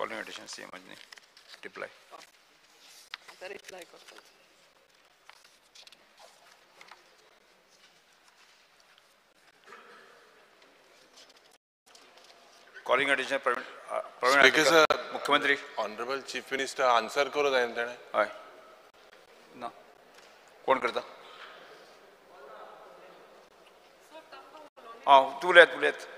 calling attention CM Anjani. Reply. reply करतो. Calling attention Praveen Speaker sir, Mukhyamantri. Honorable Chief Minister answer करो जाय तेणे. हय. ना. कोण करता? तू उलयत.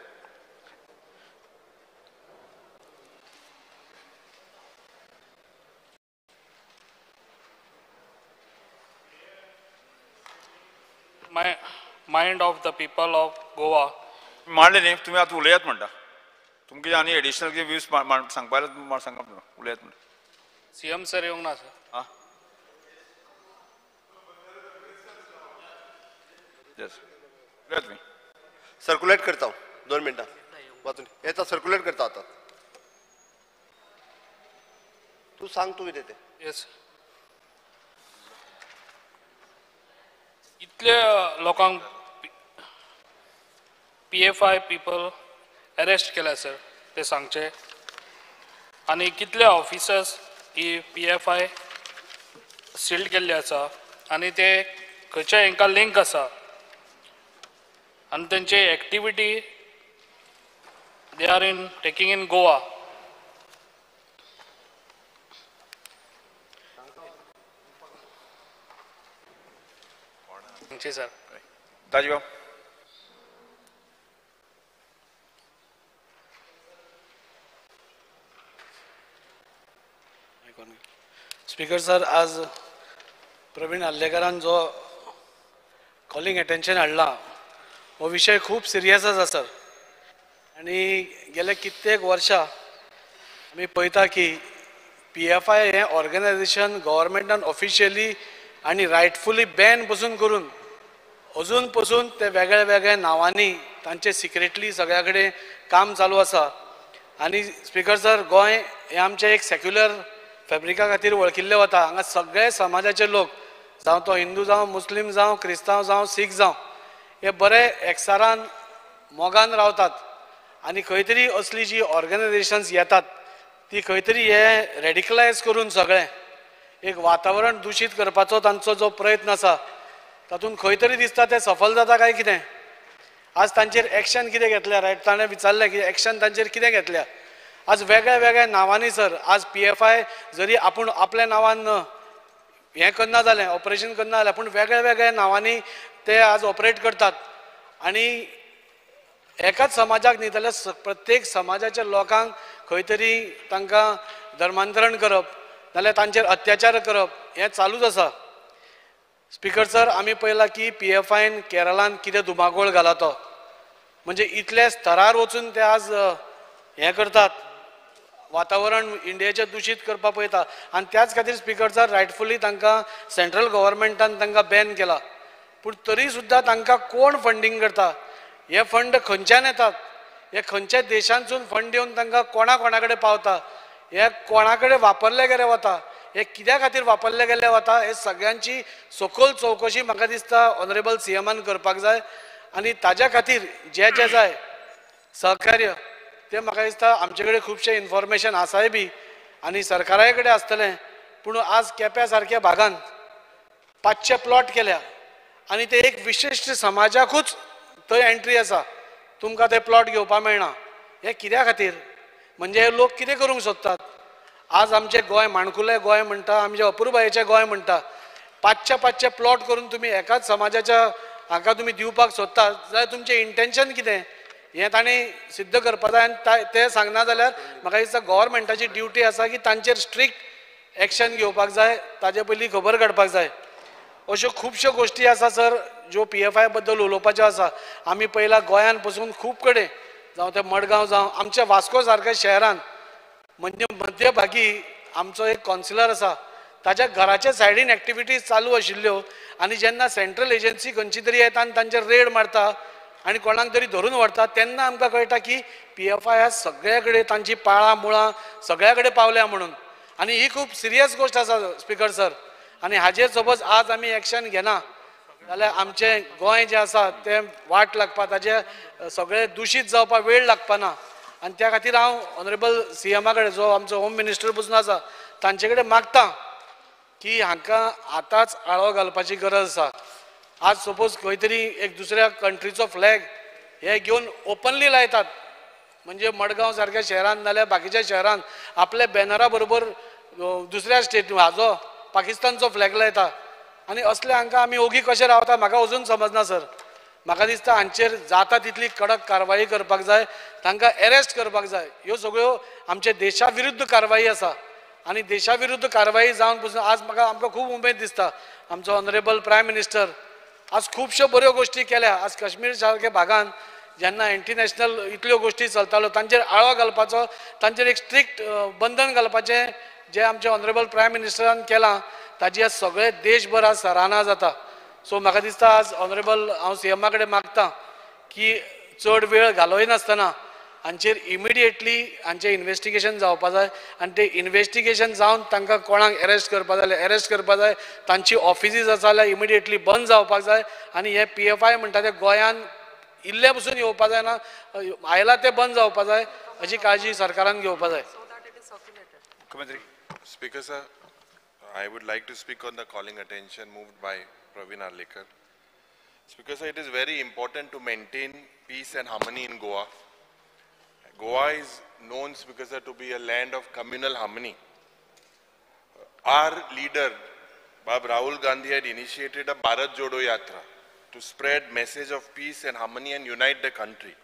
Mind of the people of Goa. मांडले न्ही तुम्ही आता उलयात म्हणटा तुमचे आनी एडिशनल कितें व्यूज सांगपा जाल्यार सांगा उलयात म्हणटा CM सर येवंक ना सर. येस उलयात तुमी सर्क्युलेट करता हांव 2 मिनटां वाचून येता सर्क्युलेट करता आतां तू सांग तू कितें तें येस. इतले लोकांक PFI पीपल अरेस्ट केल्या सर ते सांगचे आनी कितले ऑफिसर्स ही PFI सील्ड केल्ले आसा आनी ते खंयच्या हांकां लिंक आसा आनी तेंची activity they are in taking in Goa. Sir ताजेबाब स्पीकर सर आज प्रवीण आल्लेकरान जो कॉलिंग अटेन्शन हाडला हो विषय खूब सिरियस आसा सर आनी गेले कित्येक वर्षां आमी पळयता की PFI हें ऑर्गनायझेशन गव्हर्मेंटान ऑफिशियली आनी रायटफुली बॅन पसून करून अजून पसून ते वेगळ्या वेगळ्या नांवांनी तांचे सिक्रेटली सगळ्या कडेन काम चालू आसा. आनी स्पीकर सर गोंय हें आमचें एक सेक्युलर फॅब्रिका खातीर वळखिल्लें वता. हांगा सगळे समाजाचे लोक जावं तो हिंदू जावं मुस्लीम जावं क्रिस्तांव जावं सीख जावं हे बरे एकसारान मोगान रावतात आनी खंय तरी असली जी ऑर्गनायझेशन्स येतात ती खंय तरी हे रेडिकलायज करून सगळें एक वातावरण दूशीत करपाचो तांचो जो प्रयत्न आसा तातूंत खंय तरी दिसता ते सफल जाता काय कितें. आज तांचेर एक्शन कितें घेतल्या रायट ताणें विचारलें की एक्शन तांचेर कितें घेतल्या. आज वेगळ्या वेगळ्या नांवांनी सर आज PFI जरी आपूण आपल्या नांवान हें करना जालें ऑपरेशन करना जालें पूण वेगळ्या वेगळ्या नांवांनी ते आज ऑपरेट करतात आनी एकाच समाजाक न्ही जाल्यार प्रत्येक समाजाच्या लोकांक खंय तरी तांकां धर्मांतरण करप नाल्यार तांचेर अत्याचार करप हें चालूच आसा. स्पीकर सर आमी पळयलां की PFIन केरळान कितें धुमाकूळ घाला तो म्हणजे इतल्या स्तरार वचून ते आज हें करतात वातावरण इंडियेचें दूशीत करपाक पळयता आनी त्याच खातीर स्पीकर सर रायटफुली तांकां सेंट्रल गव्हर्मेंटान तांकां बॅन केला. पूण तरी सुद्दां तांकां कोण फंडींग करता हे फंड खंयच्यान येतात हे खंयच्या देशांतसून फंड येवन तांकां कोणा कडेन पावता हे कोणा कडेन वापरले गेले वता हे कित्या खातीर वापरले गेले वता हे सगळ्यांची सखोल चवकशी म्हाका दिसता ऑनरेबल CMन करपाक जाय आनी ताज्या खातीर जे जाय सहकार्य ते म्हाका दिसता आमचे कडेन खुबशें इन्फॉर्मेशन आसाय बी आनी सरकाराय कडेन आसतलें पूण आज केप्या सारक्या भागांत 500 प्लॉट केल्या आनी ते एक विशिश्ट समाजाकूच थंय एंट्री आसा तुमकां ते प्लॉट घेवपाक मेळना हे कित्या खातीर म्हणजे हे लोक कितें करूंक सोदतात. आज आमचे गोंय माणकुलें गोंय म्हणटा आमचे अपुरबायेचें गोंय म्हणटा 500 प्लॉट करून तुमी एकाच समाजाच्या हाका तुमी दिवपाक सोदतात जाल्यार तुमचें इंटेन्शन कितें हें तांणी सिद्ध करपाक जाय आनी ते सांगना जाल्यार म्हाका दिसता गव्हर्मेंटाची ड्युटी आसा की तांचेर स्ट्रिक्ट एक्शन घेवपाक जाय ताजे पयलीं खबर काडपाक जाय. अश्यो खुबश्यो गोश्टी आसा सर ज्यो PFI बद्दल उलोवपाच्यो आसा. आमी पयला गोंयान पसून खूब कडेन जावं ते मडगांव जावं आमच्या वास्को सारक्या शहरान म्हणजे मध्यभागी आमचो एक कावन्सिलर आसा ताच्या घराच्या सायडीन एक्टिविटीज चालू आशिल्ल्यो आनी जेन्ना सेंट्रल एजन्सी खंयची तरी येता आनी तांचेर रेड मारता आनी कोणाक तरी धरून व्हरता तेन्ना आमकां कळटा की PFI आज सगळे कडेन तांची पाळां मुळां सगळ्या कडेन पावल्या म्हणून आनी ही खूब सिरियस गोश्ट आसा स्पीकर सर. आनी हाजेर सपोज आज आमी एक्शन घेना जाल्यार आमचें गोंय जें आसा तें वाट लागपा ताजें सगळें दुशीत जावपाक वेळ लागपाना आनी त्या खातीर हांव ऑनरेबल CMा कडेन जो आमचो होम मिनिस्टर पसून आसा तांचे कडेन मागतां की हांकां आतांच आळो घालपाची गरज आसा. आज सपोज खंय तरी एक दुसऱ्या कंट्रीचो फ्लॅग हे घेवन ओपनली लायतात, म्हणजे मडगांव सारक्या शहरान नाल्यार बाकीच्या शहरान आपल्या बॅनरा बरोबर दुसऱ्या स्टेट हाजो पाकिस्तानचो फ्लॅग लायता. आनी असले हांकां आमी ओगी कशें रावता म्हाका अजून समजना सर. म्हाका दिसता हांचेर जाता तितली कडक कारवाई करपाक जाय, तांकां अरेस्ट करपाक जाय. ह्यो सगळ्यो आमच्या देशा विरुद्ध कारवाई आसा आनी देशा विरुद्ध कारवाई जावन पसून आज आमकां खूब उमेद दिसता. आमचो ऑनरेबल प्रायम मिनिस्टर आज खुबश्यो बऱ्यो गोश्टी केल्या. आज काश्मीर सारक्या भागान जेन्ना इंटरनॅशनल इतल्यो गोश्टी चलताल्यो तांचेर आळो घालपाचो, तांचेर एक स्ट्रिक्ट बंधन घालपाचें जे आमचे ऑनरेबल प्रायम मिनिस्टरान केलां ताजी आज सगळे देशभर आज सराहना जाता. सो म्हाका दिसता आज ऑनरेबल हांव CMा कडेन मागतां की चड वेळ घालोय नासतना हांचेर इमिडिएटली हांचें इन्वेस्टिगेशन जावपा जाय आनी तें इन्वेस्टिगेशन जावन तांकां कोणाक अरेस्ट करपा जाय जाल्यार अरेस्ट करपा जाय. तांची ऑफिसीस आसा जाल्यार इमिडिएटली बंद जावपाक जाय आनी हे PFI म्हणटा ते गोंयान इल्ले पसून येवपा जायना, आयला ते बंद जावपा जाय हाची काळजी सरकारान घेवपा जाय. So that it is circulated. मुख्यमंत्री. Speaker sir, I would like to speak on the calling attention moved by Praveen Arlekar. Speaker sir, it is very important to maintain peace and harmony in Goa. Goa is known, Speaker sir, to be a land of communal harmony. Our leader, Bab Rahul Gandhi, had initiated a Bharat Jodo Yatra to spread message of peace and harmony and unite the country.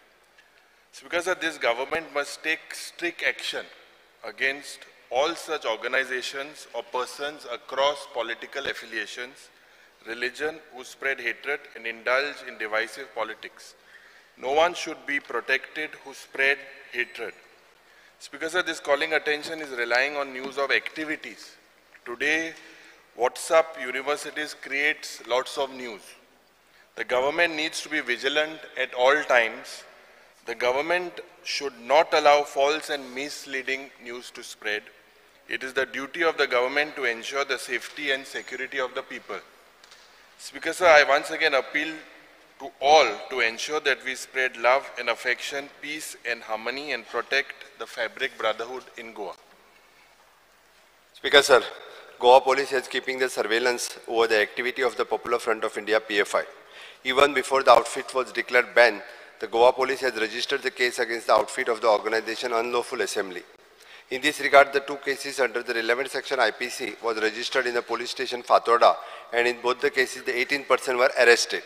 Speaker sir, this government must take strict action against all such organizations or persons across political affiliations, religion, who spread hatred and indulge in divisive politics. No one should be protected who spread hatred. Speaker sir, this calling attention is relying on news of activities. Today, WhatsApp universities creates lots of news. The government needs to be vigilant at all times. The government should not allow false and misleading news to spread. It is the duty of the government to ensure the safety and security of the people. Speaker sir, I once again appeal to all to ensure that we spread love and affection, peace and harmony and protect the fabric brotherhood in Goa. Speaker sir, Goa police is keeping the surveillance over the activity of the Popular Front of India PFI. Even before the outfit was declared banned, the Goa police has registered the case against the outfit of the organization Unlawful Assembly. In this regard, the two cases under the relevant section IPC was registered in the police station Fatorda, and in both the cases the 18 persons were arrested.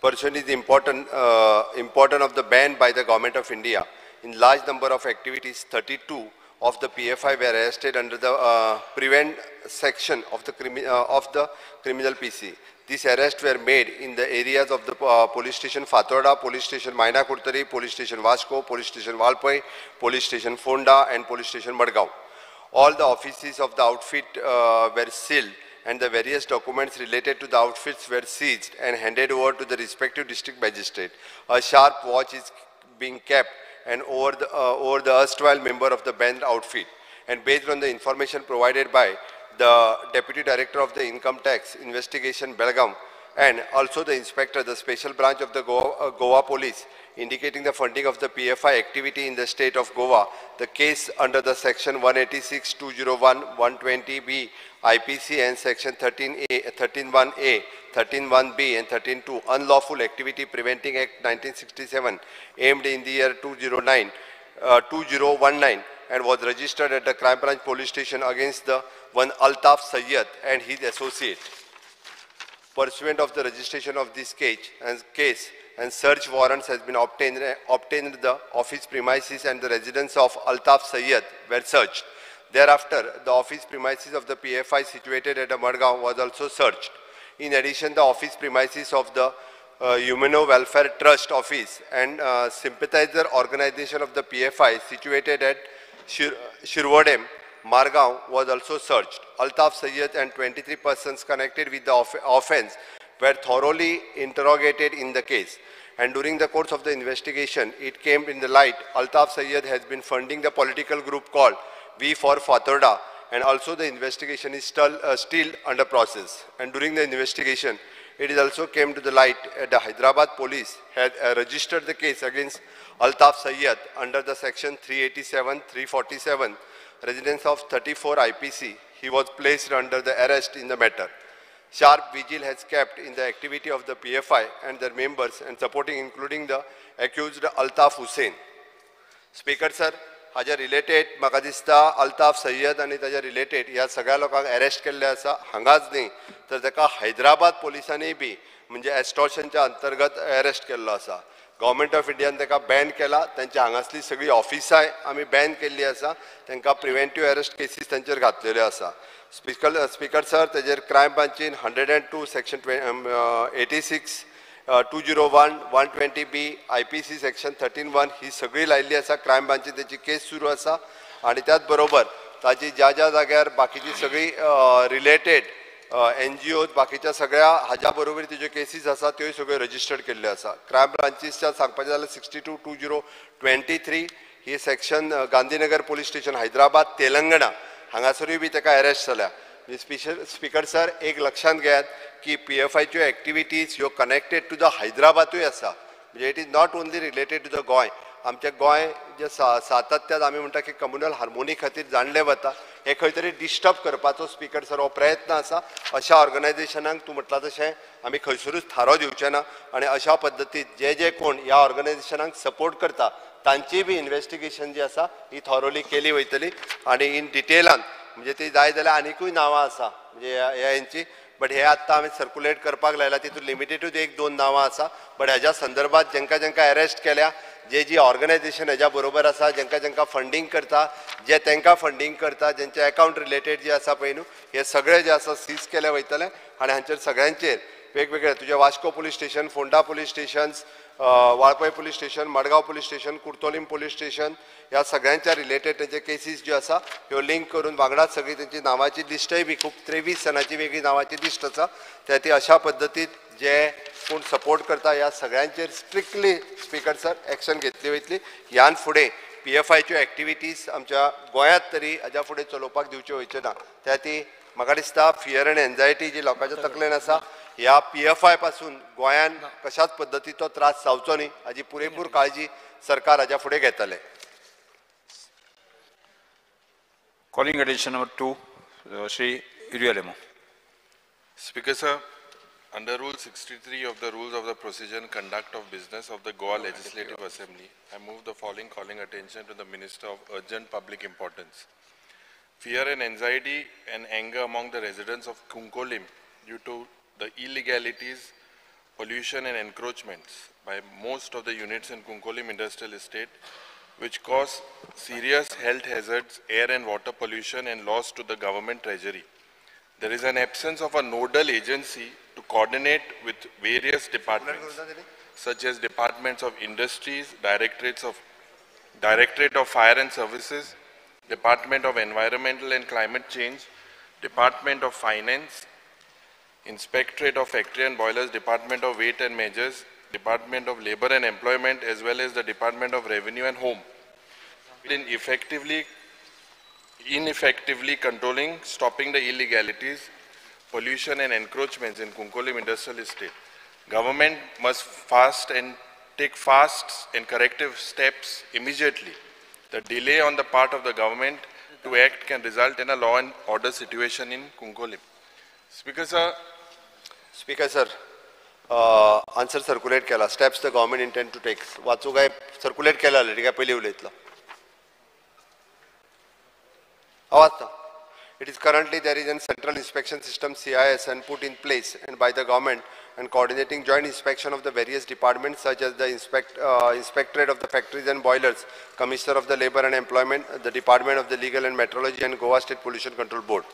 Pursuant is important of the ban by the Government of India. In large number of activities, 32 of the PFI were arrested under the prevent section of the criminal PC. These arrests were made in the areas of the police station Fatorda, police station Maina Kurtari, police station Vasco, police station Valpai, police station Fonda and police station Madgaon. All the offices of the outfit were sealed and the various documents related to the outfits were seized and handed over to the respective district magistrate. A sharp watch is being kept and over the erstwhile member of the banned outfit. And based on the information provided by the Deputy Director of the Income Tax Investigation Belgaum and also the Inspector, the Special Branch of the Goa Police, indicating the funding of the PFI activity in the state of Goa, the case under the section 186, 201, 120B IPC and section 13(1)A, 13(1)B and 13(2) Unlawful Activity Preventing Act 1967 aimed in the year 2019 and was registered at the Crime Branch Police Station against the one Altaf Sayyed and his associate. Pursuant of the registration of this case and search warrants has been obtained, the office premises and the residence of Altaf Sayyed were searched. Thereafter, the office premises of the PFI situated at Madgaon was also searched. In addition, the office premises of the Humano Welfare Trust Office and sympathizer organization of the PFI situated at Shirwadem, Margaon was also searched. Altaf Sayyed and 23 persons connected with the offence were thoroughly interrogated in the case. And during the course of the investigation, it came in the light Altaf Sayyed has been funding the political group called We for Fatorda, and also the investigation is still under process. And during the investigation, it is also came to the light the Hyderabad police had registered the case against Altaf Sayyed under the section 387, 347, residence of 34 IPC. He was placed under the arrest in the matter. Sharp vigil has kept in the activity of the PFI and their members and supporting including the accused Altaf Hussain. Speaker sir, हाज्या related म्हाका दिसता अल्ताफ सय्यद आनी ताज्या related ह्या सगळ्या लोकांक arrest केल्ले आसा हांगाच न्ही तर ताका हैदराबाद पोलिसांनी बी म्हणजे एक्स्टॉर्शनच्या अंतर्गत अरेस्ट केल्लो आसा. गव्हर्मेंट ऑफ इंडियान ताका बॅन केला, तांची हांगासली सगळी ऑफिसांय आमी बॅन केल्ली आसा, तांकां प्रिव्हेंटीव अरेस्ट केसीस तांचेर घातलेल्यो आसा. स्पीकर सर, तेजेर क्रायम ब्रांचीन 102 सेक्शन 86 201, 120B, IPC सेक्शन 13(1) ही सगळी लायिल्ली आसा. क्रायम ब्रांचीन तेची केस सुरू आसा आनी त्याच बरोबर ताजी ज्या ज्या जाग्यार बाकीची सगळी रिलेटेड NGOज बाकीच्या सगळ्या हाज्या बरोबर तेज्यो केसीस आसा त्योय सगळ्यो रजिस्टर्ड केल्ल्यो आसा. क्रायम ब्रांचीसच्या सांगपाचें जाल्यार 62/2023 ही section Gandhinagar police station Hyderabad Telangana हांगासरूय बी ताका अरेस्ट जाल्या. स्पीकर सर, एक लक्षात घेयात की PFIच्यो एक्टिविटीज ह्यो कनेक्टेड टू द हैदराबादूय आसा, म्हणजे it is not only related to the Goem. आमचे गोंय जे सातत्यान आमी म्हणटा की कम्युनल हार्मोनी खातीर जाणले वता, हे खंय तरी डिस्टर्ब करपाचो स्पीकर सर हो प्रयत्न आसा. अशा ऑर्गनायझेशनांक तूं म्हटलां तशें आमी खंयसरूच थारो दिवचे ना आनी अशा पद्दतीन जे कोण ह्या ऑर्गनायझेशनांक सपोर्ट करता तांची बी इन्व्हेस्टिगेशन जी आसा ही थॉरोली केली वयतली आनी इन डिटेलान म्हणजे ती जाय जाल्यार आनिकूय नांवां आसा म्हणजे हेंची, बट हे आत्तां आमी सर्क्युलेट करपाक लायला, तितून लिमिटेडूच 1-2 नांवां आसा. बट हेज्या संदर्भात जेंका अरेस्ट केल्या, जी ऑर्गनायझेशन हेज्या बरोबर आसा, जेंका फंडींग करता, जे तांकां फंडींग करता, जेंचे अकाउंट रिलेटेड जे आसा पळय न्हू, हे सगळे जे आसा सीज केले वयतले आनी हांचेर सगळ्यांचेर वेगवेगळे तुझे Vasco police station, Ponda police stations, Valpoi police station, Madgaon police station, Curtorim police station ह्या सगळ्यांच्या रिलेटेड तेंचे केसीस ज्यो आसा ह्यो लिंक करून वांगडाच सगळी तेंची नांवाची लिस्टय बी खूब 23 जणांची वेगळी नांवाची लिस्ट आसा. त्या ती अशा पद्दतीन जे कोण सपोर्ट करता ह्या सगळ्यांचेर स्ट्रिक्टली स्पीकर सर एक्शन घेतली वयतली. ह्यान फुडें PFIच्यो एक्टिविटीज आमच्या गोंयांत तरी हाज्या फुडें चलोवपाक दिवच्यो वयच्यो ना. त्या ती म्हाका दिसता फियर एंड एन्झायटी जी लोकांच्या तकलेन आसा ह्या PFI पासून गोंयान कशाच पद्दतीचो त्रास जावचो न्ही हाजी पुरेपूर काळजी सरकार हाज्या फुडें घेतले. Calling attention number 2, Shri Irialemo. Speaker sir, under Rule 63 of the Rules of the Procedure and Conduct of Business of the Goa Legislative Assembly, I move the following calling attention to the Minister of Urgent Public Importance. Fear and anxiety and anger among the residents of Kunkolim due to the illegalities, pollution and encroachments by most of the units in Kunkolim Industrial Estate, which cause serious health hazards, air and water pollution and loss to the government treasury. There is an absence of a nodal agency to coordinate with various departments, such as departments of industries, Directorate of Fire and Services, Department of Environmental and Climate Change, Department of Finance, Inspectorate of Factory and Boilers, Department of Weight and Measures, Department of Labor and Employment, as well as the Department of Revenue and Home, in ineffectively controlling, stopping the illegalities, pollution and encroachments in Kunkolim Industrial Estate. Government must take fast and corrective steps immediately. The delay on the part of the government to act can result in a law and order situation in Kunkolim. Speaker sir, answer circulate केला. Steps the government intend to take. वाचू काय circulate केला already काय पहिले उलयतलो. आवाज. It is currently there is a central inspection system CIS and put in place and by the government and coordinating joint inspection of the various departments such as the Inspectorate of the Factories and Boilers, Commissioner of the Labor and Employment, the Department of the Legal and Metrology and Goa State Pollution Control Board.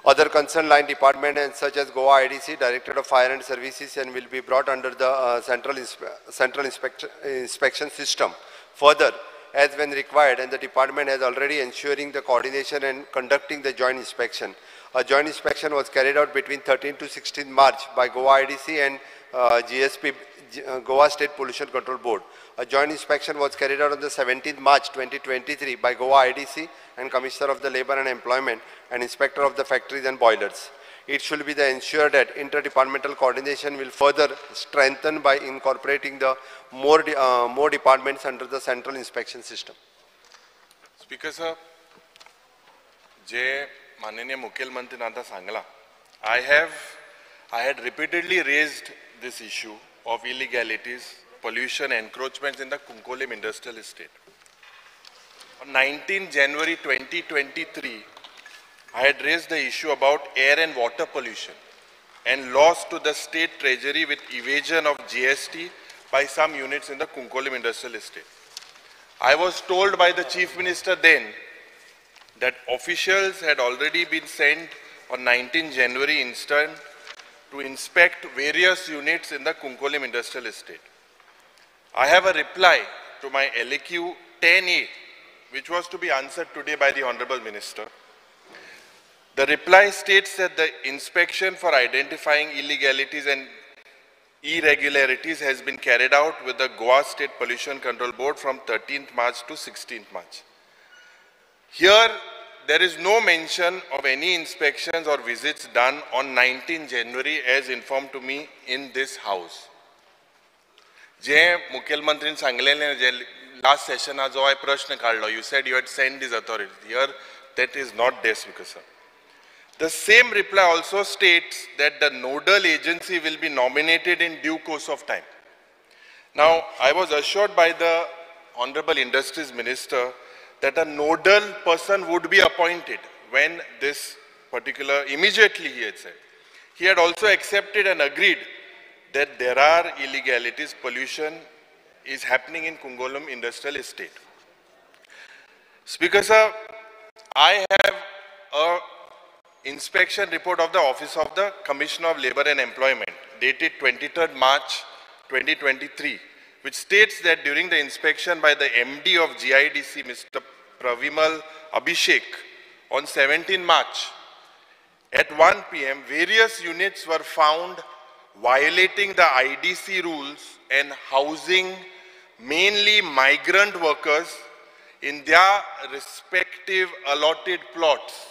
Other concerned line departments and such as Goa IDC, Directorate of Fire and Services, and will be brought under the central inspection system. Further, as when required, and the department has already ensuring the coordination and conducting the joint inspection. A joint inspection was carried out between 13 to 16 March by Goa IDC and GSP, Goa State Pollution Control Board. A joint inspection was carried out on the 17th March 2023 by Goa IDC and Commissioner of the Labor and Employment and Inspector of the Factories and Boilers. it should be the ensure that interdepartmental coordination will further strengthen by incorporating the more departments under the central inspection system. Speaker sir, जे माननीय मुख्यमंत्री आता सांगला, I had repeatedly raised this issue of illegalities, pollution, encroachments in the Kunkolim industrial estate. On 19 January 2023, I had raised the issue about air and water pollution and loss to the state treasury with evasion of GST by some units in the Kunkolim industrial estate. I was told by the Chief Minister then that officials had already been sent on 19 January instant to inspect various units in the Kunkolim industrial estate. I have a reply to my LAQ 10A, which was to be answered today by the Honorable Minister. The reply states that the inspection for identifying illegalities and irregularities has been carried out with the Goa State Pollution Control Board from 13th March to 16th March. Here, there is no mention of any inspections or visits done on 19 January as informed to me in this house. जे मुख्यमंत्रीन सांगलेले जे last session जो I प्रश्न काढलो, you said you had sent these authorities. Here, that is not there, Speaker sir. The same reply also states that the nodal agency will be nominated in due course of time. Now, I was assured by the Honorable Industries Minister that a nodal person would be appointed when this particular, immediately he had said. He had also accepted and agreed that there are illegalities, pollution is happening in Kunkolim industrial estate. Speaker sir, I have a inspection report of the Office of the Commissioner of Labour and Employment dated 23rd March 2023, which states that during the inspection by the MD of GIDC, Mr. Pravimal Abhishek, on 17 March, at 1 p.m., various units were found violating the IDC rules and housing mainly migrant workers in their respective allotted plots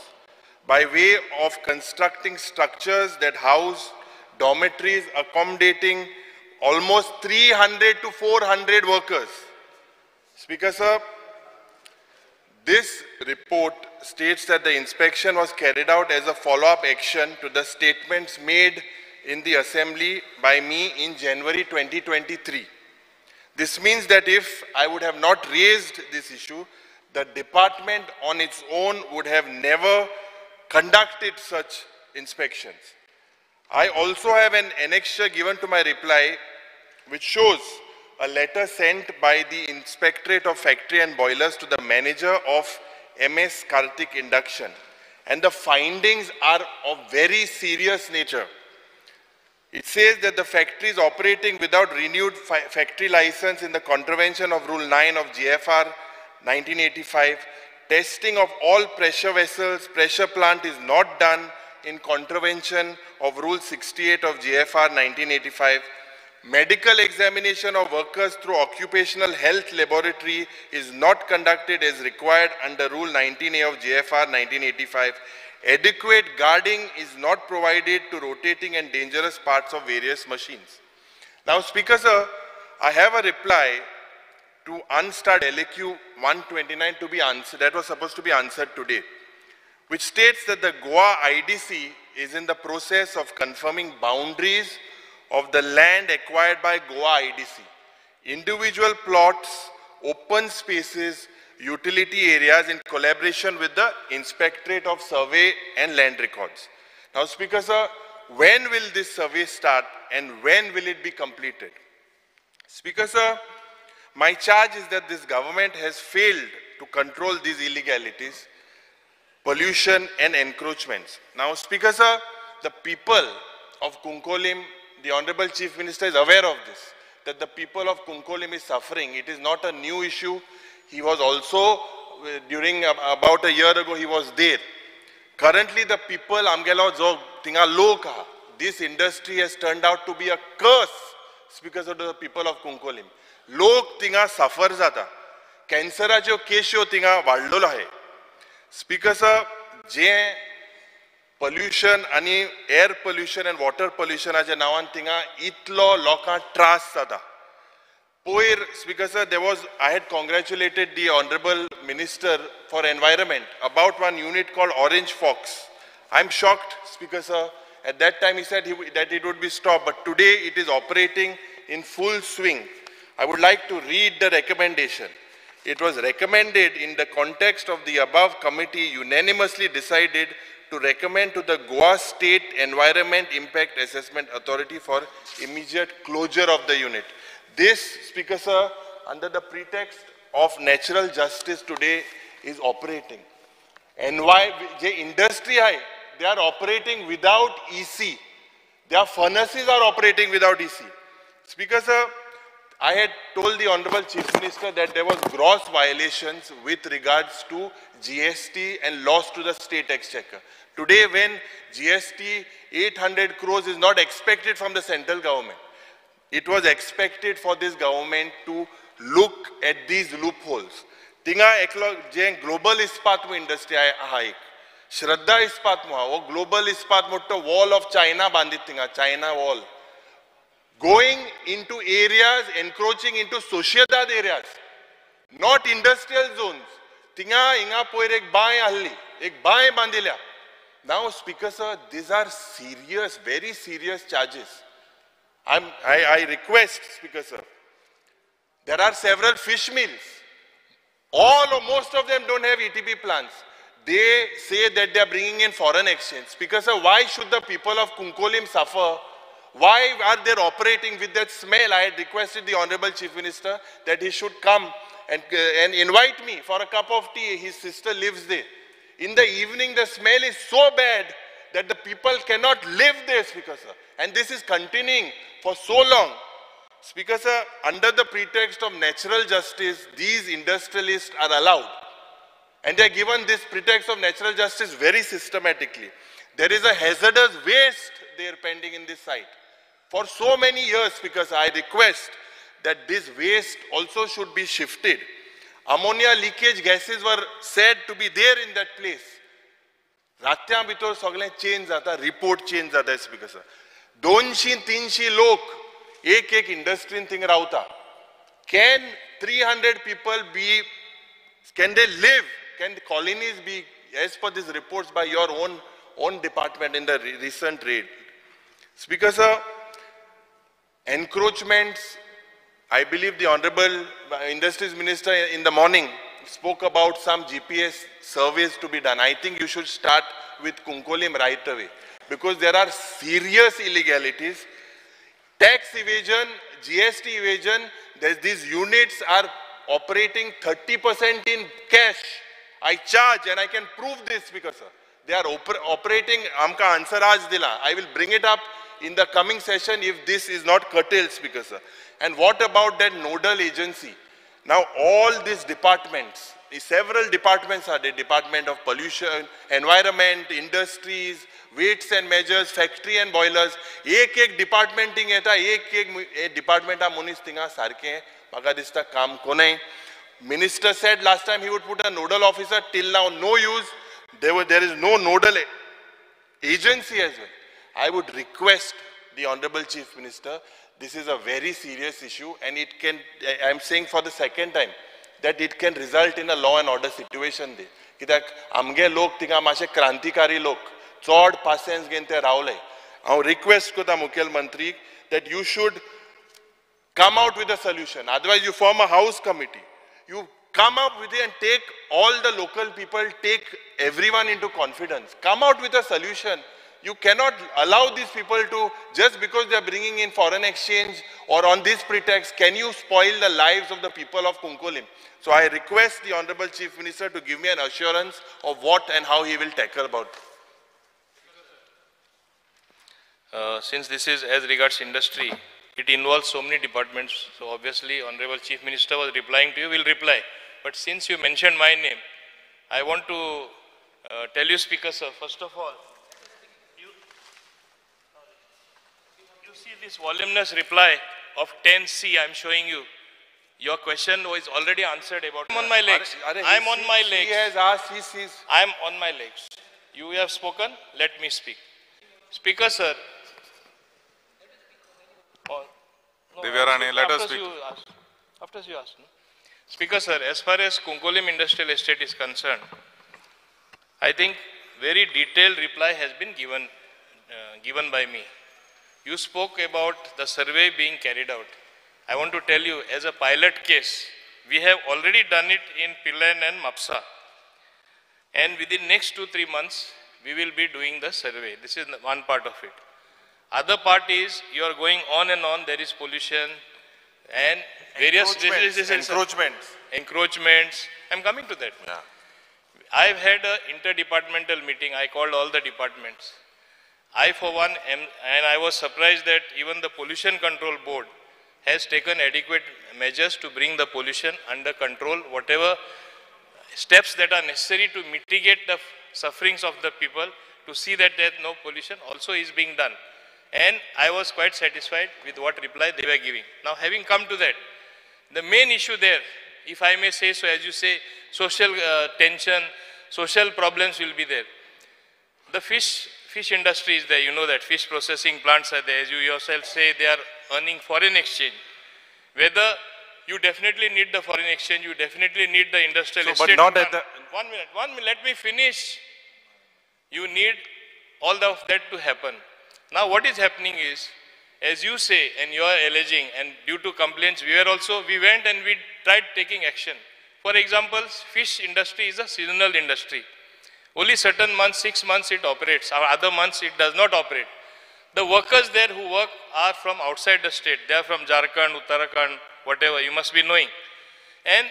by way of constructing structures that house dormitories accommodating almost 300 to 400 workers. Speaker sir, this report states that the inspection was carried out as a follow-up action to the statements made in the Assembly by me in January 2023. This means that if I would have not raised this issue, the department on its own would have never conducted such inspections. I also have an annexure given to my reply which shows a letter sent by the Inspectorate of Factory and Boilers to the manager of MS Kartik Induction, and the findings are of very serious nature. It says that the factory is operating without renewed factory license in the contravention of Rule 9 of GFR 1985. Testing of all pressure vessels, pressure plant is not done in contravention of Rule 68 of GFR 1985. Medical examination of workers through occupational health laboratory is not conducted as required under Rule 19A of GFR 1985. Adequate guarding is not provided to rotating and dangerous parts of various machines. Now, Speaker sir, I have a reply to unstarred LAQ 129 to be answered, that was supposed to be answered today, which states that the Goa IDC is in the process of confirming boundaries of the land acquired by Goa IDC. Individual plots, open spaces, utility areas in collaboration with the Inspectorate of Survey and Land Records. Now, Speaker sir, when will this survey start and when will it be completed? Speaker sir, my charge is that this government has failed to control these illegalities, pollution and encroachments. Now, Speaker sir, the people of Kunkolim, the Honorable Chief Minister is aware of this, that the people of Kunkolim is suffering. It is not a new issue. He was also, during about a year ago, he was there. Currently, the people, amgelo jo tinga lok, this industry has turned out to be a curse because of the people of Kunkolim. Lok tinga suffer jata. Canceracho kesho tinga valdolo hai. Speaker sir, je pollution आणि air pollution and water pollutionच्या नावान थिंगा इतलो लोकांक त्रास जाता. Poir, Speaker sir, I had congratulated the Honorable Minister for Environment about one unit called Orange Fox. I'm shocked, Speaker sir. At that time he said that it would be stopped, but today it is operating in full swing. I would like to read the recommendation. It was recommended in the context of the above committee unanimously decided to recommend to the Goa State Environment Impact Assessment Authority for immediate closure of the unit. This, Speaker sir, under the pretext of natural justice today is operating. And why the industry they are operating without EC. Their furnaces are operating without EC. Speaker sir, I had told the Honorable Chief Minister that there was gross violations with regards to GST and loss to the state exchequer. Today when GST 800 crores is not expected from the central government, it was expected for this government to look at these loopholes. Tinga eklo je global ispat mu industry ha ek. Shraddha ispat mu ha. वो global ispat motto wall of China bandit tinga, China wall. Going into areas, encroaching into sociedad areas, not industrial zones. Tinga inga poir ek bae bandilya. Now, Speaker sir, these are serious, very serious charges. I request, Speaker sir, there are several fish mills. All or most of them don't have ETP plants. They say that they are bringing in foreign exchange. Speaker sir, why should the people of Kunkolim suffer? Why are they operating with that smell? I had requested the Honorable Chief Minister that he should come and invite me for a cup of tea. His sister lives there. In the evening, the smell is so bad that the people cannot live there, Speaker sir. And this is continuing for so long. Speaker sir, under the pretext of natural justice, these industrialists are allowed. And they are given this pretext of natural justice very systematically. There is a hazardous waste there pending in this site. For so many years, Speaker sir, I request that this waste also should be shifted. Ammonia leakage gases were said to be there in that place. रात्यां भितर सगळें change जाता, report change जाता, Speaker sir. 200-300 लोक एक इंडस्ट्रीन thing रावता. Can 300 people be, can they live? Can the colonies be, as per these reports by your own department in the recent raid? Speaker sir, encroachments, I believe the Honorable Industries Minister in the morning spoke about some GPS surveys to be done. I think you should start with Kunkolim right away, because there are serious illegalities. Tax evasion, GST evasion, these units are operating 30% in cash. I charge and I can prove this, Speaker sir. They are operating, amka answer aaj dila. I will bring it up in the coming session if this is not curtailed, Speaker sir. And what about that nodal agency? Now all these departments, several departments are there, Department of Pollution, Environment, Industries, Weights and Measures, Factory and Boilers. एक department thing येता, एक department मुनीस थिंगा सारखे म्हाका दिसता काम कोणाय. Minister said last time he would put a nodal officer. Till now, no use. There is no nodal agency as well. I would request the Honorable Chief Minister, this is a very serious issue and it can, I am saying for the second time, that it can result in a law and order situation there. कित्याक आमगे लोक थिंगा मातशे क्रांतिकारी लोक चड patience घेवन ते रावले. हांव रिक्वेस्ट करता मुखेलमंत्री that you should come out with a solution. Otherwise you form a house committee. You come up with it and take all the local people, take everyone into confidence. Come out with a solution. You cannot allow these people to, just because they are bringing in foreign exchange or on this pretext, can you spoil the lives of the people of Kunkolim? So I request the Honorable Chief Minister to give me an assurance of what and how he will tackle about it. Since this is as regards industry, it involves so many departments. So obviously, Honorable Chief Minister was replying to you, will reply. But since you mentioned my name, I want to tell you, Speaker sir, first of all, you see this voluminous reply of 10C I am showing you. Your question was already answered about. I'm on my legs. I'm on my legs. He has asked, he sees. I'm on my legs. You have spoken, let me speak. Speaker, sir. Oh, no, Divya Rani, let us after speak. you asked. After you asked. No? Speaker, sir, as far as Konkolim Industrial Estate is concerned, I think very detailed reply has been given by me. You spoke about the survey being carried out. I want to tell you, as a pilot case, we have already done it in Pillen and Mapsa. And within next 2-3 months, we will be doing the survey. This is one part of it. Other part is, you are going on and on, there is pollution and various encroachments. I'm coming to that. Yeah. I've had an interdepartmental meeting. I called all the departments. I, for one, and I was surprised that even the Pollution Control Board has taken adequate measures to bring the pollution under control, whatever steps that are necessary to mitigate the sufferings of the people, to see that there is no pollution also is being done. And I was quite satisfied with what reply they were giving. Now, having come to that, the main issue there, if I may say so, as you say, social tension, social problems will be there. The fish industry is there, you know that fish processing plants are there. As you yourself say, they are earning foreign exchange. Whether you definitely need the foreign exchange, you definitely need the industrial estate. But not at the... 1 minute, let me finish. You need all of that to happen. Now what is happening is, as you say, and you are alleging, and due to complaints, we went and we tried taking action. For example, fish industry is a seasonal industry. Only certain months, 6 months it operates, or other months it does not operate. The workers there who work are from outside the state. They are from Jharkhand, Uttarakhand, whatever, you must be knowing. And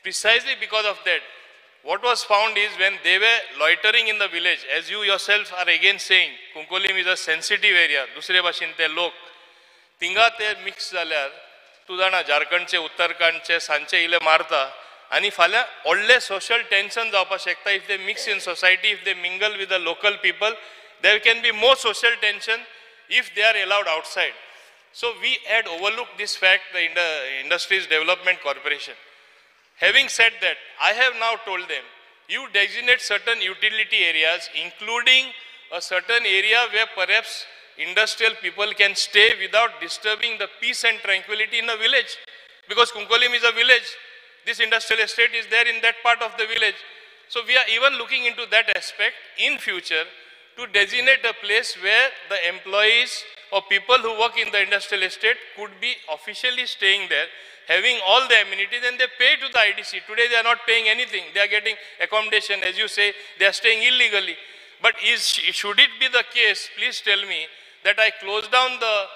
precisely because of that, what was found is when they were loitering in the village, as you yourself are again saying, Konkolim is a sensitive area, dusre bhashin te lok, tinga te mix zalyar, tu jana Jharkhandche, Uttarakhandche, sanche ile marta, आणि फाल्या व्हडले social tension जावपाक शकता. If they mix in society, if they mingle with the local people, there can be more social tension if they are allowed outside. So we had overlooked this fact, the Industries Development Corporation. Having said that, I have now told them, you designate certain utility areas, including a certain area where perhaps industrial people can stay without disturbing the peace and tranquility in a village. Because Konkolim is a village. This industrial estate is there in that part of the village. So we are even looking into that aspect in future to designate a place where the employees or people who work in the industrial estate could be officially staying there, having all the amenities, and they pay to the IDC. Today they are not paying anything. They are getting accommodation. As you say, they are staying illegally. But should it be the case, please tell me, that I close down the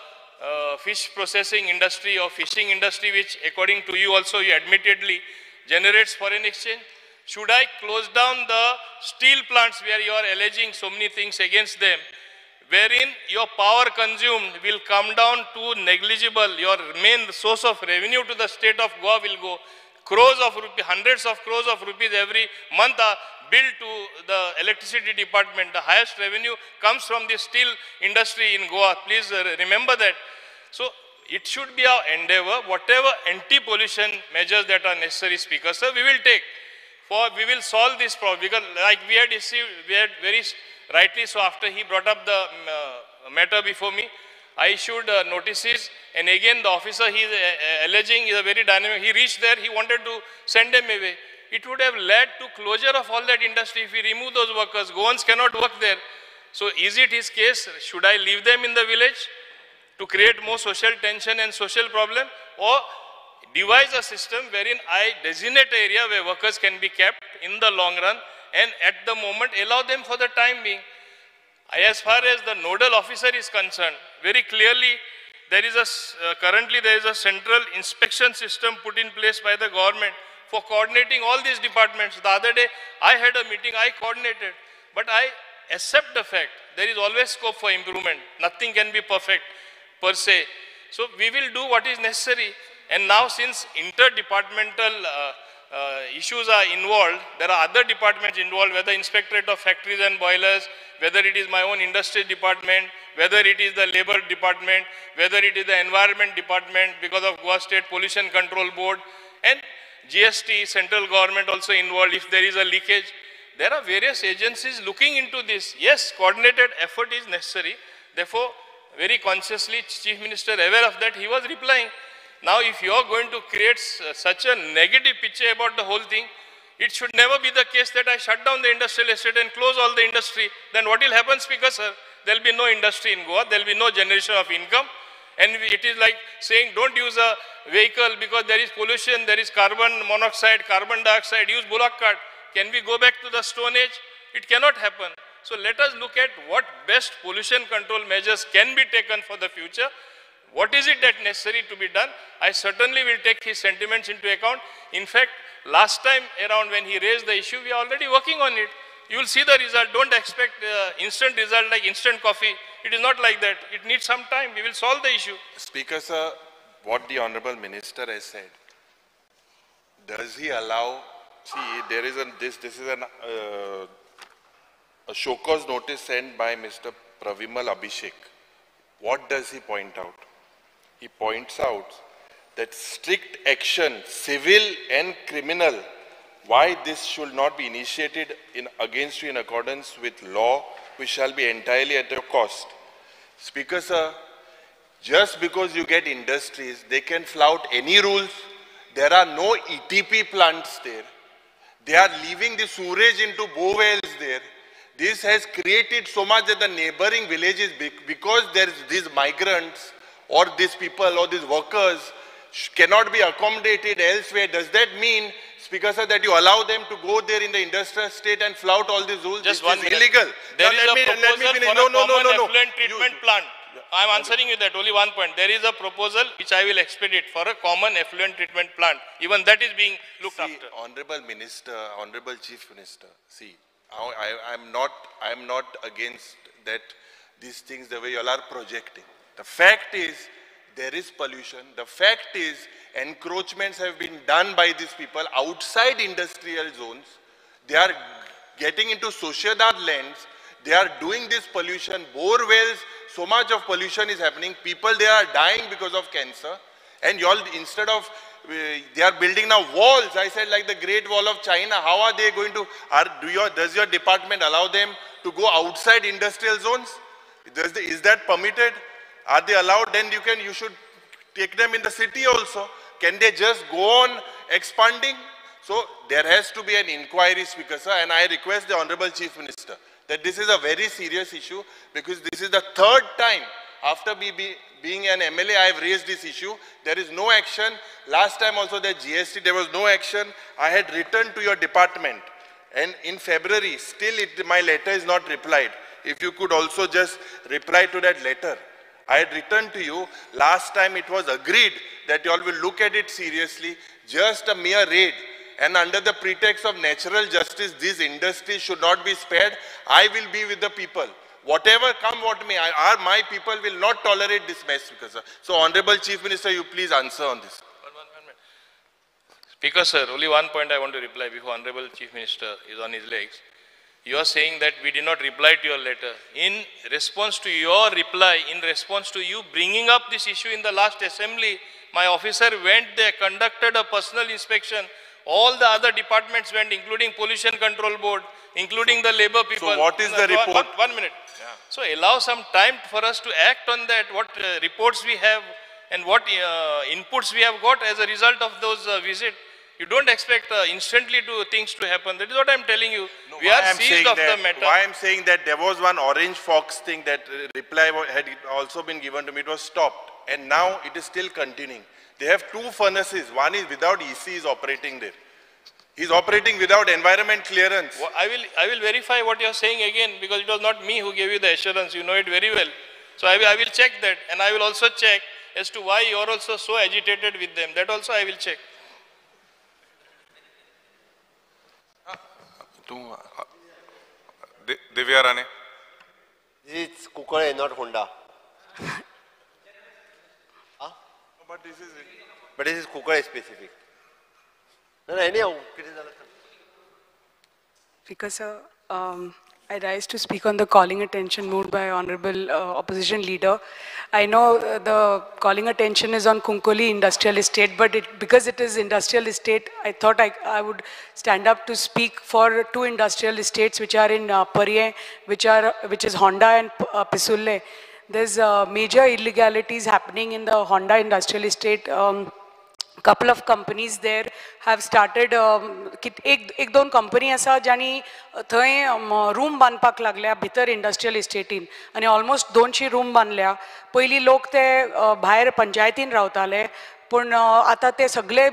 fish processing industry or fishing industry, which according to you also you admittedly generates foreign exchange? Should I close down the steel plants where you are alleging so many things against them, wherein your power consumed will come down to negligible, your main source of revenue to the state of Goa will go, crores of rupees, hundreds of crores of rupees every month are billed to the electricity department. The highest revenue comes from the steel industry in Goa. Please remember that. So it should be our endeavor, whatever anti-pollution measures that are necessary, Speaker, sir, we will take. We will solve this problem, because like we had very rightly so, after he brought up the matter before me, I issued notices, and again the officer he is alleging is a very dynamic. He reached there, he wanted to send them away. It would have led to closure of all that industry if we remove those workers. Goans cannot work there. So is it his case? Should I leave them in the village to create more social tension and social problem, or devise a system wherein I designate an area where workers can be kept in the long run, and at the moment allow them for the time being? As far as the nodal officer is concerned, very clearly there is currently there is a central inspection system put in place by the government for coordinating all these departments. The other day I had a meeting, I coordinated, but I accept the fact there is always scope for improvement. Nothing can be perfect per se. So we will do what is necessary. And now, since interdepartmental issues are involved, there are other departments involved, whether Inspectorate of Factories and Boilers, whether it is my own industry department, whether it is the labor department, whether it is the environment department because of Goa State Pollution Control Board, and GST, central government also involved if there is a leakage. there are various agencies looking into this. Yes, coordinated effort is necessary. Therefore, very consciously, Chief Minister aware of that, he was replying. Now, if you are going to create such a negative picture about the whole thing, it should never be the case that I shut down the industrial estate and close all the industry. Then what will happen, Speaker, sir? There will be no industry in Goa, there will be no generation of income. And it is like saying, don't use a vehicle because there is pollution, there is carbon monoxide, carbon dioxide, use bullock cart. Can we go back to the Stone Age? It cannot happen. So let us look at what best pollution control measures can be taken for the future. What is it that necessary to be done? I certainly will take his sentiments into account. In fact, last time around when he raised the issue, we are already working on it. You will see the result. Don't expect instant result like instant coffee. It is not like that. It needs some time. We will solve the issue. Speaker, sir, what the Honorable Minister has said, does he allow, see, there is a show cause notice sent by Mr. Pravimal Abhishek. What does he point out? He points out that strict action, civil and criminal, why this should not be initiated against you in accordance with law, which shall be entirely at your cost. Speaker, sir, just because you get industries, they can flout any rules. There are no ETP plants there. They are leaving the sewage into bow wells there. This has created so much that the neighboring villages, because there is these migrants or these people or these workers cannot be accommodated elsewhere. Does that mean, Speaker, sir, that you allow them to go there in the industrial state and flout all these rules? Just this one is minute. illegal. There Now, is a proposal for a common effluent treatment plant. Yeah. I am answering you that, only one point. There is a proposal which I will expedite for a common effluent treatment plant. Even that is being looked after. Honorable Minister, Honorable Chief Minister, see, I'm not against that these things the way you all are projecting. The fact is, there is pollution. The fact is, encroachments have been done by these people outside industrial zones. They are getting into sociedad lands. They are doing this pollution, bore wells, so much of pollution is happening. People, they are dying because of cancer. And you all, instead of, they are building now walls. I said like the Great Wall of China. How are they going to, does your department allow them to go outside industrial zones? Is that permitted? Are they allowed? Then you should take them in the city also. Can they just go on expanding? So there has to be an inquiry, Speaker, sir, and I request the Honorable Chief Minister that this is a very serious issue, because this is the third time after being an MLA I have raised this issue. There is no action. Last time also the GST, there was no action. I had written to your department, and in February, still my letter is not replied. If you could also just reply to that letter. I had written to you, last time it was agreed that you all will look at it seriously, just a mere raid. And under the pretext of natural justice, these industries should not be spared. I will be with the people. Whatever come what may, my people will not tolerate this mess. Because, so Honorable Chief Minister, you please answer on this. One minute. Speaker, sir, only one point I want to reply before Honorable Chief Minister is on his legs. You are saying that we did not reply to your letter. In response to your reply, in response to you bringing up this issue in the last assembly, my officer went there, conducted a personal inspection. All the other departments went, including Pollution Control Board, including the labor people. So what is the report? One minute. Yeah. So allow some time for us to act on that, what reports we have and what inputs we have got as a result of those visits. You don't expect instantly things to happen. That is what I am telling you. No, we are seized of the matter. Why I am saying that there was one Orange Fox thing that reply had also been given to me. It was stopped. And now it is still continuing. They have two furnaces. One is without EC is operating there. He's operating without environment clearance. Well, I will verify what you are saying again, because it was not me who gave you the assurance. You know it very well. So I will check that, and I will also check as to why you are also so agitated with them. That also I will check. Divya Rane. It's Kukore, not Honda. But this is Kukore specific. No, anyhow. Because I rise to speak on the calling attention moved by Honorable Opposition Leader. I know the calling attention is on Kunkoli Industrial Estate, but because it is industrial estate, I thought I would stand up to speak for two industrial estates which are in Parye, which is Honda and Pisulle. There's major illegalities happening in the Honda industrial estate. Couple of companies there have started एक दोन company आसा ज्यांनी थंय room बांदपाक लागल्या भितर industrial इस्टेटीन आनी almost 200 room बांदल्या पयलीं लोक ते भायर पंचायतीन रावताले पूण आतां ते सगळे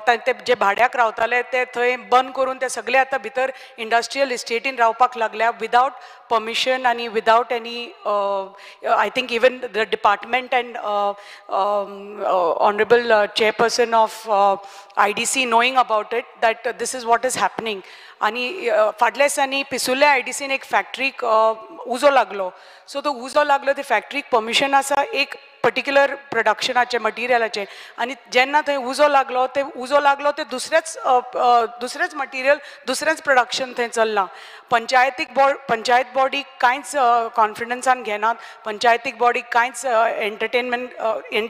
ते जे भाड्याक रावताले ते थंय बंद करून ते सगळे आतां भितर इंडस्ट्रियल इस्टेटीन रावपाक लागल्या without permission and without any, I think even the department and honorable chairperson of IDC knowing about it, that this is what is happening. आणि फाटल्या दिसांनी पिसुल्ल्या IDCन एक फॅक्टरीक उजो लागलो सो तो उजो लागलो ते फॅक्टरीक परमिशन आसा एक पर्टिक्युलर प्रोडक्शनाचे मटिरियलाचे आनी जेन्ना थंय उजो लागलो ते दुसरेच मटिरियल दुसरेंच प्रोडक्शन थंय चल्लां पंचायत बॉडी कांयच कॉन्फिडन्सान घेनात पंचायतीक बॉडी कांयच entertainment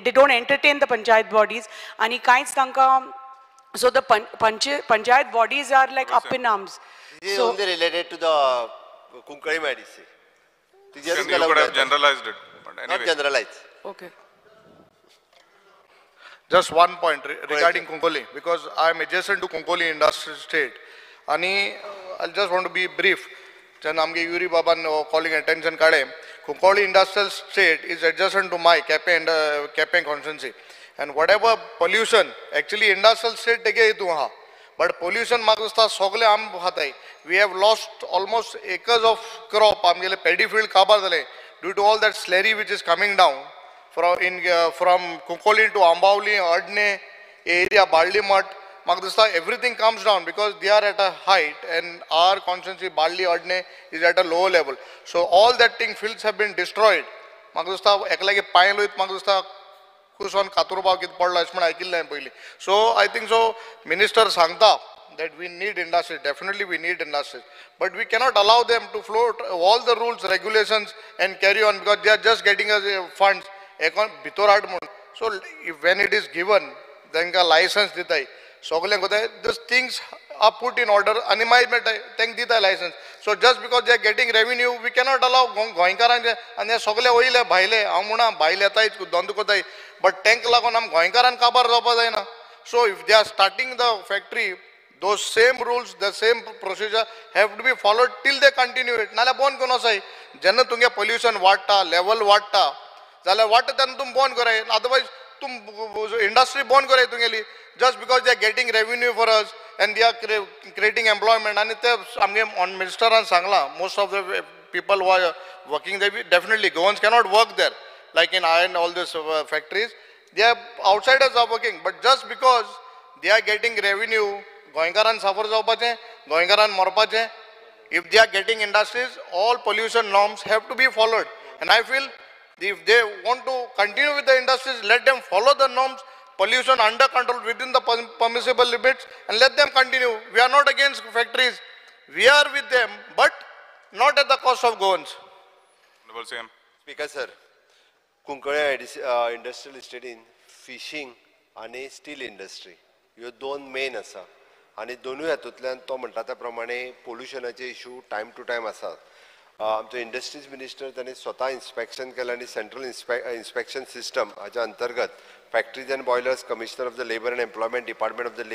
they don't entertain the panchayat bodies आनी कांयच तांकां so the panchayat bodies are like up in arms. This is only related to the Kunkoli IDC. You could have generalized it, but anyway. Not generalized. Okay. Just one point regarding Kunkoli, because I am adjacent to Kunkoli Industrial Estate. Ani, I just want to be brief. Then amge Yuri Baban calling attention kade. Kunkoli Industrial Estate is adjacent to my Kepe and Kepe constituency. And whatever pollution, actually industrial state tege itu ha, but pollution magusta sogle am hatai. We have lost almost acres of crop. Amgele paddy field kabar dale due to all that slurry which is coming down from Kunkoli to Ambauli, Adne area, Baldimat, Magdusta, everything comes down because they are at a height and our constituency Baldi, Adne is at a low level. So all that thing fields have been destroyed. Magdusta eklage painloit Magdusta. So I think so minister sangta that we need industry, definitely we need industry, but we cannot allow them to float all the rules, regulations and carry on because they are just getting us funds. So if when it is given, then a license these things are put in order, license. So just because they are getting revenue, we cannot allow but tank lagonam goinkaran kabar na. So if they are starting the factory, those same rules, the same procedure have to be followed till they continue it. Nala bon kono sai janna tunge pollution watta, level watta, zala watta then tum bon korai. Otherwise tum industry bon korai tungeli just because they are getting revenue for us and they are creating employment. And on minister and Sangla, most of the people who are working there, definitely Goans cannot work there. Like in iron, all these factories, they are outsiders are working, but just because they are getting revenue, Goinkaran suffers Goinkaran morpache. If they are getting industries, all pollution norms have to be followed. And I feel if they want to continue with the industries, let them follow the norms, pollution under control within the permissible limits, and let them continue. We are not against factories. We are with them, but not at the cost of Goans. Speaker sir. Kunkoli industrial estate in fishing आणि steel industry ह्यो दोन main आसा आनी दोनूय हातूंतल्यान तो म्हणटा त्या प्रमाणे पोल्युशनाचे इशू टायम टू टायम आसात आमचो इंडस्ट्रीज मिनिस्टर तांणी स्वता इन्स्पेक्शन केलें आनी सेंट्रल इन्स्पेक्शन सिस्टम हाच्या अंतर्गत factories and boilers commissioner of the labour and employment department of the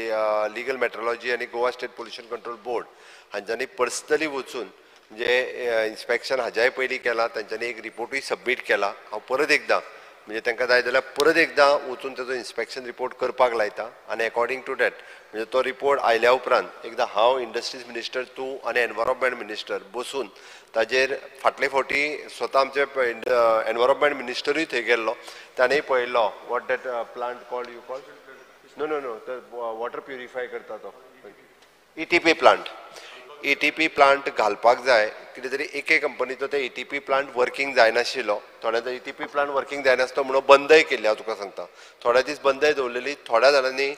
legal metrology आनी Goa state pollution control board हांच्यांनी पर्सनली वचून म्हणजे इन्स्पेक्शन हाज्याय पयलीं केलां तांच्यांनी एक रिपोर्टूय सबमीट केला हांव परत एकदां म्हणजे तांकां जाय जाल्यार परत एकदां वचून ताजो इन्स्पेक्शन रिपोर्ट करपाक लायता आनी अकॉर्डिंग टू दॅट म्हणजे तो रिपोर्ट आयल्या उपरांत एकदां हांव इंडस्ट्रीज मिनिस्टर तूं आनी एनवायरमेंट मिनिस्टर बसून ताजेर फाटले फावटी स्वता आमचे एनवायरमेंट मिनिस्टरूय थंय गेल्लो ताणेंय पळयल्लो what that plant called you call know water purify करता तो ETP प्लांट ETP प्लांट घालपाक जाय कितें तरी एके कंपनीचो ते ETP प्लांट वर्किंग जायनाशिल्लो. थोड्यांचो ETP प्लांट वर्किंग जायनासलो म्हणून बंदय केल्ली हांव तुका सांगता. थोडे दीस बंदय दवरलेली. थोड्या जाणांनी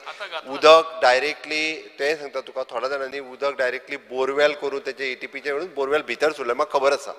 उदक डायरेक्टली तें सांगता तुका, थोड्या जाणांनी उदक डायरेक्टली बोरवेल करून तेचे ETPचे म्हणून बोरवेल भितर सरले म्हाका खबर आसा.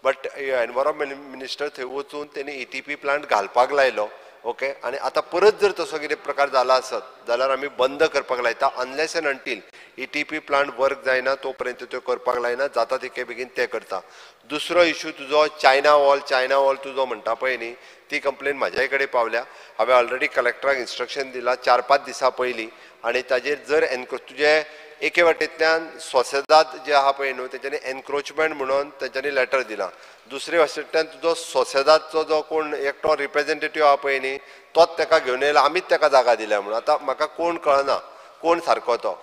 बट एनवायरमेंट मिनिस्टर थंय वचून तेणी ETP प्लांट घालपाक लायलो. ओके, आनी आतां परत जर तसो कितें प्रकार जाला आसत जाल्यार आमी बंद करपाक लायता. Unless end until ETP plant work जायना तोपर्यंत त्यो करपाक लायना. जाता तितके बेगीन ते करता. दुसरो इशू तुजो चायना वॉल तुजो म्हणटा पळय न्ही, ती कंप्लेन म्हाज्याय कडेन पावल्या. हांवें ऑलरेडी कलेक्टराक इन्स्ट्रक्शन दिला 4-5 दिसां पयलीं, आनी ताजेर जर तुजे एके वाटेंतल्यान सोसेदाद जे आहा पळय न्हू तेच्यांनी एनक्रोचमेंट म्हणून तेंच्यांनी लेटर दिला. दुसरे वाटेंतल्यान तुजो सोसेदादचो जो कोण एकटो रिप्रेझेंटेटिव्ह आहा पळय न्ही तोच ताका घेवन येयला, आमीच ताका जागा दिल्या म्हणून. आतां म्हाका कोण कळना कोण सारको तो.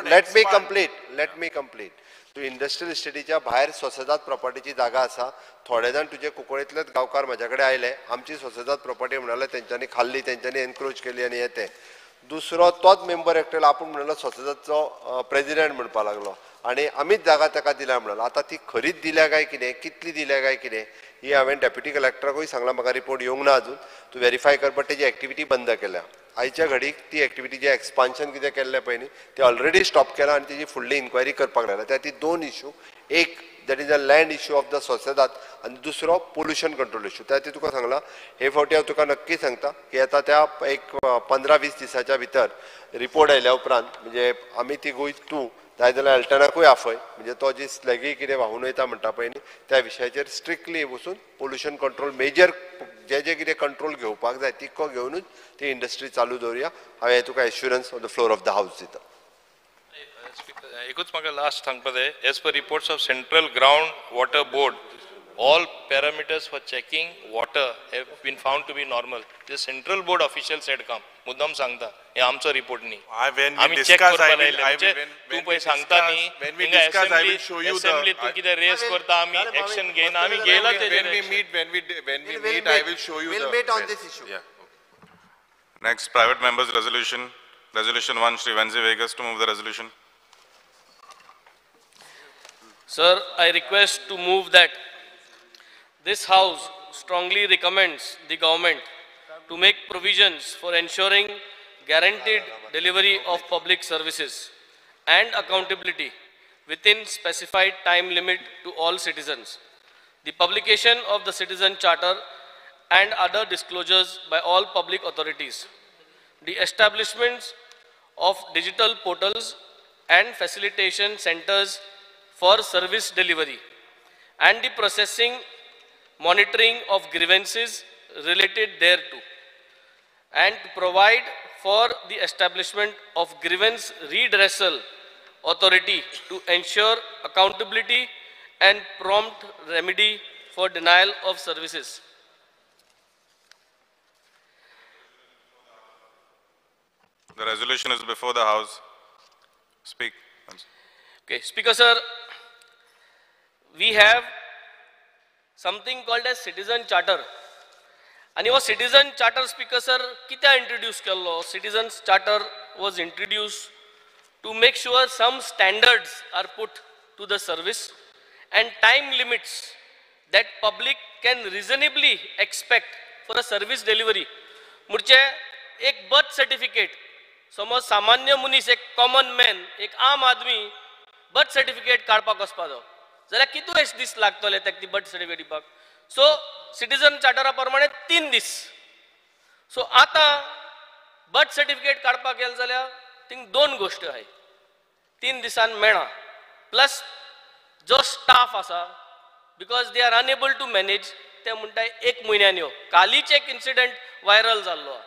Let me complete. तूं इंडस्ट्रियल इस्टेटीच्या भायर सोसेदाद प्रॉपर्टीची जागा आसा. थोडे जाण तुजे कुंकळेंतलेच गांवकार म्हाजे कडेन आयले, आमची सोसेदाद प्रॉपर्टी म्हणल्यार तेंच्यांनी खाल्ली, तेंच्यांनी एनक्रोच केली आनी येते. दुसरो तोच मेंबर एकटेलो आपूण म्हणलो सोसेदादचो प्रेसिडेंट म्हणपा लागलो आनी आमीच जागा ताका दिल्या म्हणलो. आतां ती खरीच दिल्या काय कितें, कितली दिल्या काय कितें, ही हांवें डेप्युटी कलेक्टराकूय सांगलां. म्हाका रिपोर्ट येवंक ना अजून. तूं व्हेरीफाय कर. बट तेजी एक्टिविटी बंद केल्या. आयच्या घडीक ती एक्टिविटी जे एक्सपान्शन कितें केल्लें पळय न्ही ते ऑलरेडी स्टॉप केलां आनी तेजी फुडली इन्क्वायरी करपाक लायला. त्या ती 2 इशू, एक that is a land issue of the सोसेदाद आनी दुसरो पोल्युशन कंट्रोल इशू. त्या ती तुका सांगला. हे फावटी हांव तुका नक्की सांगता की येता त्या एक 15-20 दिसाच्या भितर रिपोर्ट आयल्या उपरांत म्हणजे आमी ती तूं जाय जाल्यार अल्टनाकूय आफय, म्हणजे तो जी स्लॅगी कितें व्हांवून वयता म्हणटा पळय न्ही त्या विशयाचेर स्ट्रिक्टली वचून पोल्युशन कंट्रोल मेजर जे कितें कंट्रोल घेवपाक जाय तितको घेवनूच ती इंडस्ट्री चालू दवरुया. हांवें तुका assurance on the floor of the house दिता. एकूच म्हाका लास्ट सांगपाक जाय. As per reports of central ground water board, all parameters for checking water have been found to be normal. The central board official said come. मुद्दाम सांगता हे आमचो report न्ही. आमी चेक करपाक लायले. म्हणजे तूं पळय सांगता न्ही हिंगा असेंब्ली तूं कितें रेस करता आमी एक्शन घेयना, आमी घेयला तेजेर. When we meet, I will show you We'll the meet on this issue. Yeah. Next, private members resolution. Resolution 1, Shri Venzi Vegas to move the resolution. Sir, I request to move that this House strongly recommends the government to make provisions for ensuring guaranteed delivery of public services and accountability within specified time limit to all citizens. The publication of the Citizen Charter and other disclosures by all public authorities. The establishments of digital portals and facilitation centers for service delivery and the processing monitoring of grievances related thereto, and to provide for the establishment of grievance redressal authority to ensure accountability and prompt remedy for denial of services. The resolution is before the House. Speak. Okay, Speaker sir, we have something called as Citizen Charter. And your Citizen Charter, Speaker sir, कित्या introduce केल्लो? Citizen Charter was introduced to make sure some standards are put to the service and time limits that public can reasonably expect for a service delivery. मुर्चे एक birth certificate, समज सामान्य मनीस, एक common man, एक आम आदमी birth certificate काडपाक वचपाचो जाल्यार कितू दीस लागतले ताका ती बर्थ सर्टिफिकेट दिवपाक. सो सिटीजन चार्टरा प्रमाणे 3 दीस. सो आतां बर्थ सर्टिफिकेट काडपाक गेले जाल्यार थिंग 2 गोश्ट आहाय, 3 दिसान मेळना. प्लस जो स्टाफ आसा because they are unable to manage ते म्हणटाय 1 म्हयन्यान यो. कालीच एक इन्सिडंट व्हायरल जाल्लो.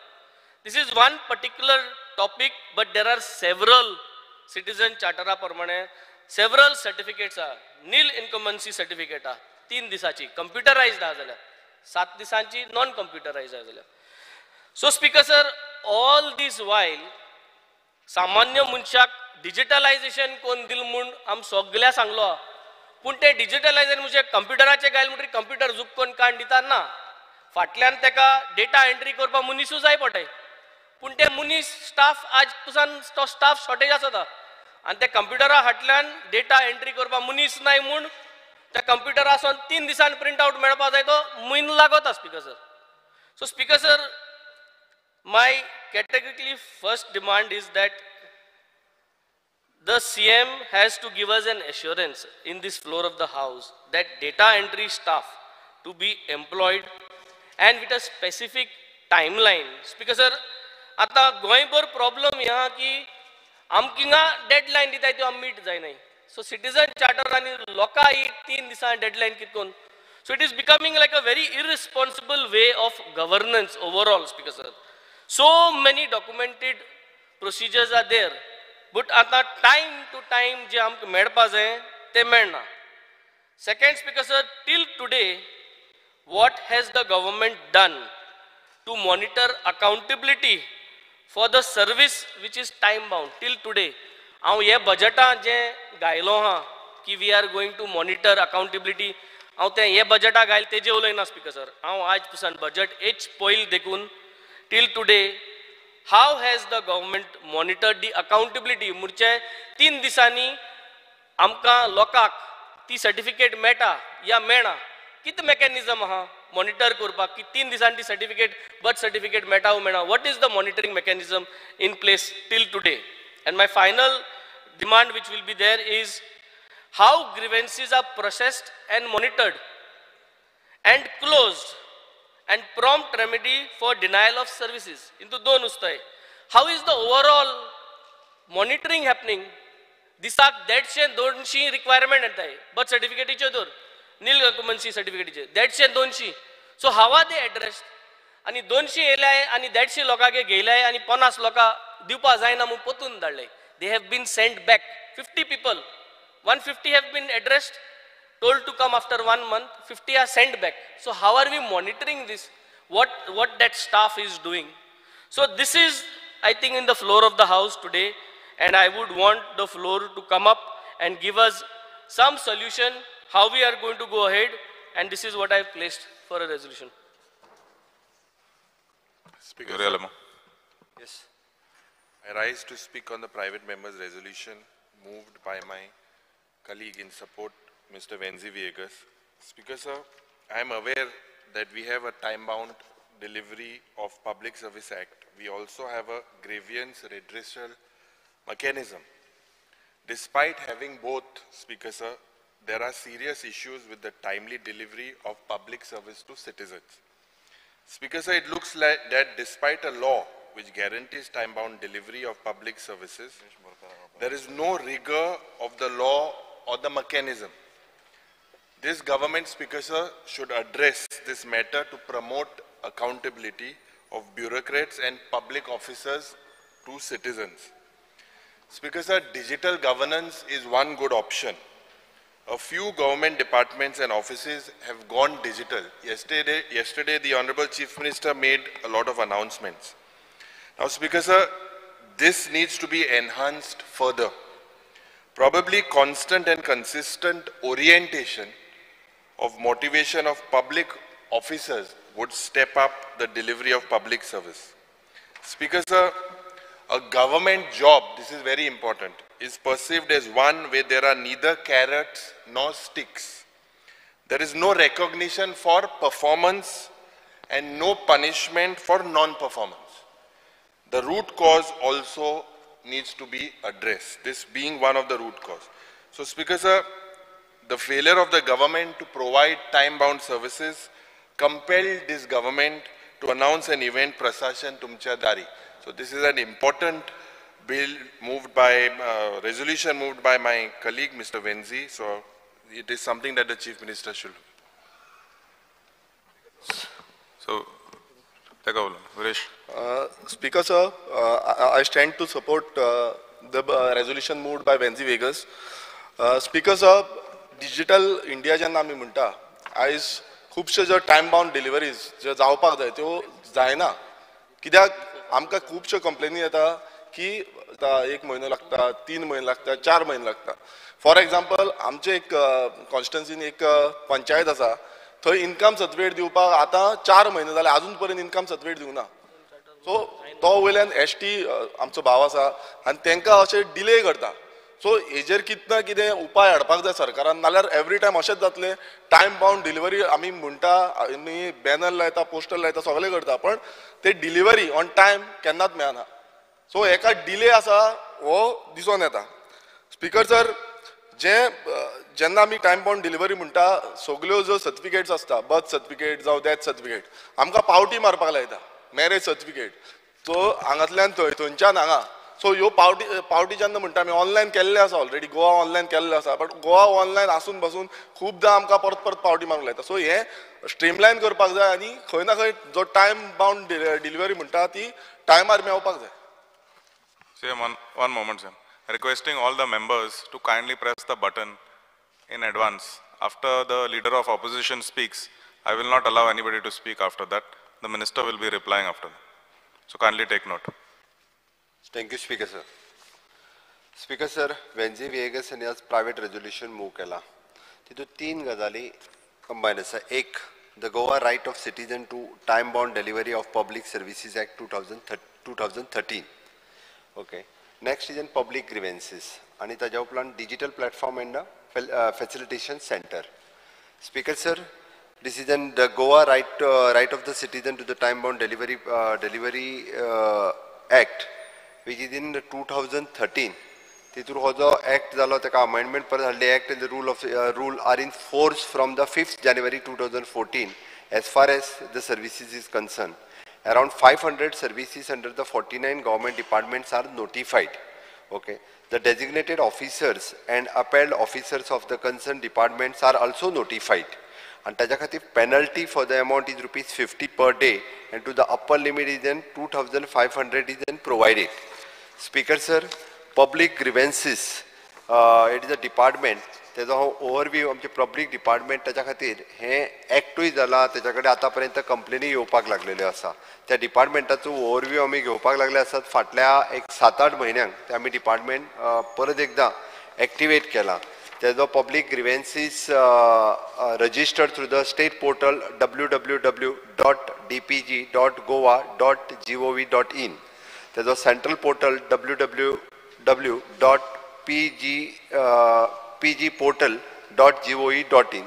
This is one particular topic but there are several citizen चार्टरा प्रमाणे several certificates are nil incumbency certificate 3 दिसाची computerized आहा जाल्यार 7 दिसांची non computerized आहा जाल्यार. So Speaker sir, all this while सामान्य मनशाक डिजिटलायझेशन कोण दिल म्हूण आम सगळ्या सांगलो, पूण ते डिजिटलायझेशन म्हणजे कंप्युटराचे गायल म्हणटरी कंप्युटर झूक कोण काण दिता ना. फाटल्यान तेका डेटा एंट्री करपाक मनीसूच जाय पडटाय. पूण ते मनीस स्टाफ आज तुसान तो स्टाफ शॉर्टेज आसता. आनी त्या कंप्युटरा फाटल्यान डेटा एंट्री करपाक मनीस नाय म्हूण त्या कंप्युटरासून 3 दिसान प्रिंट आउट मेळपा जाय तो म्हयनो लागता speaker sir. So speaker sir, my categorically first demand is that the CM has to give us an assurance in this floor of the house that data entry staff to be employed and with a specific timeline. Speaker sir, आता गोंयभर problem ह्या की आमकिंगा deadline दिताय त्यो आमी meet जायनाय. So citizen charter आनी लोकां ही 3 दिसां deadline कितकोन. So it is becoming like a very irresponsible way of governance overall, Speaker sir. So many documented procedures are there, but आता time to time जे आमक मेळपा जाय ते मेळना. Second, Speaker sir, till today, what has the government done to monitor accountability for the service which is time bound till today? हांव हे बजेटां जे गायलो हा की we are going to monitor accountability, हांव ते हे बजेटा गायल तेजे उलयना स्पीकर सर. हांव आज पसून बजेट एच पयल देखून till today, how has the government monitored the accountability? मुरचे 3 दिसांनी आमकां लोकांक ती सर्टिफिकेट मेळटा या मेळना, कितें मेकॅनिझम आहा मॉनिटर करपाक की 3 दिसांनी ती सर्टिफिकेट बर्थ सर्टिफिकेट मेळटा वा मेळना? What is the monitoring mechanism in place till today? And my final demand which will be there is how grievances are processed and monitored and closed and prompt remedy for denial of services. Into दोन उस्ताय. How is the overall monitoring happening? दिसाक 150-200 requirement येताय birth सर्टिफिकेटीचे दर नील डॉक्युमेंट्सी सर्टिफिकेटीचे 150-200. So how are they addressed? आणि 200 येयल्याय आणि 150 लोकांगे घेयल्याय आणि 50 लोकां दिवपा जायना म्हणून पोतून धाडले. They have been sent back. 50 people, 150 have been addressed, told to come after 1 month, 50 are sent back. So how are we monitoring this? What that staff is doing? So this is, I think, in the floor of the house today, and I would want the floor to come up and give us some solution how we are going to go ahead, and this is what I have placed for a resolution. Speaker, Yes. I rise to speak on the private member's resolution moved by my colleague in support, Mr. Venzi Viegas. Speaker sir, I am aware that we have a time-bound delivery of Public Service Act. We also have a grievance redressal mechanism. Despite having both, Speaker sir, there are serious issues with the timely delivery of public service to citizens. Speaker sir, it looks like that despite a law which guarantees time-bound delivery of public services, there is no rigor of the law or the mechanism. This government, Speaker sir, should address this matter to promote accountability of bureaucrats and public officers to citizens. Speaker sir, digital governance is one good option. A few government departments and offices have gone digital. Yesterday, the Honorable Chief Minister made a lot of announcements. Now, Speaker sir, this needs to be enhanced further. Probably constant and consistent orientation of motivation of public officers would step up the delivery of public service. Speaker sir, a government job, this is very important, is perceived as one where there are neither carrots nor sticks. There is no recognition for performance and no punishment for non-performance. The root cause also needs to be addressed, this being one of the root cause. So Speaker sir, the failure of the government to provide time-bound services compelled this government to announce an event, Prasashan Tumcha Dari. So this is an important bill moved by, resolution moved by my colleague, Mr. Venzi. So it is something that the Chief Minister should do. So, take over, Viresh. Speaker sir, I stand to support the resolution moved by Venzi Vegas. Speaker sir, digital India जेन्ना आमी म्हणटा, आयज खुबशे जो time bound deliveries जे जावपाक जाय त्यो जायना. कित्याक आमकां खुबश्यो कंप्लेनी येता की 1 म्हयनो लागता, 3 म्हयने लागता, 4 म्हयने लागता. फॉर एग्जाम्पल आमचे एक कॉन्स्टिट्युन्सीन एक पंचायत आसा, थंय इन्कम सर्टिफिकेट दिवपाक आतां 4 म्हयने जाले अजून पर्यंत इन्कम सर्टिफिकेट दिवना. सो तो वयल्यान ST आमचो भाव आसा आनी तांकां अशें डिले करता. सो हेजेर कितें ना कितें उपाय हाडपाक जाय सरकारान, नाल्यार एवरी टायम अशेंच जातलें टायम बाउंड डिलिव्हरी आमी म्हणटा आनी बॅनर लायता पोस्टर लायता सगळें करता पण ते डिलिव्हरी ऑन टायम केन्नाच मेळना. सो हेका डिले आसा हो दिसून येता. स्पीकर सर जेन्ना आमी टायम बाउंड डिलिव्हरी म्हणटा सगळ्यो ज्यो सर्टिफिकेट्स आसता बर्थ सर्टिफिकेट जावं डेथ सर्टिफिकेट आमकां पावटी मारपाक लायता. मॅरेज सर्टिफिकेट सो हांगातल्यान थंयच्यान हांगा सो ह्यो पावटी जेन्ना म्हणटा आमी ऑनलायन केल्ले आसा ऑलरेडी गोवा ऑनलायन केल्ले आसा बट गोवा ऑनलायन आसून बसून खूबदां आमकां परत परत पावटी मारूंक लायता. सो हे स्ट्रीमलायन करपाक जाय आनी खंय ना खंय जो टायम बाउंड डिलिव्हरी म्हणटा ती टायमार मेळपाक जाय. One moment, sir. Requesting all the members to kindly press the button in advance. After the leader of opposition speaks, I will not allow anybody to speak after that. The minister will be replying after that. So kindly take note. Thank you, Speaker sir. Speaker sir, Venzi Viegas यांनी आज private resolution move केला. तितून 3 गजाली combine आसा. एक, the Goa right of citizen to time bound delivery of public services act 2013. Okay. Next is in public grievances आणि ताज्या उपरांत digital platform and facilitation centre. Speaker sir, this is in the Goa right of the citizen to the time bound delivery act which is in 2013. तितूर हो जो act जालो तेका amendment परत हाडले. act and the rule are in force from the 5th January 2014 as far as the services is concerned. Around 500 services under the 49 government departments are notified. Okay. The designated officers and upheld officers of the concerned departments are also notified. And ताज्या खातीर penalty for the amount is ₹50 per day and to the upper limit is then 2,500 is then provided. Speaker sir, public grievances, it is a department. तेजो overview आमचे public department ताच्या खातीर हे एक्टूय जाला. तेच्या कडेन आतां पर्यंत कंप्लेनी येवपाक लागलेल्यो आसा. त्या डिपार्टमेंटाचो ओवरव्यू आमी घेवपाक लागले आसात. फाटल्या एक 7-8 म्हयन्यांक ते आमी डिपार्टमेंट परत एकदां एक्टिवेट केला. तेजो public ग्रीवेन्सीस registered through the state portal www.dpg.goa.gov.in. तेजो central portal www.pgportal.gov.in.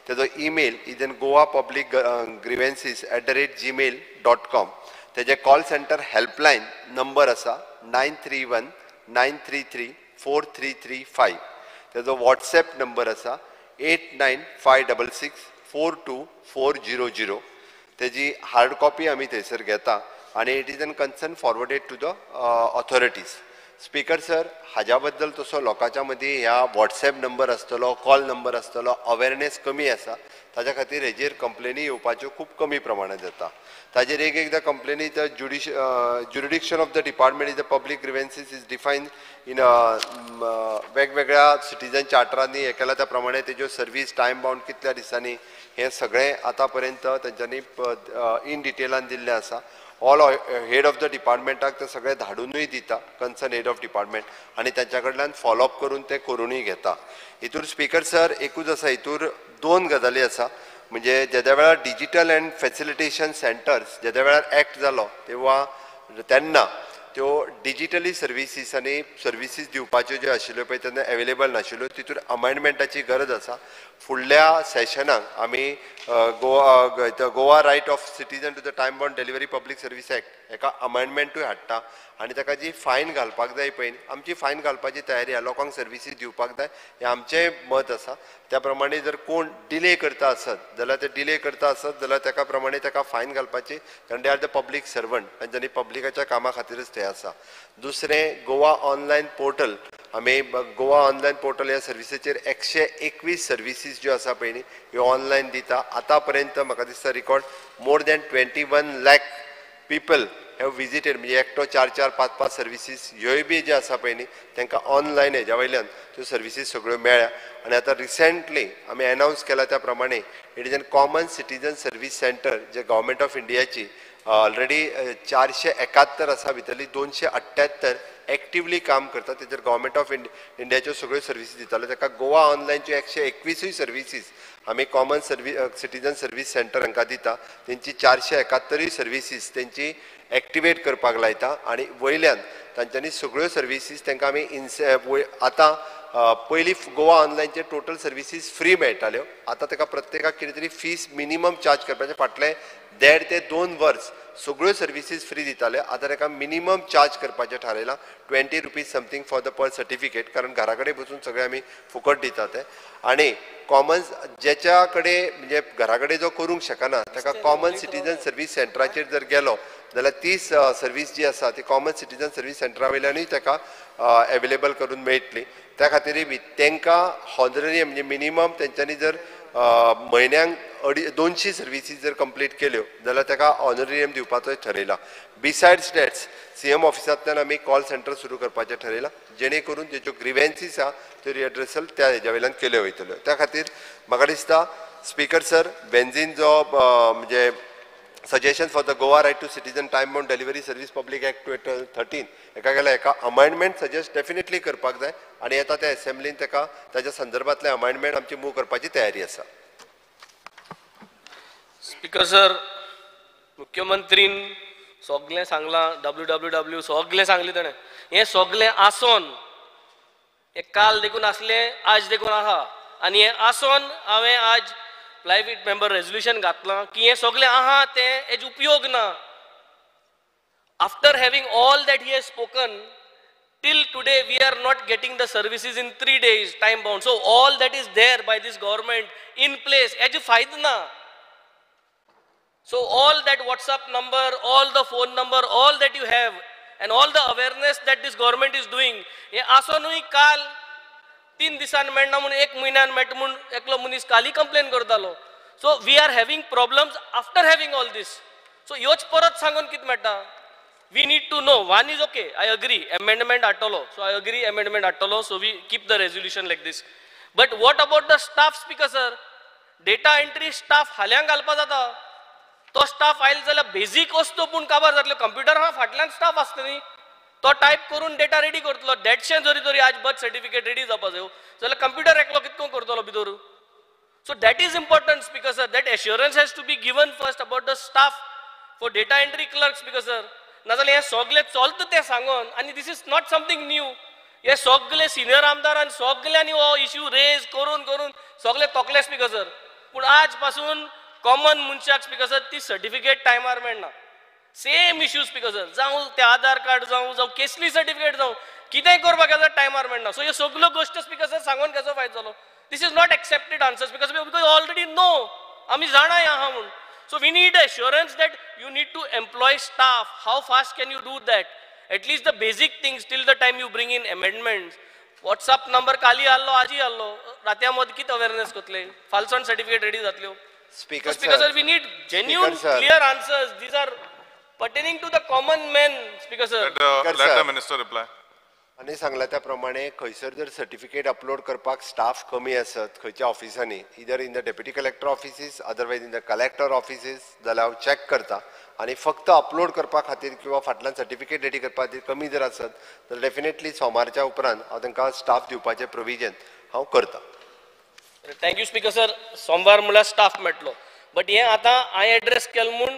तेजो email is in goapublicgrievances@gmail.com. तेजे call center helpline number आसा 931-933-4335. तेजो WhatsApp number आसा 8956642400. तेजी हार्ड कॉपी आमी थंयसर घेता आनी it is an concern forwarded to the authorities. Speaker sir, हाज्या बद्दल तसो लोकांच्या मदीं ह्या WhatsApp नंबर आसतलो, कॉल नंबर आसतलो, अवेरनेस कमी आसा. ताज्या खातीर हेजेर कंप्लेनी येवपाच्यो खूब कमी प्रमाणांत जाता. ताजेर एकदां कंप्लेनी the jurisdiction of the department is the public grievances is define in वेगवेगळ्या सिटीजन चार्टरांनी हे केला त्या प्रमाणे तेज्यो सर्वीस टायम बाउंड कितल्या दिसांनी हे सगळें आतां पर्यंत तेंच्यांनी इन डिटेलान दिल्लें आसा. ऑल हेड ऑफ द डिपार्टमेंटाक ते सगळे धाडूनय दिता कन्सर्न हेड ऑफ डिपार्टमेंट आनी तांच्या कडल्यान फॉलोअप करून ते करूनय घेता. हितूर स्पीकर सर एकूच आसा, हितूर 2 गजाली आसा. म्हणजे जेद्या वेळार डिजिटल अँड फॅसिलिटेशन सेंटर्स जेद्या वेळार एक्ट जालो तेन्ना त्यो डिजिटली सर्विसीस आनी सर्विसीस दिवपाच्यो ज्यो आशिल्ल्यो पळय तेन्ना अवेलेबल नाशिल्ल्यो. तितूर अमेंडमेंटाची गरज आसा. फुडल्या सेशनाक आमी Goa right of citizen to the time bound delivery public service act हेका अमेंडमेंटूय हाडटा आनी ताका जी फायन घालपाक जाय पळय आमची फायन घालपाची तयारी आहा. लोकांक सर्विसीस दिवपाक जाय हें आमचें मत आसा. त्या प्रमाणे जर कोण डिले करता आसत जाल्यार ते डिले करता आसत जाल्यार ताका प्रमाणे ताका फायन घालपाची, कारण they are the public servant तांच्यांनी पब्लिकाच्या कामा खातीरच ते आसा. दुसरें, गोवा ऑनलायन पोर्टल. आमी गोवा ऑनलायन पोर्टल ह्या सर्विसीचेर 121 सर्विसीस ज्यो आसा पळय न्ही ह्यो ऑनलायन दिता. आतां पर्यंत म्हाका दिसता record more than 21 lakh people have visited. म्हणजे एकटो 4-4-5-5 सर्विसीस ह्योय बी जे आसा पळय न्ही तांकां ऑनलायन हेज्या वयल्यान त्यो सर्विसीस सगळ्यो मेळ्ळ्या. आनी आतां रिसेंटली आमी अनावन्स केला त्या प्रमाणे it is N common citizen service centre जे गव्हर्मेंट ऑफ इंडियाची ऑलरेडी 471 आसा, भितरली 278 एक्टिवली काम करता. तेजेर गव्हर्मेंट ऑफ इंडियाच्यो सगळ्यो सर्विसीस दिताल्यो. ताका गोवा ऑनलायनच्यो 121 सर्विसीस आमी कॉमन सिटीजन सर्वीस सेंटर हांकां दिता. तेंची 471 सर्विसीस तेंची एक्टिवेट करपाक लायता आनी वयल्यान तांच्यांनी सगळ्यो सर्विसीस तांकां आमी आतां पयलीं गोवा ऑनलायनचे टोटल सर्विसीस फ्री मेळटाल्यो. आतां ताका प्रत्येकाक कितें तरी फीस मिनिमम चार्ज करपाचें. फाटले 1.5 ते 2 वर्स सगळ्यो सर्विसीस फ्री दिताले. आतां ताका मिनिमम चार्ज करपाचें थारायलां. 20 rupees something for the per certificate, कारण घरा कडेन बसून सगळे आमी फुकट दितात ते. आनी कॉमन जेच्या कडेन म्हणजे घरा कडेन जो करूंक शकना ताका कॉमन सिटीजन सर्वीस सेंटराचेर जर गेलो जाल्यार ती सर्वीस जी आसा ती कॉमन सिटीजन सर्वीस सेंटरा वयल्यानूय ताका अवेलेबल करून मेळटली. त्या खातीर तांकां हॉनररी म्हणजे मिनिमम तेंच्यांनी जर म्हयन्यांक 200 सर्विसीस जर कंप्लीट केल्यो जाल्यार ताका ऑनरेरियम दिवपाचो थारयला. बिसायड्स दॅट्स CM ऑफिसांतल्यान आमी कॉल सेंटर सुरू करपाचें थारयलां, जेणे करून ज्यो ग्रिवेन्सीस आहा त्यो रिएड्रेसल त्या हेज्या वयल्यान केल्यो वयतल्यो. त्या खातीर म्हाका दिसता स्पीकर सर, बेन्झीन जो म्हणजे suggestion for the Goa right to citizen time bound delivery service public act 2013 एका गेल्या एका अमेंडमेंट सजेस्ट डेफिनेटली करपाक जाय आनी येता त्या असेंब्लीन ताका ताच्या संदर्भातले अमेंडमेंट आमची मूव करपाची तयारी आसा. स्पीकर सर, मुख्यमंत्रीन सगळें सांगलां, WWW सगळें सांगलें ताणें. हें सगळें आसोन हें काल देखून आसलें, आज देखून आहा, आनी हें आसोन हांवें आज प्रायवेट मेंबर रेजोल्युशन घातलां की हें सगळें आहा तें हेजो उपयोग ना. After having all that he has spoken, till today we are not getting the services in 3 days time bound. So all that is there by this government in place, heजो फायदो ना. So all that WhatsApp number, all the phone number, all that you have and all the awareness that this government is doing, हे आसोनूय काल 3 दिसान मेळना म्हणून 1 म्हयन्यान मेळटा म्हणून एकलो मनीस काली कंप्लेन करतालो. So we are having problems after having all this. So ह्योच परत सांगून कितें मेळटा? We need to know. One is okay, I agree, amendment हाडटलो. सो आय अग्री अमेंडमेंट हाडटलो. So we keep the resolution like this. But what about the staff speaker sir? Data entry staff हाल्यांक घालपा जाता. तो staff आयलो जाल्यार basic वस्तू पूण काबार जातल्यो. कंप्युटर हा फाटल्यान स्टाफ आसता न्ही, तो टायप करून डेटा रेडी करतलो. देडशें जरी तरी आज बर्थ सर्टिफिकेट रेडी जावपा जायो जाल्यार कंप्युटर एकलो कितको करतलो भितर. So that is important speaker sir. That assurance has to be given first about the staff for data entry clerk speaker sir. नाजाल्यार हें सगळें चलता तें सांगून, आनी this is not something new. हे सगळे सिनियर आमदारान सगळ्यांनी हो इश्यू रेज करून करून सगळे तोकले स्पीकर सर. पूण आज पासून कॉमन मनशाक स्पीकर सर ती सर्टिफिकेट टायमार मेळना. सेम इश्यू स्पीकर सर, जावं ते आधार कार्ड जावं केसली सर्टिफिकेट जावं कितेंय करपाक जाल्यार टायमार मेळना. सो ह्यो सगळ्यो गोश्टी स्पीकर सर सांगून कसो फायदो जालो? This is not accepted answer speaker sir, because already no, आमी जाणाय आहा म्हणून. So we need assurance that you need to employ staff. How fast can you do that? At least the basic things till the time you bring in amendments. WhatsApp number काली आल्लो, आजी आल्लो, रात्या मद कित awareness करतले? फालसोन certificate ready जातल्यो. Speaker sir, we need genuine, clear answers. These are pertaining to the common man, Speaker sir. Let the minister reply. आनी सांगला त्या प्रमाणे खंयसर जर सर्टिफिकेट अपलोड करपाक स्टाफ कमी आसत खंयच्या ऑफिसांनी, इधर in the deputy collector offices, otherwise in the collector offices, जाल्यार हांव चॅक करता. आनी फक्त अपलोड करपा खातीर किंवा फाटल्यान सर्टिफिकेट रेडी करपा खातीर कमी जर आसत जाल्यार डेफिनेटली सोमारच्या उपरांत हांव तांकां स्टाफ दिवपाचें प्रोविजन हांव करता. Thank you speaker sir. सोमवार म्हळ्यार स्टाफ मेळटलो. बट हें आतां हांवें एड्रेस केलें म्हूण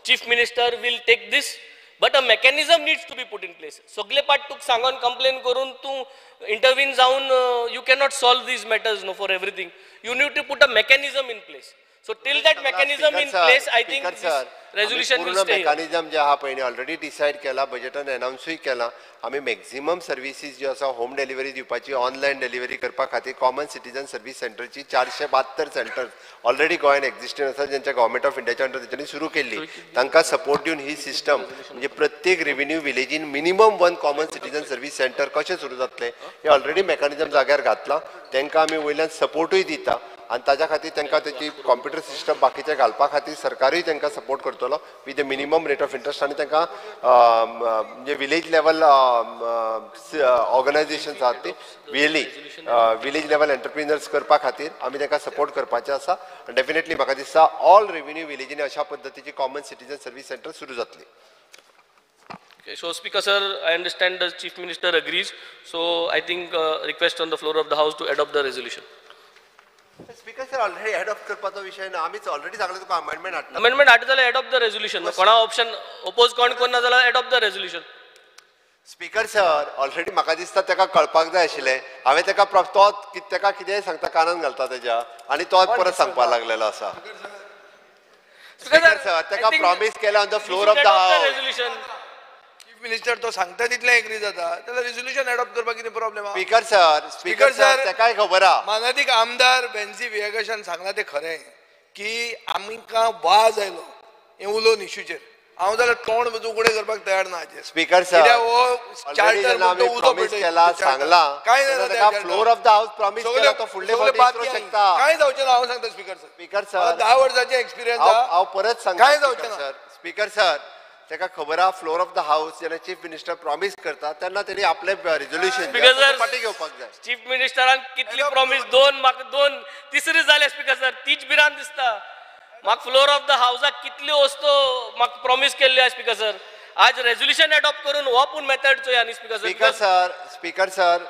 chief minister will take this. But a mechanism needs to be put in place. सगळे पाट तुका सांगून कंप्लेन करून तूं इंटरव्हीन जावन you cannot solve these matters no for everything. You need to put a mechanism in place. So till that mechanism in place, I think this resolution will stay. mechanism जे आहा पळय already decide केला, बजेटान अनाउन्सूय केला. आमी maximum services ज्यो आसा home delivery दिवपाची, online delivery करपा खातीर कॉमन सिटीजन सर्वीस सेंटरची 472 सेंटर्स ऑलरेडी गोंयान एक्झिस्टिंग आसा, जेंच्या गव्हर्मेंट ऑफ इंडियाच्या अंडर तेंच्यांनी सुरू केल्ली. तांकां सपोर्ट दिवन ही सिस्टम म्हणजे प्रत्येक रेव्हेन्यू विलेजीन minimum 1 common citizen service centre कशें सुरू जातले हे ऑलरेडी मेकॅनिझम जाग्यार घातला. तांकां आमी वयल्यान सपोर्टूय दिता आनी ताच्या खातीर तांकां तेची कॉम्प्युटर सिस्टम बाकीचे घालपा खातीर सरकारूय तांकां सपोर्ट करतलो with the minimum rate of interest. आनी तांकां म्हणजे विलेज लेवल ऑर्गनायझेशन्स आहात ती विलेज लेवल एंटरप्रिनर्स करपा खातीर आमी तांकां सपोर्ट करपाचें आसा. डेफिनेटली म्हाका दिसता ऑल रेव्हेन्यू विलेजींनी अशा पद्दतीची कॉमन सिटीजन सर्वीस सेंटर सुरू जातली. Okay, so Speaker sir, I understand the Chief Minister agrees. So I think request on the floor of the House to adopt the resolution. Speaker sir already adopt करपाचो विषय ना, आमीच already सांगले तुका amendment हाडटा. Amendment हाडटा जाल्यार adopt the resolution. कोणा option oppose कोण करना जाल्यार adopt the resolution. Speaker sir already म्हाका दिसता ताका कळपाक जाय आशिल्लें हांवें ताका ताका कितेंय सांगता कानान घालता तेज्या आनी तोच परत सांगपाक लागलेलो आसा स्पीकर सर ताका प्रॉमिस केला on the floor of the house resolution chief minister तो सांगता तितले एग्री जाता त्याला रेझोल्युशन अडॉप्ट करपाक कितें प्रॉब्लेम आहा स्पीकर सर ताकाय खबर आहा माननीय आमदार बेन्झी वियेगासान सांगला ते खरें की आमकां वाज आयलो हें उलोवन इश्यूचेर हांव जाल्यार तोंड उगडें करपाक तयार ना हाजेर स्पीकर सर हो चार्टर प्रॉमिस केला सांगला काय ताका floor of the house promise केला तो फुडले फावटी करूंक शकता काय जावचें ना हांव सांगता स्पीकर सर 10 वर्सांचे एक्सपिरियन्स हांव परत सांगता काय जावचें ना सर स्पीकर सर ताका खबर आहा फ्लोर ऑफ द हाऊस जेन्ना चीफ मिनिस्टर प्रॉमिस करता तेन्ना तेणी आपले रिझोल्युशन फाटी घेवपाक जाय चीफ मिनिस्टरान कितली प्रॉमिस म्हाका दोन तिसरी जाले स्पीकर सर तीच बिरान दिसता म्हाका फ्लोर ऑफ द हाऊसाक कितल्यो वस्तू म्हाका प्रॉमिस केल्ली आहा स्पीकर सर आज रेझोल्युशन अडॉप्ट करून हो पूण मेथड चोया न्ही स्पीकर सर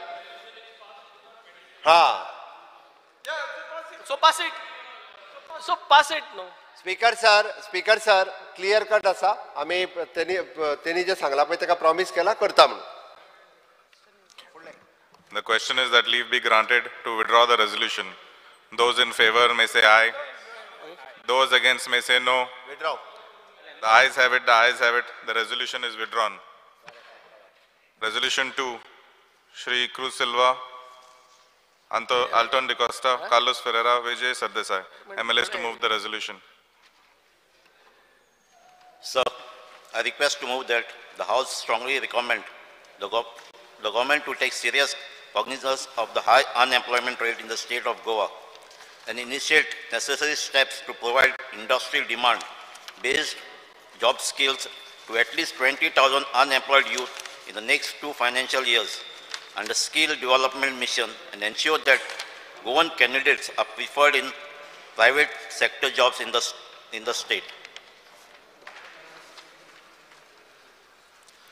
हा so pass it no speaker sir clear cut आसा आमी तेणी जे सांगला पळय ताका प्रॉमिस केला करता म्हणून The question is that leave be granted to withdraw the resolution. Those in favor may say aye. Those against may say no. Withdraw. The ayes have it, the ayes have it. The resolution is withdrawn. Resolution 2, Shri Cruz Silva, Alton de Costa, Carlos Ferreira, Vijay Sardesai. MLS to move the resolution. Sir, I request to move that the House strongly recommend the government to take serious cognizance of the high unemployment rate in the state of Goa and initiate necessary steps to provide industrial demand-based job skills to at least 20,000 unemployed youth in the next 2 financial years under skill development mission and ensure that Goan candidates are preferred in private sector jobs in the state.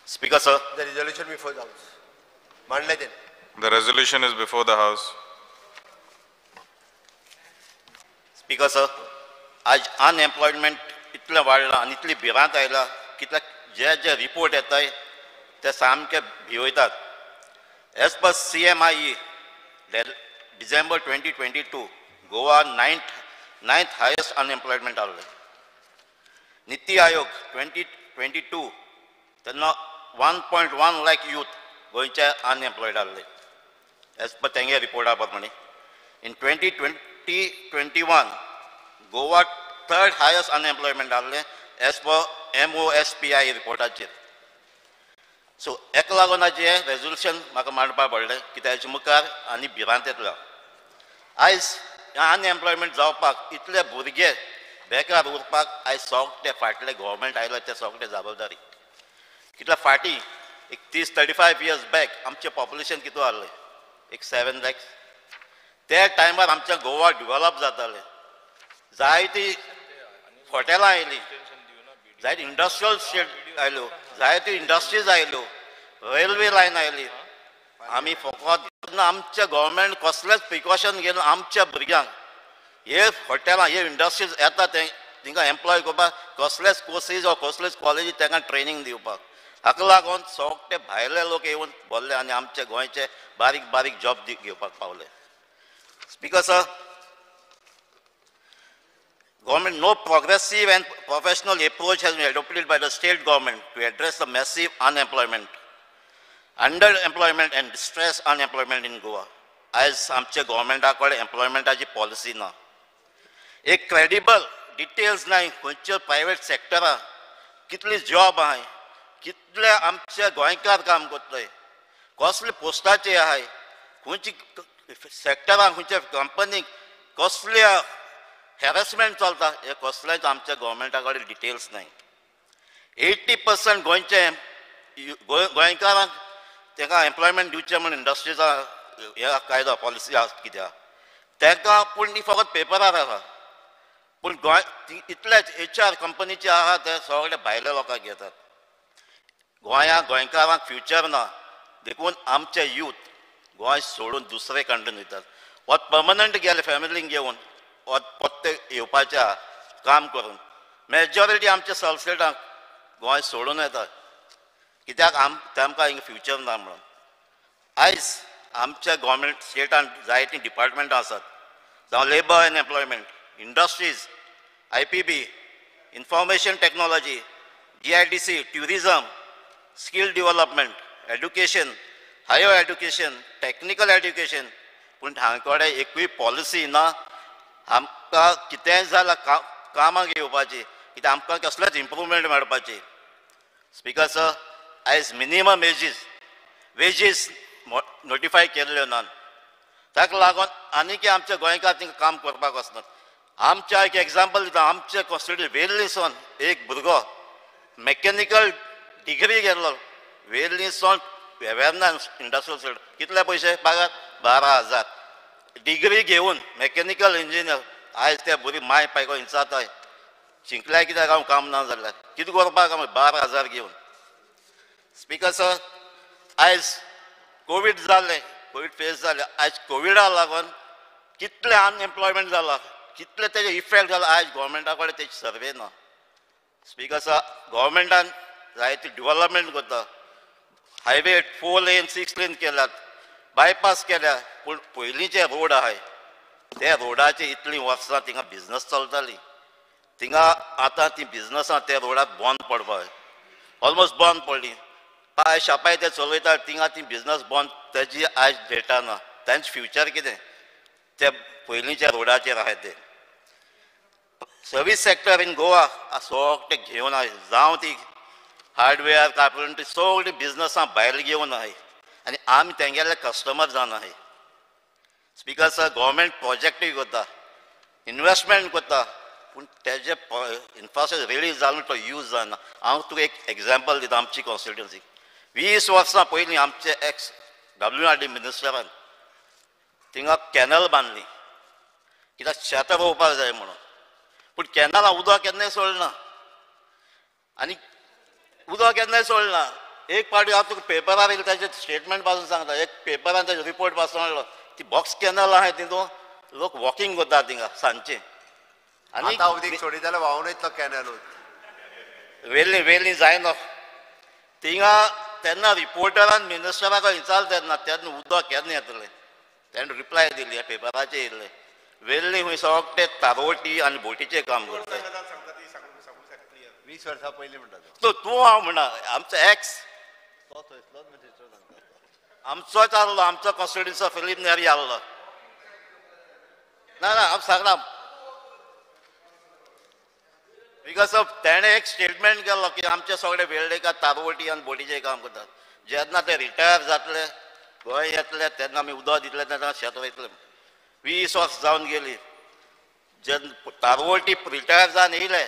Speaker, sir. The resolution before the House. मांडले then. The resolution is before the House. Speaker, sir. आज unemployment इतलें वाडलां आनी इतली भिरांत आयला कित्याक जे report येताय ते सामके भिवयतात. As per CMIE, December 2022, Goa 9th highest unemployment ahले. Niti Ayog 2022, तेन्ना 1.1 lakh youth गोंयचे unemployed ahले. As per तेंगे रिपोर्टा प्रमाणे. In 2020-21, Goa 3rd highest unemployment ahले as per MOSPI reportaचेर. So, एक लागून हाजे रेझोल्युशन म्हाका मांडपाक पडलें कित्याक हेजे मुखार आनी भिरांत येतलो. आयज अनएम्प्लॉयमेंट जावपाक इतले भुरगे बेकार उरपाक आयज सोगटे फाटले गव्हर्मेंट आयला ते सोगटे जबाबदारी. कितल्या फाटी एक 30-35 years बॅक आमचें पॉप्युलेशन कितू आहलें एक 7 lakhs. त्या टायमार आमच्या गोवा डेव्हलप जातालें. जायतीं हॉटेलां आयलीं, जायती इंडस्ट्रियल शेड आयल्यो, जायत्यो इंडस्ट्रीज आयल्यो, रेल्वे लायन आयली. आमी फकत आमच्या गव्हर्मेंट कसलेंच प्रिकॉशन घेवन आमच्या भुरग्यांक हे हॉटेलां हे इंडस्ट्रीज येता तांकां एम्प्लॉय करपाक कसलेच कोर्सीस वा कसलेच कॉलेजी तांकां ट्रेनींग दिवपाक. हाका लागून सोगटे भायले लोक येवन बोल्ले आनी आमचे गोंयचे बारीक बारीक जॉब घेवपाक पावले. Speaker sir, government, no progressive and professional approach has been adopted by the state government to address the massive unemployment, underemployment and distress unemployment in Goa. As आमच्या गव्हर्मेंटाकडे एम्प्लॉयमेंटाची पॉलिसी ना. एक क्रेडिबल डिटेल्स नाही खंयच्या private सेक्टरां कितली job आहाय, कितले आमचे गोंयकार काम करताय, कसले पोस्टाचे आहाय, खंयची सेक्टरां खंयच्या कंपनीक कसले हॅरेसमेंट चलता हे कसलेंच आमच्या गव्हर्मेंटा कडेन डिटेल्स नाही. 80% गोंयचे गोंयकारांक तांकां एम्प्लॉयमेंट दिवचें म्हणून इंडस्ट्रीजा हे कायदो पॉलिसी आसा कित्याक तांकां पूण ती फकत पेपरार आसा. पूण गोंय इतलेच HR कंपनीचे आहा ते सगळे भायल्या लोकांक घेतात. गोंयकारांक फ्युचर ना देखून आमचे यूथ गोंय सोडून दुसरे कंट्रीन वयतात. वत पर्मनंट गेले फॅमिलींक घेवन पत्ते येवपाच्या काम करून मेजॉरिटी आमच्या सलसेटांक गोंय सोडून येतात कित्याक तांकां हिंगा फ्युचर ना म्हणून. आयज आमच्या गव्हर्मेंट स्टेटान जायतीं डिपार्टमेंटां आसात, जावं labour and employment, industries, IPB, information technology, GIDC, tourism, skill development, education, higher education, technical education, पूण हांगकडे एकूय पॉलिसी ना आमकां कितेंय जाल्यार कामाक येवपाची, कित्याक आमकां कसलेच इम्प्रुवमेंट मेळपाची. स्पीकर सर, आयज मिनिमम वेजीस नोटिफाय केल्ल्यो नात. ताका लागून आनीक आमच्या गोंयकार तिंगा काम करपाक वचनात. आमच्या एक एग्जाम्पल दिता, आमच्या कॉन्स्टिट्युशन वेल्लीसून एक भुरगो मॅकॅनिकल डिग्री गेल्लो, वेल्लीसून वेर्ना इंडस्ट्रियल सेक्टर, कितले पयशे पगार? 12,000. डिग्री घेवन मॅकॅनिकल इंजिनियर, आयज ते भुरगीं माय पायको इंचाताय, शिंकल्यार कित्याक हांव काम ना जाल्यार कितें करपाक 12,000 घेवन. स्पीकर सर, आयज कोवीड जाल्लें, कोवीड फेस जालें, आयज कोविडा लागून कितले अनएम्प्लॉयमेंट जाला, कितले तेजे इफेक्ट जाला, आयज गोवोरमेंटा कडेन तेजी सर्वे ना. स्पीकर सर, गोवोरमेंटान जायती डेव्हलपमेंट करता, हायवे 4 लेन 6 लेन केल्यात, बायपास केल्या, पूण पयलींचे रोड आहाय त्या रोडाचे इतलीं वर्सां थिंगा बिजनस चलताली, थिंगा आतां ती बिजनसां त्या रोडार बंद पडपाक ऑलमोस्ट बंद पडली. पांय शापाय ते चलयता थिंगा ती बिजनस बंद, तेजी आयज डेटा ना. तांचें फ्युचर कितें ते पयलींच्या रोडाचेर आहाय ते. सर्वीस सेक्टर इन गोवा सगळे घेवन आहाय, जावं ती हार्डवेअर, कार्पेंट्री, सगळीं बिजनसां भायर घेवन आहाय आनी आमी तेंगेले कस्टमर जावन आहाय. स्पीकर सर, गव्हर्मेंट प्रोजेक्टूय करता, इन्वेस्टमेंट करता, पूण तेजे इन्फ्रास्ट्रक्चर रेडी जावन तो यूज जायना. हांव तुका एक एग्जाम्पल दिता. आमची कॉन्स्टिट्युएन्सी 20 वर्सां पयलीं आमचे एक्स WRD मिनिस्टरान थिंगा कॅनल बांदली, कित्याक शेतां रोवपाक जाय म्हणून, पूण कॅनलां उदक केन्नाय सोडना आनी उदक केन्नाय सोडना. एक पावटी हांव तुका पेपरार येयला ताचें स्टेटमेंट पासून सांगता, एक पेपरान ताचो रिपोर्ट पासून हाडलो, ती बॉक्स कॅनल आहाय तितून लोक वॉकिंग करता थिंगा सांजचे, आनी उदीक सोडी जाल्यार व्हांवन येतलो कॅनलूच. वेल्ली जायना थिंगा. तेन्ना रिपोर्टरान मिनिस्टराक विचारलें तेन्ना उदक केन्ना येतलें, तेणें रिप्लाय दिली, ह्या पेपराचेर येयलें, वेल्ली खंय सगळे तारवटी आनी बोटीचें काम करता. 20 वर्सां पयलीं म्हणटा तो तूं हांव म्हणा, आमचो एक्स आमचोच आहलो, आमचो कॉन्स्टिट्युएन्सी फिलीप नेरी आहलो. ना हांव सांगना, बिकॉज ऑफ तेणें एक स्टेटमेंट केलो की आमचे सगळे वेळेकार तारवटी आनी बोटीचें काम करतात. जेन्ना ते रिटायर जातले, गोंय येतले, तेन्ना आमी उदक दितले, तेन्ना शेत वयतले. 20 वर्सां जावन गेली, जेन्ना तारवटी रिटायर जावन येयले,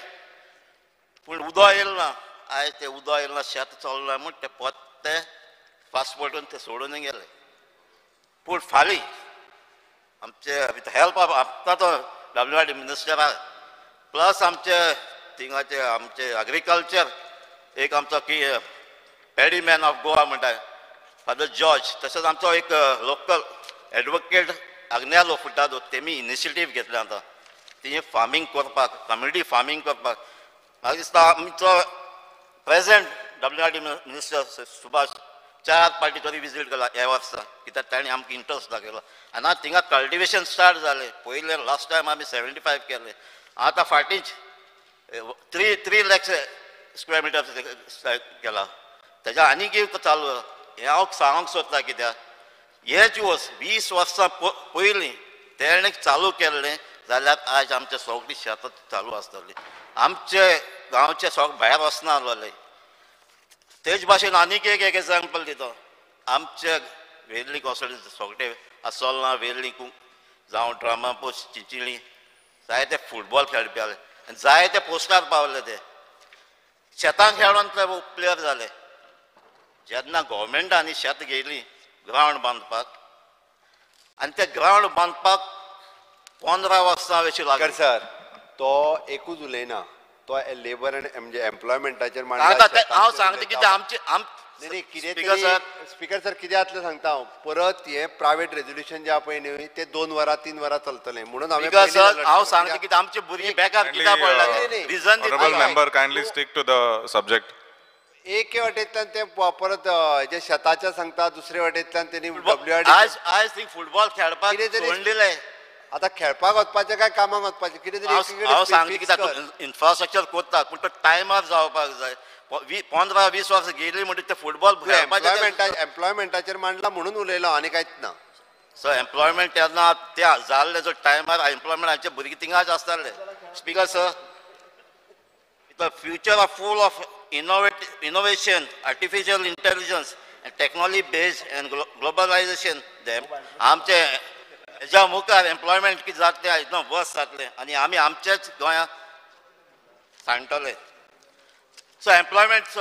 पूण उदक येयलें ना. आयज ते उदक येयलें ना, शेत चलना म्हूण ते पोत्ते पासपोर्टून ते सोडून गेले. पूण फालीं आमचे विथ हेल्प ऑफ आतां तो WRD मिनिस्टराक प्लस आमचे थिंगाचे आमचे एग्रीकल्चर एक आमचो की पॅडी मॅन ऑफ गोवा म्हणटा फादर जॉर्ज, तशेंच आमचो एक लोकल एडवोकेट आग्नेलो फुटादो, तेमी इनिशिएटीव घेतले आतां ती फार्मींग करपाक, कम्युनिटी फार्मींग करपाक. म्हाका दिसता आमचो present WRD minister Subhash 4 party तरी विजीट केला ह्या वर्सा, कित्याक ताणें आमकां इंट्रस्ट दाखयलो. आनी आतां थिंगा कल्टिवेशन स्टार्ट जालें. पयलें लास्ट टायम आमी 75 केले, आतां फाटींच 3 लाख स्क्वेअर मिटर केला. तेज्या आनीक एक चालू हें हांव सांगूंक सोदता, कित्याक हे दिवस 20 वर्सां पयलीं तेणें चालू केल्लें जाल्यार आयज आमचे सगळीं शेतां चालू आसतलीं, आमचे गांवचे सगळे भायर वचना आसलेले. तेच भाशेन आनीक एक एग्जाम्पल दिता. आमचे वेल्ली कॉन्स्टिट्युएन्सी सगळे आसोलना, वेल्ली जावं ड्रामापूर, चिंचिली, जायते फुटबॉल खेळपी आले आनी जायते पोस्टार पावले. ते शेतां खेळून ते प्लेयर जाले. जेन्ना गव्हर्मेंटांनी शेत घेयली ग्रावंड बांदपाक, आनी ते ग्रावंड बांदपाक 15 वर्सां अशी लागली. सर, तो एकूच उलयना, तो लेबर आनी म्हणजे एम्प्लॉयमेंटाचेर हांव सांगता कितें आमचे स्पीकर सर कितें जातलें सांगता हांव. परत हे प्रायवेट रेजोल्युशन जे आहा पळय न्ही ते 2 वरां 3 वरां चलतलें म्हणून हांव सांगता कितें आमचे भुरगीं बेकार कित्याक पडला. Honorable member, kindly stick to the subject. एके वाटेंतल्यान ते परत जे शेताच्या सांगता दुसरे वाटेंतल्यान त्यांनी आज आज थिंग फुटबॉल खेळपाक सोडून दिले आता खेळपाक वचपाचें काय कामाक वचपाचें कितें तरी हांव सांगता कित्याक इन्फ्रास्ट्रक्चर कोत्ता पूण तो टायमार जावपाक जाय 15-20 वर्सां गेली म्हणटकीर ते फुटबॉल एम्प्लॉयमेंटाचेर मांडला म्हणून उलयलो आनी कांयच ना. सो एम्प्लॉयमेंट तेन्ना ते जाल्ले जो टायमार एम्प्लॉयमेंटाचे भुरगे थिंगाच आसताले. Speaker sir, the future R full of innovation, artificial intelligence and technology based and globalization. आमचे हेज्या मुखार एम्प्लॉयमेंट कितें जातलें एकदम वर्स जातलें आनी आमी आमचेच गोंयांत सांडटले. सो एम्प्लॉयमेंट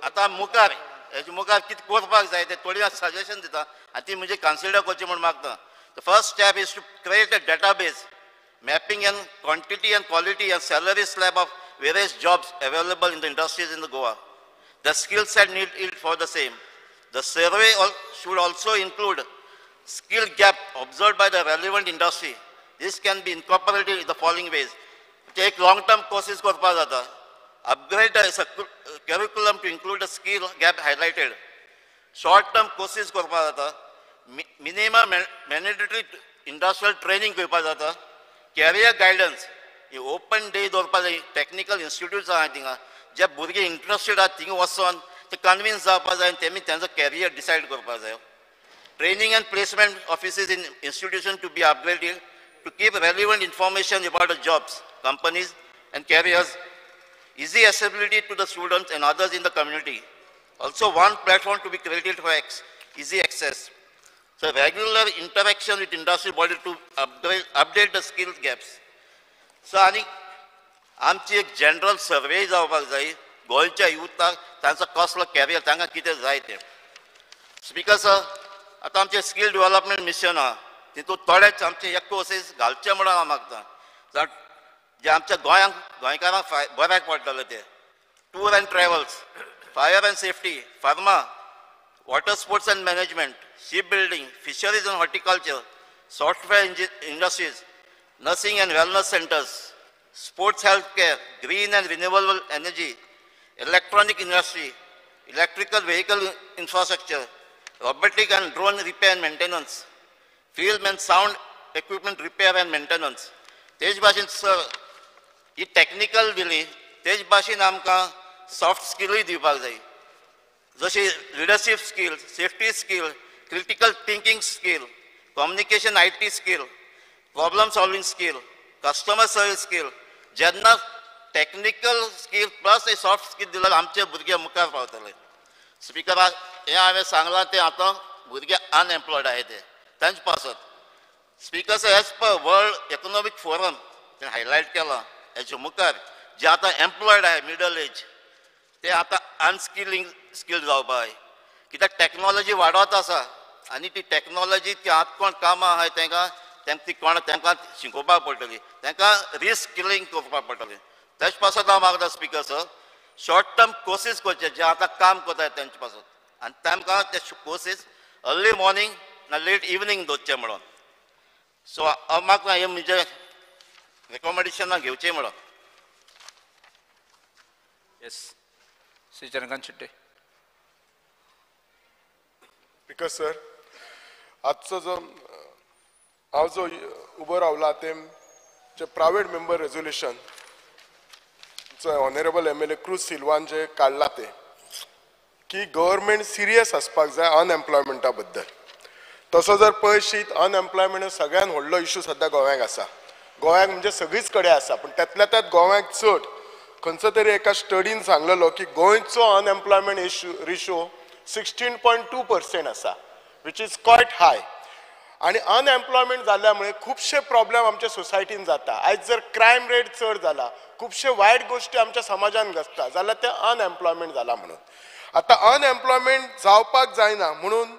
आतां मुखार हेजे मुखार कितें करपाक जाय तें थोडी सजेशन दिता आनी ती म्हणजे कन्सिडर करची म्हूण मागता. The first step is to create a database mapping and quantity and quality and salary slab of various jobs available in the industries in the Goa. The skill set needed for the same. The survey should also include skill gap observed by the relevant industry. This can be incorporated in the following ways. Take long-term courses korpa jata. Upgrade the curriculum to include the skill gap highlighted. Short-term courses korpa jata. Minimum mandatory industrial training korpa jata. Career guidance, open day दवरपा जाय. Technical institutes आहाय थिंगा जे भुरगे interested आहात थिंगा वचोन ते कन्विन्स जावपा जाय आनी तेमी तेंचो कॅरियर डिसायड करपा जाय. Training and placement offices in institutions to be upgraded to keep relevant information about the jobs, companies and careers, easy accessibility to the students and others in the community. Also one platform to be created for easy access. So regular interaction with industry body to update the skill gaps. So आणि आमची एक general सर्वे जावपाक जाय गोंयच्या युथाक तांचो कसलो carrier तांकां कितें जाय तें. स्पीकर सर, आतां आमचें स्कील डेव्हलपमेंट मिशन आहा तितूंत थोडेच आमचे हे कोर्सीस घालचे म्हणून हांव मागतां जे आमच्या गोंयकारांक बऱ्याक पडटले ते. Tour end travels, fire end safety, pharma, water sports and management, shipbuilding, fisheries and horticulture, software industries, nursing and wellness centers, sports healthcare, green and renewable energy, electronic industry, electrical vehicle infrastructure, robotic and drone repair and maintenance, film and sound equipment repair and maintenance. तेज भाशेन sir ही technical दिली तेज भाशेन आमकां soft स्किलूय दिवपाक जाय. जशी leadership skill, safety skill, critical thinking skill, communication IT skill, problem solving skill, customer service skill. जेन्ना technical skill plus soft skill दिल्यार आमचे भुरगे मुखार पावतले. स्पीकर, हें हांवें सांगलां तें आतां भुरगे अनएम्प्लॉयड आहाय ते तांचे पासत. Speaker sir, as per world economic forum तें हायलायट केलां हेजे मुखार जे आतां एम्प्लॉयड आहाय मिडल एज ते आतां अनस्किलिंग स्किल जावपा जाय. कित्याक टॅक्नॉलॉजी वाडत आसा आनी ती टॅक्नॉलॉजी ती आतां कोण कामां आहाय तांकां शिकोवपाक पडटली, तांकां रिस्किलिंग करपाक पडटलें. तेच पासत हांव मागता speaker sir, short term courses करचे जे आतां काम करतात तेंचे पासत आनी तांकां ते कोर्सीस अर्ली मॉर्निंग ना लेट इवनिंग दवरचे म्हणून. सो हांव म्हाका हें म्हणजे रेकमेंडेशनां घेवचें म्हणून. Yes, Shri Chandrakant Shette. Speaker sir, आजचो जो हांव जो उबो रावला तें जे प्रायवेट मेंबर रेजोल्युशन जो ऑनरेबल MLA क्रूज सिल्वान जे काडला ते की गव्हर्मेंट सिरियस आसपाक जाय अनएम्प्लॉयमेंटा बद्दल. तसो जर पळयशीत अनएम्प्लॉयमेंट सगळ्यान व्हडलो इश्यू सद्या गोंयांत आसा. गोंयांत म्हणजे सगळीच कडेन आसा पूण त्यातल्या त्यात गोंयांत चड. खंयचो तरी एका स्टडीन सांगलेलो की गोंयचो अनएम्प्लॉयमेंट रेशो 16.2% आसा, विच इज क्वायट हाय. आणि अनएम्प्लॉयमेंट जाल्ल्यामुळे खुबशे प्रॉब्लेम आमच्या सोसायटीन जाता. आयज जर क्रायम रेट चड जाला, खुबशे वायट गोश्टी आमच्या समाजान घडटा जाल्यार ते अनएम्प्लॉयमेंट जाला म्हणून. आता अनएम्प्लॉयमेंट जावपाक जायना म्हणून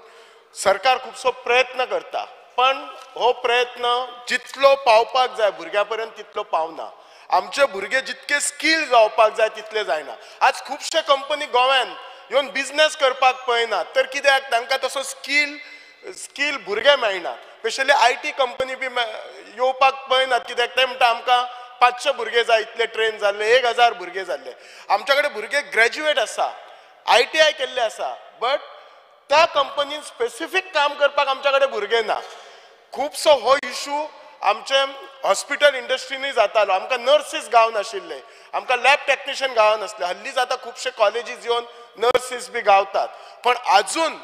सरकार खुबसो प्रयत्न करता, पण हो प्रयत्न जितलो पावपाक जाय भुरग्यां पर्यंत तितलो पावना. आमचे भुरगे जितके स्कील जावपाक जाय तितले जायना. आज खुबशे कंपनी गोव्यान येवन बिझनेस करपाक पळयनात, तर कित्याक तांकां तसो स्कील भुरगे मेळनात. स्पेशली IT कंपनी बी येवपाक पळयनात कित्याक ते म्हणटा आमकां 500 भुरगे जाय, इतले ट्रेन जाल्ले, 1000 भुरगे जाल्ले. आमच्या कडेन भुरगे ग्रॅज्युएट आसा ITI केल्ले आसा बट त्या कंपनीन स्पेसिफीक काम करपाक आमच्या कडेन भुरगे ना. खुबसो हो इशू आमचे हॉस्पिटल इंडस्ट्रीनी जातालो. आमकां नर्सीस गावनाशिल्ले, आमकां लॅब टेक्निशियन गावनासले. हल्ली जाता खुबशे कॉलेजीस येवन नर्सीस बी गावतात. पण अजून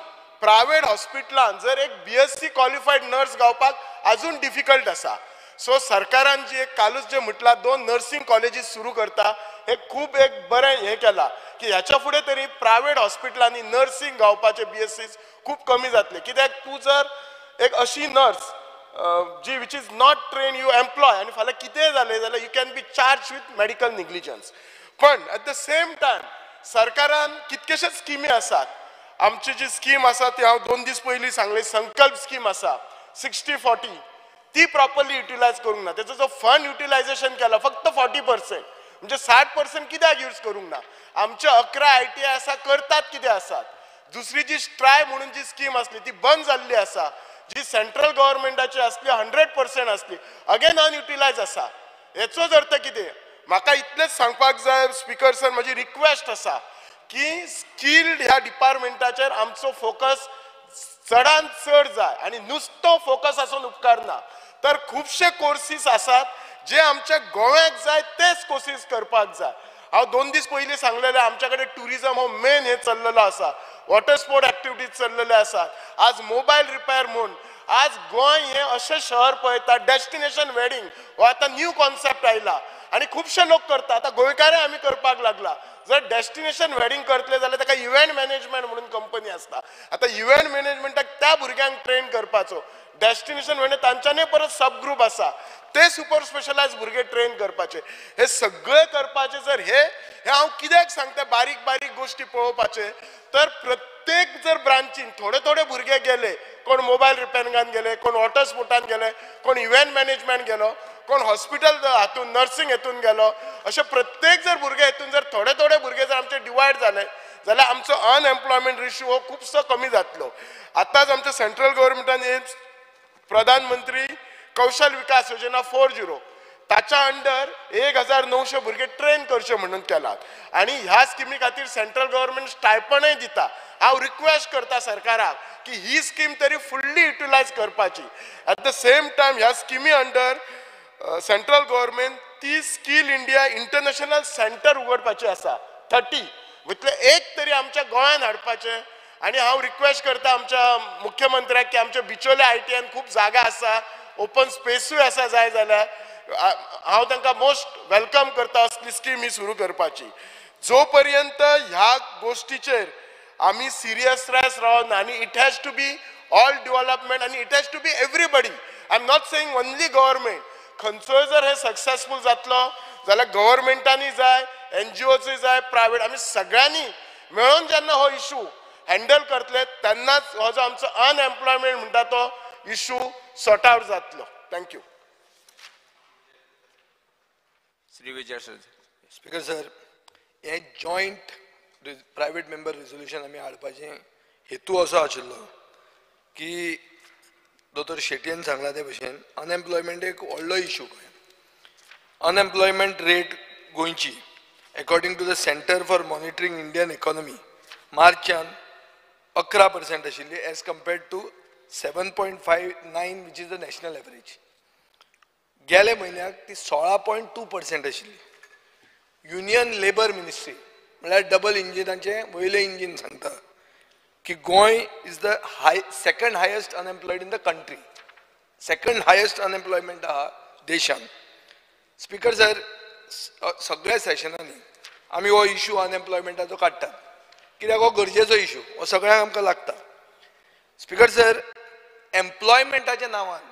प्रायवेट हॉस्पिटलान जर एक BSc क्वालिफाईड नर्स गावपाक अजून डिफिकल्ट आसा. सो सरकारान जी एक कालूच जे म्हटला 2 नर्सिंग कॉलेजीस सुरू करता हे खूब एक बरें हे केला की ह्याच्या फुडें तरी प्रायवेट हॉस्पिटलांनी नर्सिंग गावपाचे BSc खूब कमी जातले. कित्याक तूं जर एक अशी नर्स जी which is not train you employ आनी फाल्यां कितेंय जालें जाल्यार you can be charge with medical negligence. पण एट द सेम टायम सरकारान कितकेशेच स्किमी आसात. आमची जी स्कीम आसा ती हांव 2 दीस पयलीं सांगलें, संकल्प स्कीम आसा 60-40 ती प्रॉपरली युटिलायज करूंक ना. तेजो जो फंड युटिलायझेशन केला फक्त 40%, म्हणजे 60% कित्याक यूज करूंक ना. आमचे 11 ITI आसा करतात कितें आसात. दुसरी जी स्ट्राय म्हणून जी स्कीम आसली ती बंद जाल्ली आसा. जी सेंट्रल गव्हर्नमेंटाची असली 100% असली अगेन अनयुटिलायज आसा. हेचो अर्थ कितें? म्हाका इतलेंच सांगपाक जाय स्पीकर सर, म्हजी रिक्वेस्ट आसा की स्किल्ड ह्या डिपार्टमेंटाचेर आमचो फोकस चडांत चड जाय आनी नुसतो फोकस आसून उपकार ना. तर खुबशे कोर्सीस आसात जे आमच्या गोव्याक जाय तेच कोर्सीस करपाक जाय. हांव 2 दीस पयलीं सांगलेलें आमच्या कडेन टुरिझम हो मेन हे चल्लेलो आसा, वॉटर स्पोर्ट एक्टिविटीज चल्लेले आसात. आज मोबायल रिपेअर म्हूण आज गोंय हे अशें शहर पळयता डेस्टिनेशन वेडिंग हो आतां न्यू कॉन्सेप्ट आयला आनी खुबशे लोक करता. आतां गोंयकाराय आमी करपाक लागला. जर डेस्टिनेशन वेडिंग करतले जाल्यार ताका इव्हेंट मॅनेजमेंट म्हणून कंपनी आसता. आतां इव्हेंट मॅनेजमेंटाक त्या भुरग्यांक ट्रेन करपाचो, डेस्टिनेशन म्हणजे तांच्यानी परत सब ग्रुप आसा ते सुपर स्पेशलायज भुरगे ट्रेन करपाचे. हे सगळे करपाचे जर हे हांव कित्याक सांगता बारीक बारीक गोष्टी पळोवपाचे. तर प्रत्येक जर ब्रांचीन थोडे थोडे भुरगे गेले, कोण मोबायल रिपेरिंगान गेले, कोण वॉटर स्पोर्टान गेले, कोण इव्हेंट मॅनेजमेंट गेलो, कोण हॉस्पिटल हातून नर्सिंग हेतून गेलो, अशे प्रत्येक जर भुरगे हेतून जर थोडे थोडे भुरगे जर आमचे डिवायड जाले जाल्यार आमचो अनएम्प्लॉयमेंट रेशियो हो खुबसो कमी जातलो. आतांच आमच्या सेंट्रल गव्हर्नमेंटान प्रधानमंत्री कौशल विकास योजना 4.0 ताच्या अंडर 1900 भुरगे ट्रेन करचे म्हणून केलात आणि ह्या स्किमी खातीर सेंट्रल गव्हर्नमेंट स्टायपंडय दिता. हांव रिक्वेस्ट करता सरकाराक की ही स्कीम तरी फुल्ली युटिलायज करपाची. एट द सेम टायम ह्या स्किमी अंडर सेंट्रल गव्हर्नमेंट ती स्कील इंडिया इंटरनॅशनल सेंटर उगडपाची आसा 30 वितले एक तरी आमच्या गोंयान हाडपाचे. आणि हांव रिक्वेस्ट करता आमच्या मुख्यमंत्र्याक की आमच्या बिचोले ITIन खूब जागा आसा, ओपन स्पेसूय आसा, जाय जाल्यार हांव तांकां मोस्ट वेलकम करता असली स्कीम ही सुरू करपाची. जो पर्यंत ह्या गोष्टीचेर आमी सिरियसनेस रावना आनी it has to be all development आनी it has to be everybody. I am not saying only government. खंयचोय जर हे सक्सेसफूल जातलो जाल्यार गव्हर्नमेंटांनी जाय, NGOचूय जाय, प्रायवेट, आमी सगळ्यांनी मेळून जेन्ना हो इशू हँडल करतले तेन्नाच हो जो आमचो अनएम्प्लॉयमेंट म्हणटा तो इशू सॉर्ट आउट जातलो. Thank you. Shri Vijay sir. Speaker sir, हे जॉयंट प्रायवेट मेंबर रिझोल्युशन आमी हाडपाचें हेतू असो आशिल्लो की दोतोर शेटयेन सांगला ते भशेन अनएम्प्लॉयमेंट एक व्हडलो इशू. अनएम्प्लॉयमेंट रेट गोंयची according to the centre for monitoring Indian economy मार्चान 11% आशिल्ली as compared to 7.59 which is the national average. गेल्या म्हयन्याक ती 16.2% आशिल्ली. युनियन लेबर मिनिस्ट्री म्हळ्यार डबल इंजिनाचे वयले इंजिन सांगता की Goem is the second highest unemployed in the country. Second highest unemployment आहा देशान. स्पीकर सर, सगळ्या सेशनांनी आमी हो इशू अनएम्प्लॉयमेंटाचो काडटात कित्याक हो गरजेचो इशू, हो सगळ्यांक आमकां लागता. स्पीकर सर, एम्प्लॉयमेंटाच्या नांवान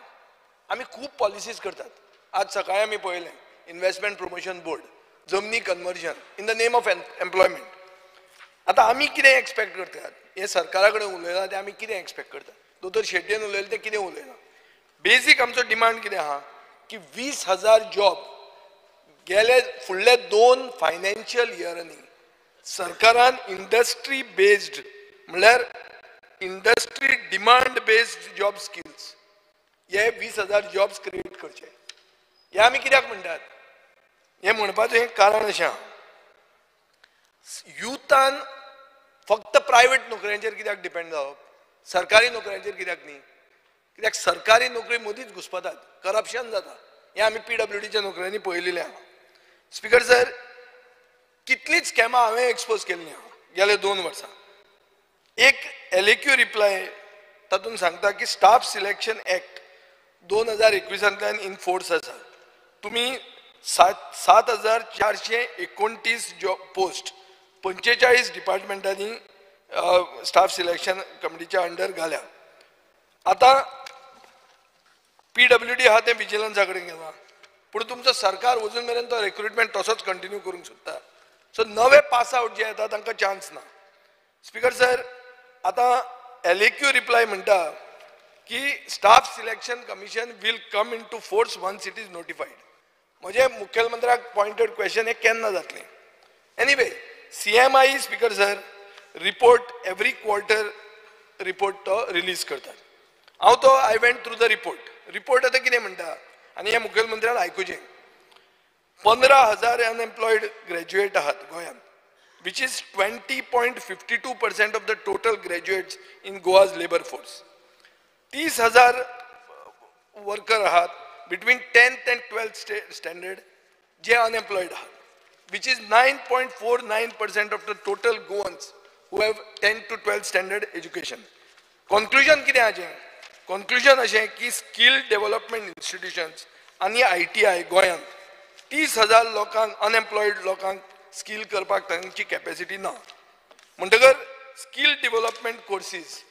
आमी खूब पॉलिसीज करतात. आज सकाळी आमी पळयलें इन्व्हेस्टमेंट प्रमोशन बोर्ड, जमनी conversion in the name of employment. आतां आमी कितें एक्सपेक्ट करतात? हे सरकारा कडेन उलयलां तें आमी कितें एक्सपेक्ट करतात? दोतोर शेटयेन उलयलें तें कितें उलयलां? बेसीक आमचो डिमांड कितें आहा की 20,000 जॉब गेले फुडले 2 फायनान्शियल इयरांनी सरकारान इंडस्ट्री बेस्ड म्हळ्यार industry demand based job skills हे 20,000 जॉब्स क्रिएट करचे. हे आमी कित्याक म्हणटात? हे म्हणपाचें कारण अशें आहा, युथान फक्त प्रायव्हेट नोकऱ्यांचेर कित्याक डिपेंड जावप, सरकारी नोकऱ्यांचेर कित्याक न्ही? कित्याक सरकारी नोकरी मदींच घुसपतात, करप्शन जाता, हें आमी PWDच्या नोकऱ्यांनी पळयलेलें आहा. स्पीकर सर, कितलींच स्कॅमां हांवें एक्सपोज केल्लीं आहा गेले 2 वर्सां. एक LAQ रिप्लाय तातूंत सांगता की staff selection act 2021 in force आसा. तुमी 7,429 जॉब पोस्ट 45 डिपार्टमेंटांनी स्टाफ सिलेक्शन कमिटीच्या अंडर घाल्या. आता PWD आहा ते विजिलन्सा कडेन गेला, पूण तुमचो सरकार अजून मेरेन तो रिक्रुटमेंट तसोच कंटिन्यू करूंक सोदता. सो नवे पास आउट जे येता तांकां चान्स ना. स्पीकर सर, आता LAQ रिप्लाय म्हणटा की staff selection commission will come into force once it is notified. म्हणजे मुख्यमंत्र्याक पॉइंटेड क्वेश्चन हे केन्ना जातलें? Anyway, CMI speaker sir report every quarter report तो रिलीज करतात. I went through the report. Report आता कितें म्हणटा आनी हे मुखेलमंत्र्यान आयकुचें. 15,000 अनएम्प्लॉयड ग्रॅज्युएट आहात गोंयांत, which is 20.52% of the total graduates in Goa's labor force. 30,000 worker आहात between 10th and 12th standard जे unemployed आहात, which is 9.49% of the total Goans who have 10th to 12th standard education. Conclusion कितें आजें? Conclusion अशें की skill development institutions आनी ITI गोंयांत 30,000 लोकांक unemployed लोकांक स्किल करपाक तांची कॅपॅसिटी ना. म्हणटकर स्किल डेव्हलपमेंट कोर्सीस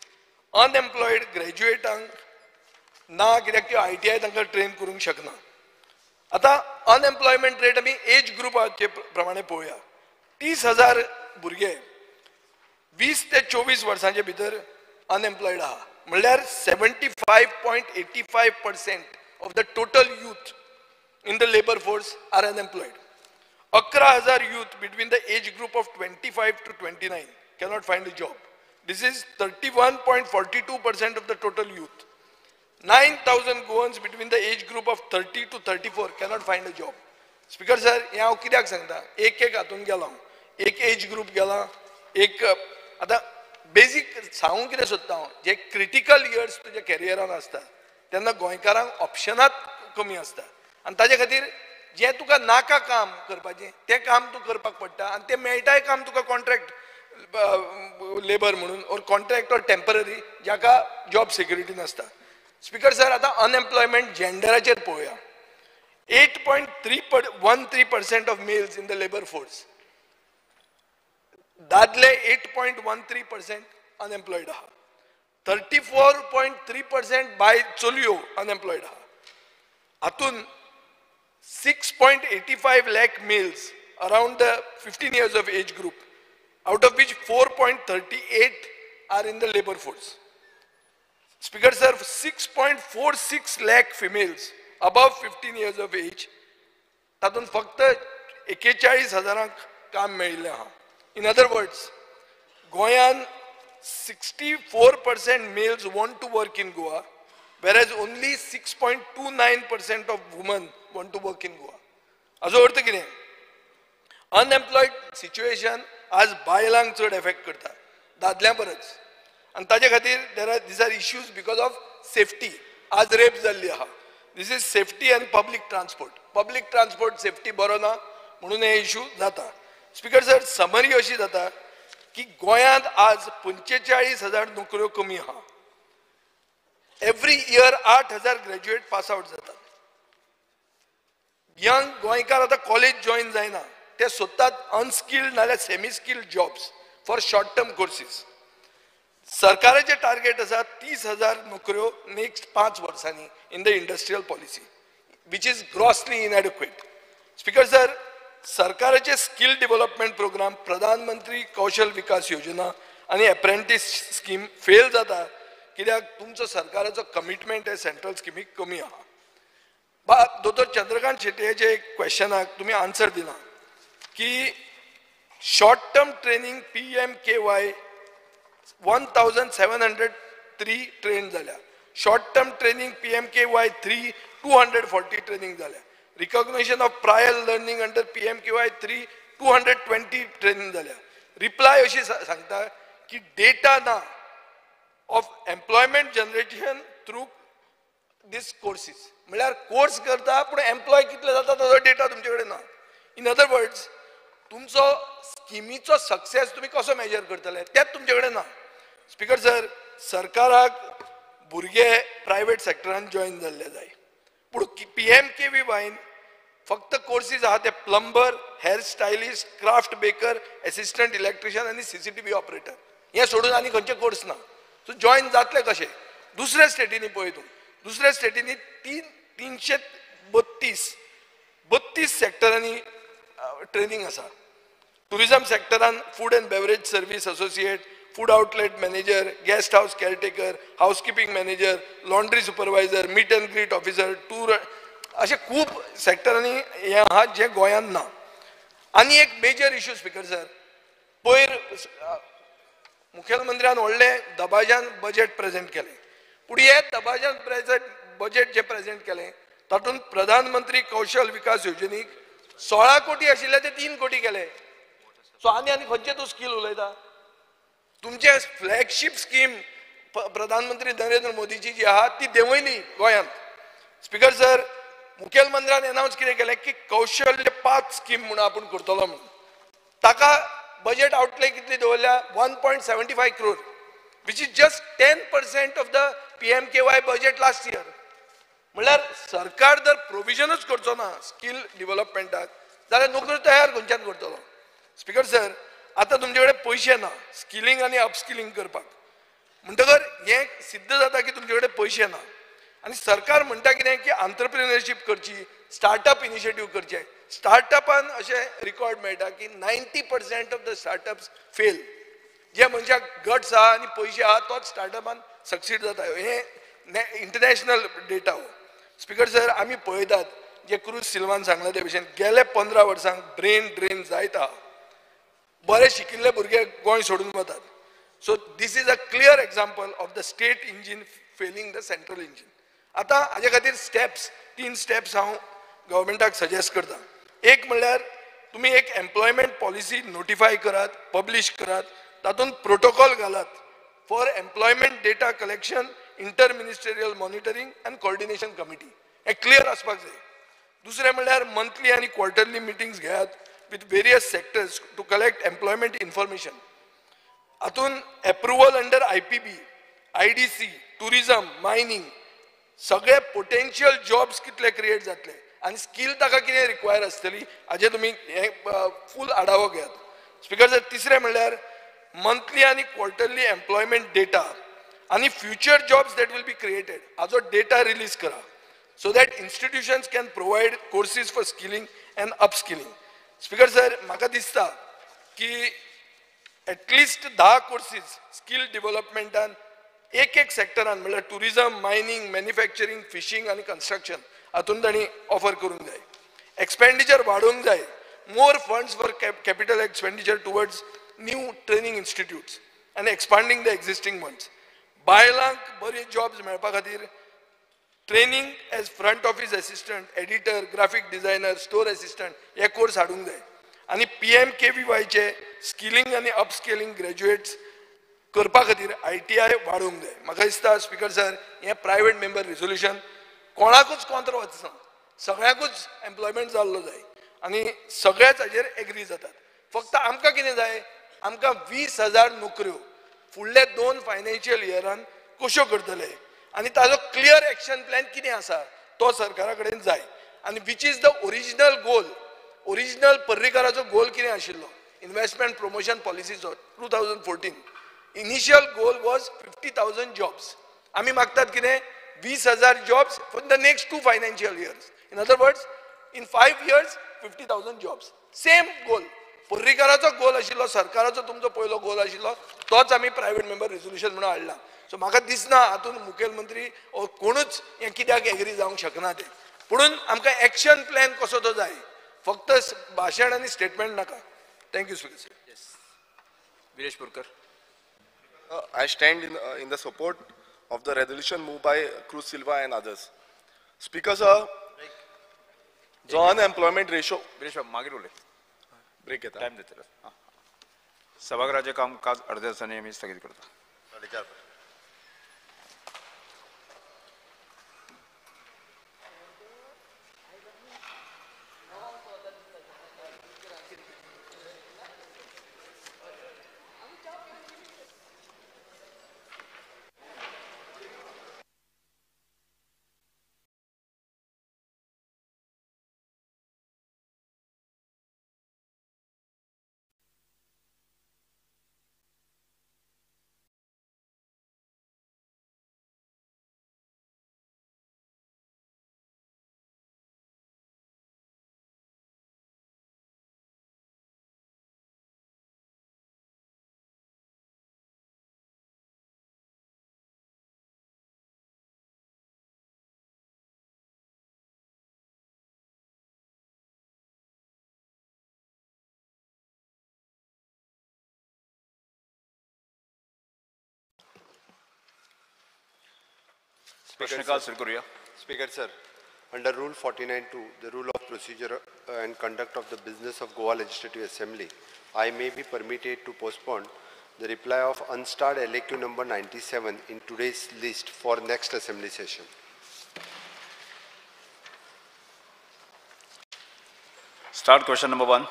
अनएम्प्लॉयड ग्रॅज्युएटांक ना, कित्याक त्यो ITI तांकां ट्रेन करूंक शकना. आता अनएम्प्लॉयमेंट रेट आमी एज ग्रुपाचे प्रमाणे पळोवया. 30,000 भुरगे 20 ते 24 वर्सांचे भितर अनएम्प्लॉयड आहा, म्हणल्यार 75.85% of the total youth in the labor force are unemployed. 11,000 youth between the age group of 25 to 29 cannot find a job. This is 31.42% of the total youth. 9,000 Goans between the age group of 30 to 34 cannot find a job. Speaker sir, हे हांव कित्याक सांगता, एक हातून गेला, एक age group गेला, एक आता बेसिक सांगूंक कितें सोदता हांव, जे क्रिटिकल इयर्स तुज्या कॅरियरान आसता तेन्ना गोंयकारांक ऑप्शनात कमी आसता आनी ताजे खातीर जें तुका नाका काम करपाचें तें काम तूं करपाक पडटा आनी तें मेळटाय काम तुका कॉन्ट्रॅक्ट लेबर म्हणून और कॉन्ट्रॅक्ट और टेम्पररी जाका जॉब सिक्युरिटी नासता. स्पीकर सर, आतां अनएम्प्लॉयमेंट जेंडराचेर पळोवया. 8.13% of males in the labour force, दादले 8.13% अनएम्प्लॉयड आहा. 34.3% बाय चलयो अनएम्प्लॉयड आहा. हातून 6.85 lakh males around the 15 years of age group, out of which 4.38 are in the labor force. Speaker sir, 6.46 lakh females above 15 years of age, तातून फक्त 41,000 काम मेळिल्लें आहा. In other words, गोंयान 64% males want to work in Goa, whereas only 6.29% of women want to work in Goa. हाचो अर्थ कितें? Unemployed situation आज बायलांक चड एफेक्ट करता दादल्या परस, आनी ताजे खातीर these are issues because of safety. आज रेप जाल्ली आहा. This is safety and public transport. Public transport safety बरो ना म्हणून हे इश्यू जाता. स्पीकर सर, समरी अशी जाता की गोंयांत आज 45,000 नोकऱ्यो कमी आहा. Every year 8,000 graduate pass out जातात. यंग गोंयकार आता कॉलेज जॉईन जायना, ते सोदतात अनस्किल्ड नाल्यार semi skilled jobs for short term courses. सरकाराचे टार्गेट आसा 30,000 नोकऱ्यो नेक्स्ट 5 वर्सांनी in the industrial policy, which is grossly इनएडिक्वेट. Speaker sir, सरकाराचे स्किल डेव्हलपमेंट प्रोग्राम, प्रधानमंत्री कौशल विकास योजना आणि एप्रेंटीस स्कीम फेल जाता कित्याक तुमचो सरकाराचो कमिटमेंट हे सेंट्रल स्किमीक कमी आहा. दोतोर चंद्रकांत शेट्येचे एक क्वेश्चनाक तुम्ही आन्सर दिला की short term training PMKY 1,703 train जाल्या, short term training PMKY 3 240 training जाल्या, recognition of prior learning under PMKY 3 220 training जाल्या. रिप्लाय अशी सांगता की डेटा ना of employment generation through this courses म्हळ्यार कोर्स करता पूण एम्प्लॉय कितले जाता ताचो डेटा तुमचे कडेन ना. इन अदर वर्ड्स तुमचो स्किमीचो सक्सेस तुम्ही कसो मेजर करतले तेच तुमचे कडेन ना. स्पीकर सर, सरकाराक भुरगे प्रायव्हेट सेक्टरान जॉईन जाल्ले जाय पूण PMKVYन फक्त कोर्सीस आहा ते plumber, hair stylist, craft baker, assistant electrician आनी CCTV ऑपरेटर हे सोडून आनी खंयचे कोर्स ना. सो जॉईन जातले कशे? दुसऱ्या स्टेटींनी पळय तूं, दुसऱ्या स्टेटींनी 332 सेक्टरांनी ट्रेनिंग आसा. टुरिझम सेक्टरान food and beverage service associate, food outlet manager, guest house caretaker, housekeeping manager, laundry supervisor, meet and greet officer, tour, असे खूप सेक्टरांनी हे आहा जे गोंयांत ना. आनी एक मेजर इश्यू स्पीकर सर, पयर मुखेलमंत्र्यान व्हडले दबाज्यान बजेट प्रेझेंट केले पूण हे दबाज्यान बजेट जे प्रेझेंट केले तातूंत प्रधानमंत्री कौशल विकास येवजणेक 16 कोटी आशिल्ले ते 3 कोटी केले. सो आनी खंयचे तूं स्कील उलयता? तुमचे फ्लॅगशीप स्कीम प्रधानमंत्री नरेंद्र मोदीची जी आहा ती देंवयली गोंयांत. स्पीकर सर, मुखेलमंत्र्यान अनाउन्स कितें केलें की कौशल्य 5 स्कीम म्हणून आपूण करतलो म्हणून. ताका बजेट आउटले कितली दवरल्या? 1.75 crore, which is just 10% of the PMKY budget last year. म्हळ्यार सरकार जर प्रोविजनूच करचो ना स्कील डेव्हलपमेंटाक जाल्यार नोकरी तयार खंयच्यान करतलो? स्पीकर सर, आता तुमचे कडेन पयशे ना स्किलिंग आनी अपस्किलिंग करपाक म्हणटकर हें सिद्ध जाता की तुमचे कडेन पयशे ना. आनी सरकार म्हणटा कितें की एंटरप्रिन्युरशीप करची, स्टार्टअप इनिशिएटीव करचे. स्टार्टअपान अशें रिकॉर्ड मेळटा की 90% ऑफ द स्टार्टअप्स फेल. जे मनशाक गट्स आहा आनी पयशे आहा तोच स्टार्टअपान सक्सीड जाता. हे इंटरनॅशनल डेटा हो. स्पीकर सर, आमी पळयतात जे क्रूज सिल्वान सांगला ते भशेन गेले 15 वर्सांक ब्रेन ड्रेन जायत आहा. बरे शिकिल्ले भुरगे गोंय सोडून वतात. So this is a clear example of the state engine failing the central engine. आता हाजे खातीर स्टेप्स 3 स्टेप्स हांव गव्हर्मेंटाक सजेस्ट करता. एक म्हणल्यार तुमी एक एम्प्लॉयमेंट पॉलिसी नोटिफाय करात, पब्लीश करात, तातूंत प्रोटोकॉल घालात for employment data collection, inter ministerial monitoring and coordination committee. हे क्लियर आसपाक जाय. दुसरें म्हणल्यार मंथली आनी क्वार्टरली मिटिंग्स घेयात with various sectors to collect employment information. हातून approval under IPB, IDC, tourism, mining, सगळे potential jobs कितले create जातले आणि स्किल ताका कितें रिक्वायर आसतली हाजे तुमी फूल आढावो घेयात. स्पीकर सर, तिसरें म्हणल्यार मंथली आनी क्वार्टरली एम्प्लॉयमेंट डेटा आनी future jobs that will be created हाजो डेटा रिलीज करा so that institutions can provide courses for skilling and upskilling. Speaker sir, म्हाका दिसता की एटलिस्ट 10 कोर्सीस स्किल डेव्हलपमेंटान एक सेक्टरान म्हणल्यार टुरिझम, मायनिंग, मॅन्युफॅक्चरिंग, फिशिंग आनी कन्स्ट्रक्शन हातून तांणी ऑफर करूंक जाय. एक्सपेंडिचर वाडोवंक जाय. More funds for capital expenditure towards new training institutes आनी एक्सपांडिंग द एक्झिस्टिंग वन्स. बायलांक बरे जॉब्स मेळपा खातीर training as front office assistant, editor, graphic designer, store assistant हे कोर्स हाडूंक जाय. आनी PMKVYचे स्किलिंग आनी अपस्किलिंग ग्रॅज्युएट्स करपा खातीर ITI वाडोवंक जाय. म्हाका दिसता स्पीकर सर, हें प्रायवेट मेंबर रिझोल्युशन कोणाकूच कोंत्र वचना, सगळ्यांकूच एम्प्लॉयमेंट जाल्लो जाय आनी सगळेच हाजेर एग्री जातात. फक्त आमकां कितें जाय? आमकां 20,000 नोकऱ्यो फुडले 2 फायनान्शियल इयरान कश्यो करतले आनी ताजो क्लियर एक्शन प्लॅन कितें आसा तो सरकारा कडेन जाय. आनी which is the original goal. Original पर्रीकाराचो गोल कितें आशिल्लो? इन्व्हेस्टमेंट प्रमोशन पॉलिसीचो 2014 इनिशियल गोल वॉज 50,000 जॉब्स. आमी मागतात कितें? 20,000 jobs for the next 2 financial years. In other words, in 5 years 50,000 jobs. Same goal. पर्रीकाराचो गोल आशिल्लो, सरकाराचो तुमचो पयलो गोल आशिल्लो, तोच आमी प्रायवेट मेंबर रिझोल्युशन म्हणून हाडला. सो म्हाका दिसना हातून मुखेलमंत्री कोणूच हें कित्याक एग्री जावंक शकना ते. पुणून आमकां एक्शन प्लॅन कसो तो जाय, फक्त भाशण आनी स्टेटमेंट नाका. Thank you speaker sir. Viresh Purkar. I stand in the support of the resolution moved by Cruz Silva and others. Speaker sir, जो unemployment ratio विरेश मागीर उलय ब्रेक येता टाइम देतलो. सभागृहाचे कामकाज अर्ध्या तासाने मी स्थगित करतो. प्रश्नकाल सुरू करूया. Speaker sir, under Rule 49(2), the rule of procedure and conduct of the business of Goa Legislative Assembly, I may be permitted to postpone the reply of unstarred LAQ number 97 in today's list for next assembly session. Start question number 1.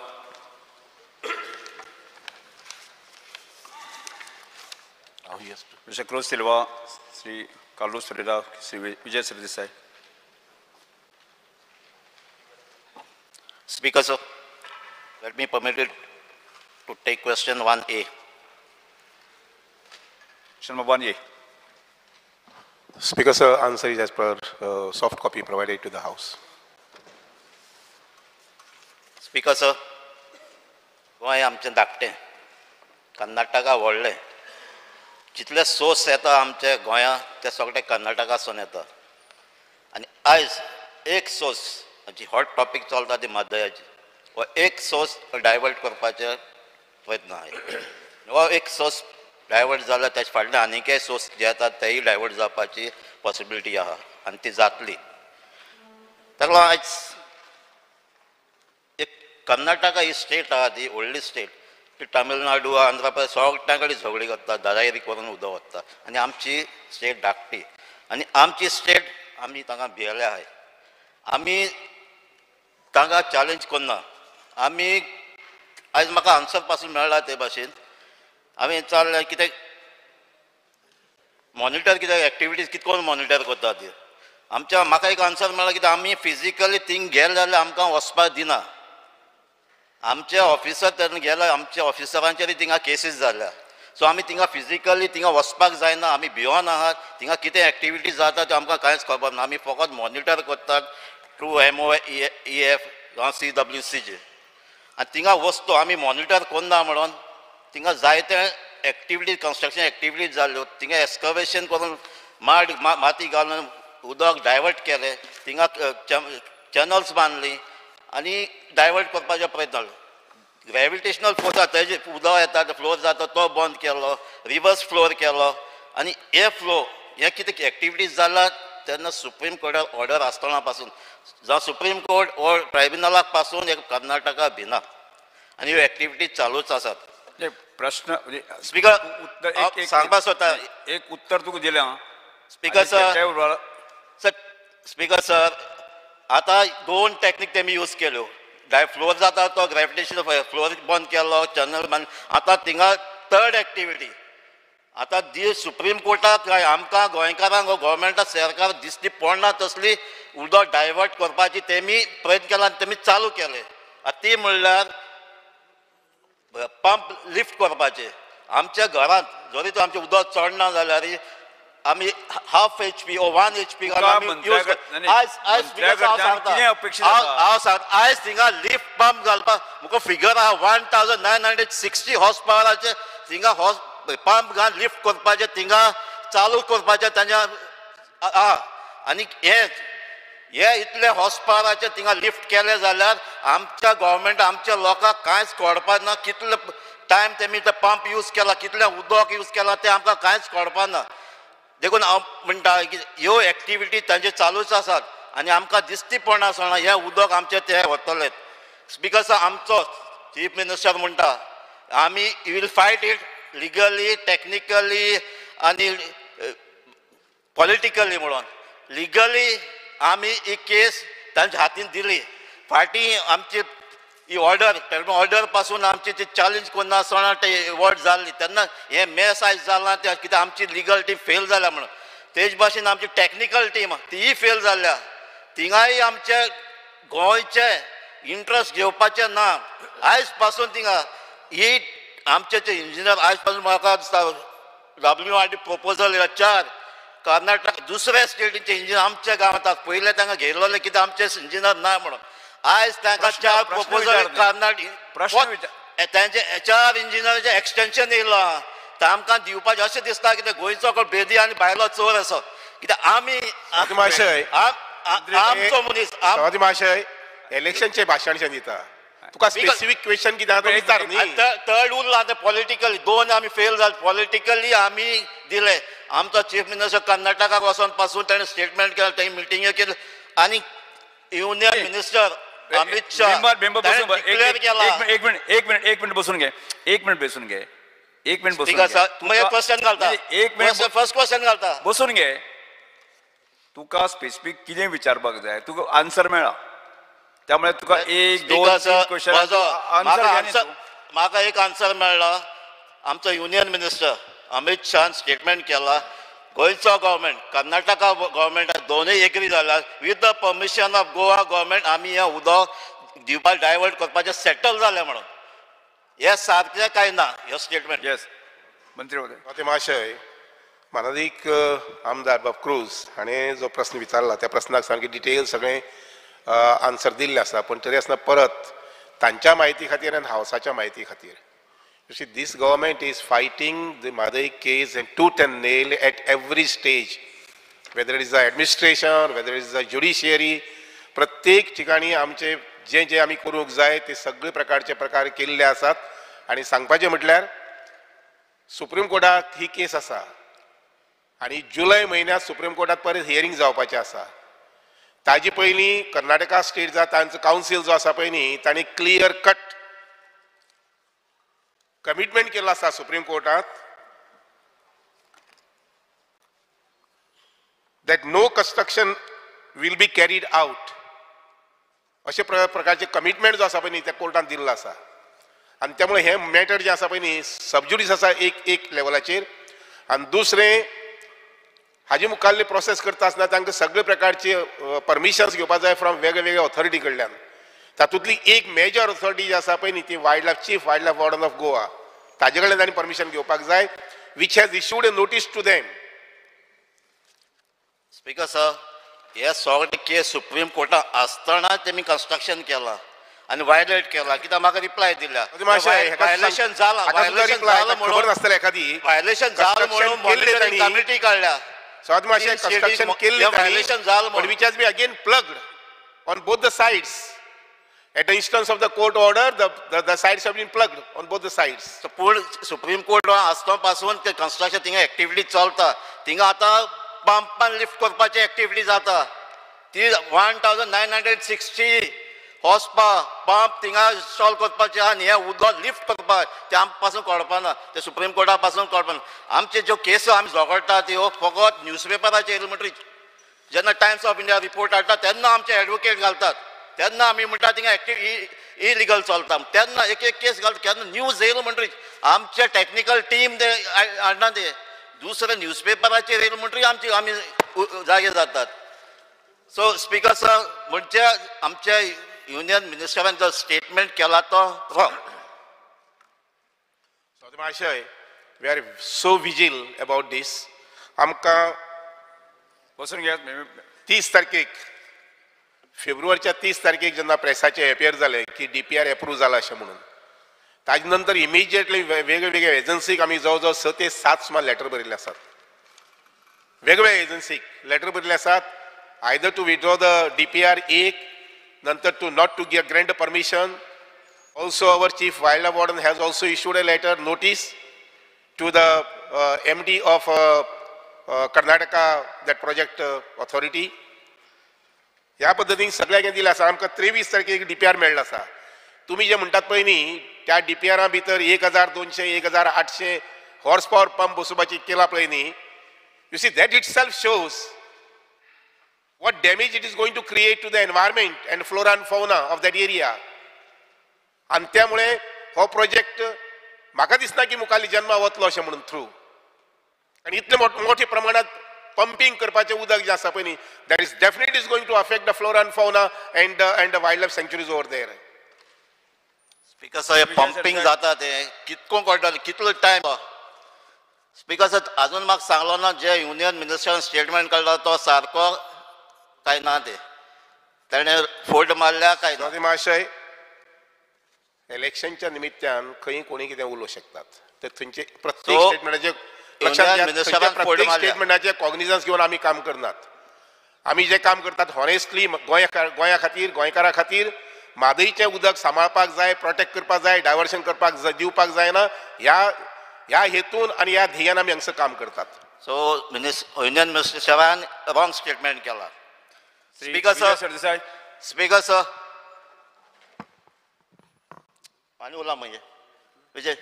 Mr. Cruz Silva, Sri Carlos Ferreira, Sri Vijay Sardesai. Speaker, sir, let me permit it to take question 1A. Question number 1A. Speaker, sir, answer is as per soft copy provided to the House. Speaker, sir, Goa आमचें धाकटें, कर्नाटका व्हडलें. जितले source येता आमचे गोंया ते सगळे कर्नाटकासून येता. आनी आयज एक सोर्स जी हॉट टॉपिक चलता ती म्हादयाची, हो एक सोर्स डायवर्ट करपाचे प्रयत्न आहात. हो एक सोर्स डायवर्ट जाल्यार तेचे फाटल्यान आनीकय सोर्स जे येतात तेय डायवर्ट जावपाची पॉसिबिलिटी आहा आनी ती जातली. ताका लागून आयज एक कर्नाटका ही स्टेट आहा ती व्हडली स्टेट, ती तामिळनाडू आंध्र प्रदेश सगळ्यां कडेन झगडी करता, दादागिरी करून उदक वता. आनी आमची स्टेट धाकटी आनी आमची स्टेट आमी तांकां भियेले आहाय. आमी तांकां चॅलेंज करना. आमी आयज म्हाका आन्सर पासून मेळ्ळा ते भाशेन हांवें चाललें कितें मॉनिटर कितें एक्टिविटीज कितकोन मॉनिटर करता ती. आमच्या म्हाका एक आन्सर मेळ्ळा कितें आमी फिजिकली थिंग गेले जाल्यार आमकां वचपाक दिना. आमचे ऑफिसर तेन्ना गेल्या आमच्या ऑफिसरांचेर थिंगा केसीस जाल्या. सो आमी थिंगा फिजिकली थिंगा वचपाक जायना. आमी भिवून आहात. थिंगा कितें एक्टिविटीज जाता त्यो आमकां कांयच खबर ना. आमी फकत मॉनिटर करतात थ्रू MOEF जावं CWCJ. आनी थिंगा वस्तू आमी मॉनिटर करना म्हणून थिंगा जायते एक्टिविटीज कन्स्ट्रक्शन एक्टिविटीज जाल्यो. थिंगा एक्सकवेशन करून माती घालून उदक डायवर्ट केलें. थिंगा चॅनल्स बांदली आनी डायवर्ट करपाचो प्रयत्न जालो. ग्रॅविटेशनल फोर्स आसा तेजे उदक येता फ्लोर जाता तो बंद केलो, रिवर्स फ्लोर केलो. आनी हे फ्लो हे कितें एक्टिविटीज जाला तेन्ना सुप्रीम कोर्टाक ऑर्डर आसतना पासून जावं सुप्रीम कोर्ट ओ ट्रायब्युनलाक पासून एक कर्नाटका भिना आनी ह्यो एक्टिविटीज चालूच आसात. प्रश्न स्पीकर सांगपाक सोदता एक उत्तर तुका दिलें. स्पीकर सर, स्पीकर सर, आतां दोन टॅक्नीक तेमी यूज केल्यो. फ्लोर जाता तो ग्रॅविटेशन फ्लोर बंद केलो, चॅनल बंद. आतां थिंगा थर्ड एक्टिविटी आतां दी सुप्रीम कोर्टाक काय आमकां गोंयकारांक गोवोरमेंटाक सरकार दिसती पडना तसली उदक डायवर्ट करपाची तेमी प्रयत्न केला आनी तेमी चालू केले. ती म्हणल्यार पंप लिफ्ट करपाचे. आमच्या घरांत जरी तो आमचें उदक चडना जाल्यार आमी हाफ HP ओ 1 HP आयज थिंगा लिफ्ट पंप घालपाक मुको फिगर आहा 1960 हॉर्स पावराचे थिंगा पंप घाल लिफ्ट करपाचे थिंगा चालू करपाचे तांच्या आनी हे इतले हॉर्स पावराचे थिंगा लिफ्ट केले जाल्यार आमच्या गव्हर्मेंट आमच्या लोकांक कांयच कळपाक ना. कितले टायम तेमी ते पंप यूज केला, कितले उदक यूज केला ते आमकां कांयच कळपाक ना. देखून हांव म्हणटा की ह्यो एक्टिविटी तांचे चालूच आसात आनी आमकां दिसती पडना सणा हे उदक आमचे ते वतले. स्पीकर आमचो चीफ मिनिस्टर म्हणटा आम्ही will fight it legally technically आणि पॉलिटिकली म्हणून लिगली आम्ही ही केस तांच्या हातीन दिली फाटी आमची ही ऑर्डर पासून आमची ती चॅलेंज कोण आसतना ते वॉट जाल्ली तेन्ना हे मेस आयज जालां ते कित्याक आमची लिगल टीम फेल जाल्या म्हणून तेच भाशेन आमची टेक्निकल टीम तीय फेल जाल्ल्या थिंगाय आमचे गोंयचे इंट्रस्ट घेवपाचे ना आयज पासून थिंगा ही आमचे जे इंजिनियर आयज पासून म्हाका दिसता WRD प्रपोजल येयला 4 कर्नाटक दुसऱ्या स्टेटीचे इंजिनियर आमच्या गांवांत पयले तांकां घेयलोले कित्याक आमचे इंजिनियर ना म्हणून आयज तांकां 4 प्रपोजल कर्नाटक तांचे 4 इंजिनियराचें एक्सटेंशन येयलां तांकां दिवपाचें अशें दिसता की गोंयचो कोण बेदी आनी भायलो चोर असो कित्याक आमी आमचो मनीस महाशय इलेक्शनचे भाशण दिता तुका स्पेसिफिक क्वेश्चन कित्याक विचार न्ही थर्ड उरला ते पॉलिटिकली 2 आमी फेल जाले पॉलिटिकली आमी दिले आमचो चीफ मिनिस्टर कर्नाटकाक वचोन पासून ताणें स्टेटमेंट केलें थंय मिटींग केली आनी युनियन मिनिस्टर अमित शाह एक मिनिट बसून घे क्वेश्चन घालता फर्स्ट क्वेश्चन घालता बसून घे तुका स्पेसिफिक कितें विचारपाक जाय तुका आन्सर मेळ्ळा त्यामुळे तुका 1 2 3 क्वेश्चन म्हाका एक आन्सर मेळ्ळा आमचो युनियन मिनिस्टर अमित शाहान स्टेटमेंट केला गोंयचो गव्हर्मेंट कर्नाटका गव्हर्मेंट दोनूय एग्री जाला with the permission of Goa government आमी हें उदक दिवपाक डायवर्ट करपाचें सेटल जालें म्हणून हे सारकें काय ना हे स्टेटमेंट येस मंत्री महोदय महाशय माननीक आमदार बाब क्रूज हाणें जो प्रश्न विचारला त्या प्रश्नाक सारकें डिटेल सगळें आन्सर दिल्लें आसा पण तरी आसतना परत तांच्या म्हायती खातीर आनी हावसाच्या म्हायती खातीर this government is fighting the Madai case and tooth and nail at every stage, whether it is the administration, whether it is the judiciary, प्रत्येक ठिकाणी आमचे जे आमी करूंक जाय ते सगळे प्रकारचे प्रकार केल्ले आसात आणि सांगपाचें म्हटल्यार सुप्रीम कोर्टात ही केस आसा आणि जुलय म्हयन्यात सुप्रीम कोर्टात परत हियरिंग जावपाचें आसा ताजे पयलीं कर्नाटका स्टेट तांचो कावन्सील जो आसा पळय न्ही तांणी क्लियर कट कमिटमेंट केला आसा सुप्रीम कोर्टात that no construction will be carried out अशे प्रकारचे कमिटमेंट जो आसा पळय न्ही त्या कोर्टान दिल्लो आसा आणि त्यामुळे हे मॅटर जे आसा पळय न्ही सबज्युडिस आसा एक लेवलाचेर आणि दुसरें हाजे मुखाल्ली प्रोसेस करता आसतना तांकां सगळे प्रकारचे परमिशन्स घेवपाक जाय फ्रॉम वेगवेगळ्या ऑथॉरिटी कडल्यान तातूंतली एक मेजर ऑथॉरिटी जी आसा पळय न्ही ती chief wild life warden of Goa ताजे कडल्यान तांणी परमिशन घेवपाक जाय which has issued a notice to them speaker sir हे सगळे केस सुप्रीम कोर्टात आसतना तेमी कन्स्ट्रक्शन केला आणि वायलेट केला कित्याक म्हाका रिप्लाय दिल्या वायलेशन जाला खबर नासतलें एखादी वायलेशन जालें म्हणून मॉनिटरिंग कमिटी काडल्या स्वाद मातशें कन्स्ट्रक्शन केल्लें वायलेशन जालें but which has been again plugged on both the sides at the instance of the court order the sides have been plugged on both the sides so पूण supreme court आसतना पासून ते construction थिंगा activity चलता थिंगा आतां पंपान lift करपाची activity जाता ती 1960 हॉर्स पंप थिंगा इन्स्टॉल करपाचे आनी हे उदक लिफ्ट करपाक ते आमचे पासून कळपाना ते सुप्रीम कोर्टा पासून कळपाना आमचे ज्यो केसो आमी झगडटा त्यो फकत न्यूजपेपराचेर येयल्यो म्हणटरी जेन्ना टायम्स ऑफ इंडिया रिपोर्ट हाडटा तेन्ना आमचे एडवोकेट घालतात तेन्ना आमी म्हणटा थिंगा इलिगल चलता तेन्ना एक केस घालता केन्ना न्यूज येयलो म्हणटरी आमचे टेक्निकल टीम ते हाडना ते दुसरे न्यूजपेपराचेर येयलो म्हणटरी आमी जागे जातात सो स्पीकर सर म्हणजे आमच्या युनियन मिनिस्टरान जो स्टेटमेंट केला तो रॉंग महाशय we are so vigil about this आमकां बसून घ्या 30 तारखेक फेब्रुवारीच्या 30 तारखेक जेन्ना प्रेसाचे अपियर जाले की DPR एप्रूव जाला अशें म्हणून ताजे नंतर इमिजिएटली वेगवेगळ्या एजन्सीक आमी जवळ जवळ 6 ते 7 सुमार लेटर बरयल्ले आसात वेगवेगळ्या एजन्सीक लेटर बरयल्ले आसात either to withdraw the DPR एक नंतर to not to give grant permission. Also our chief wildlife warden has also issued a letter notice to the MD of Karnataka that project authority. या पद्धतीन सगळ्यांक दिला आसा आमकां 23 तारखेक DPR मेळ्ळा आसा तुमी जे म्हणटात पळय न्ही त्या DPR भितर 1200 1800 हॉर्स पॉवर पंप बसोवपाची केला पळय न्ही, you see that itself shows what damage it is going to create to the environment and flora and fauna of that area. आणि त्यामुळे हो प्रोजेक्ट म्हाका दिसना की मुखाल्ली जन्मा वतलो अशें म्हणून थ्रू. आणि इतले मोठे प्रमाणात पंपिंग करपाचें उदक जें आसा पळय न्ही, that is definitely is going to affect the flora and fauna and the wildlife sanctuaries over there. Speaker साहेब पंपिंग जाता तें कितको करता कितलो टायम. स्पीकर साहेब अजून म्हाका सांगलो ना जे युनियन मिनिस्टरान स्टेटमेंट काडला तो सारको काय ना ते ताणें फोल्ड मारल्या काय ना. महाशय इलेक्शनच्या निमित्तान खंय कोणी कितें उलोवंक शकतात. तर थंयचे प्रत्येक स्टेटमेंटाचे लक्षात घ्या, प्रत्येक स्टेटमेंटाचे कॉग्निजन्स घेवन आमी काम करनात. आमी जे काम करतात हॉनेस्टली गोंया खातीर गोंयकारां खातीर म्हादईचें उदक सांबाळपाक जाय, प्रोटेक्ट करपाक जाय, डायवर्शन करपाक दिवपाक जायना ह्या हेतून आनी ह्या ध्येयान आमी हांगसर काम करतात. सो युनियन मिनिस्टरान रॉंग स्टेटमेंट केला. स्पीकर सर, स्पीकर सर आणि उला म्हणजे विजय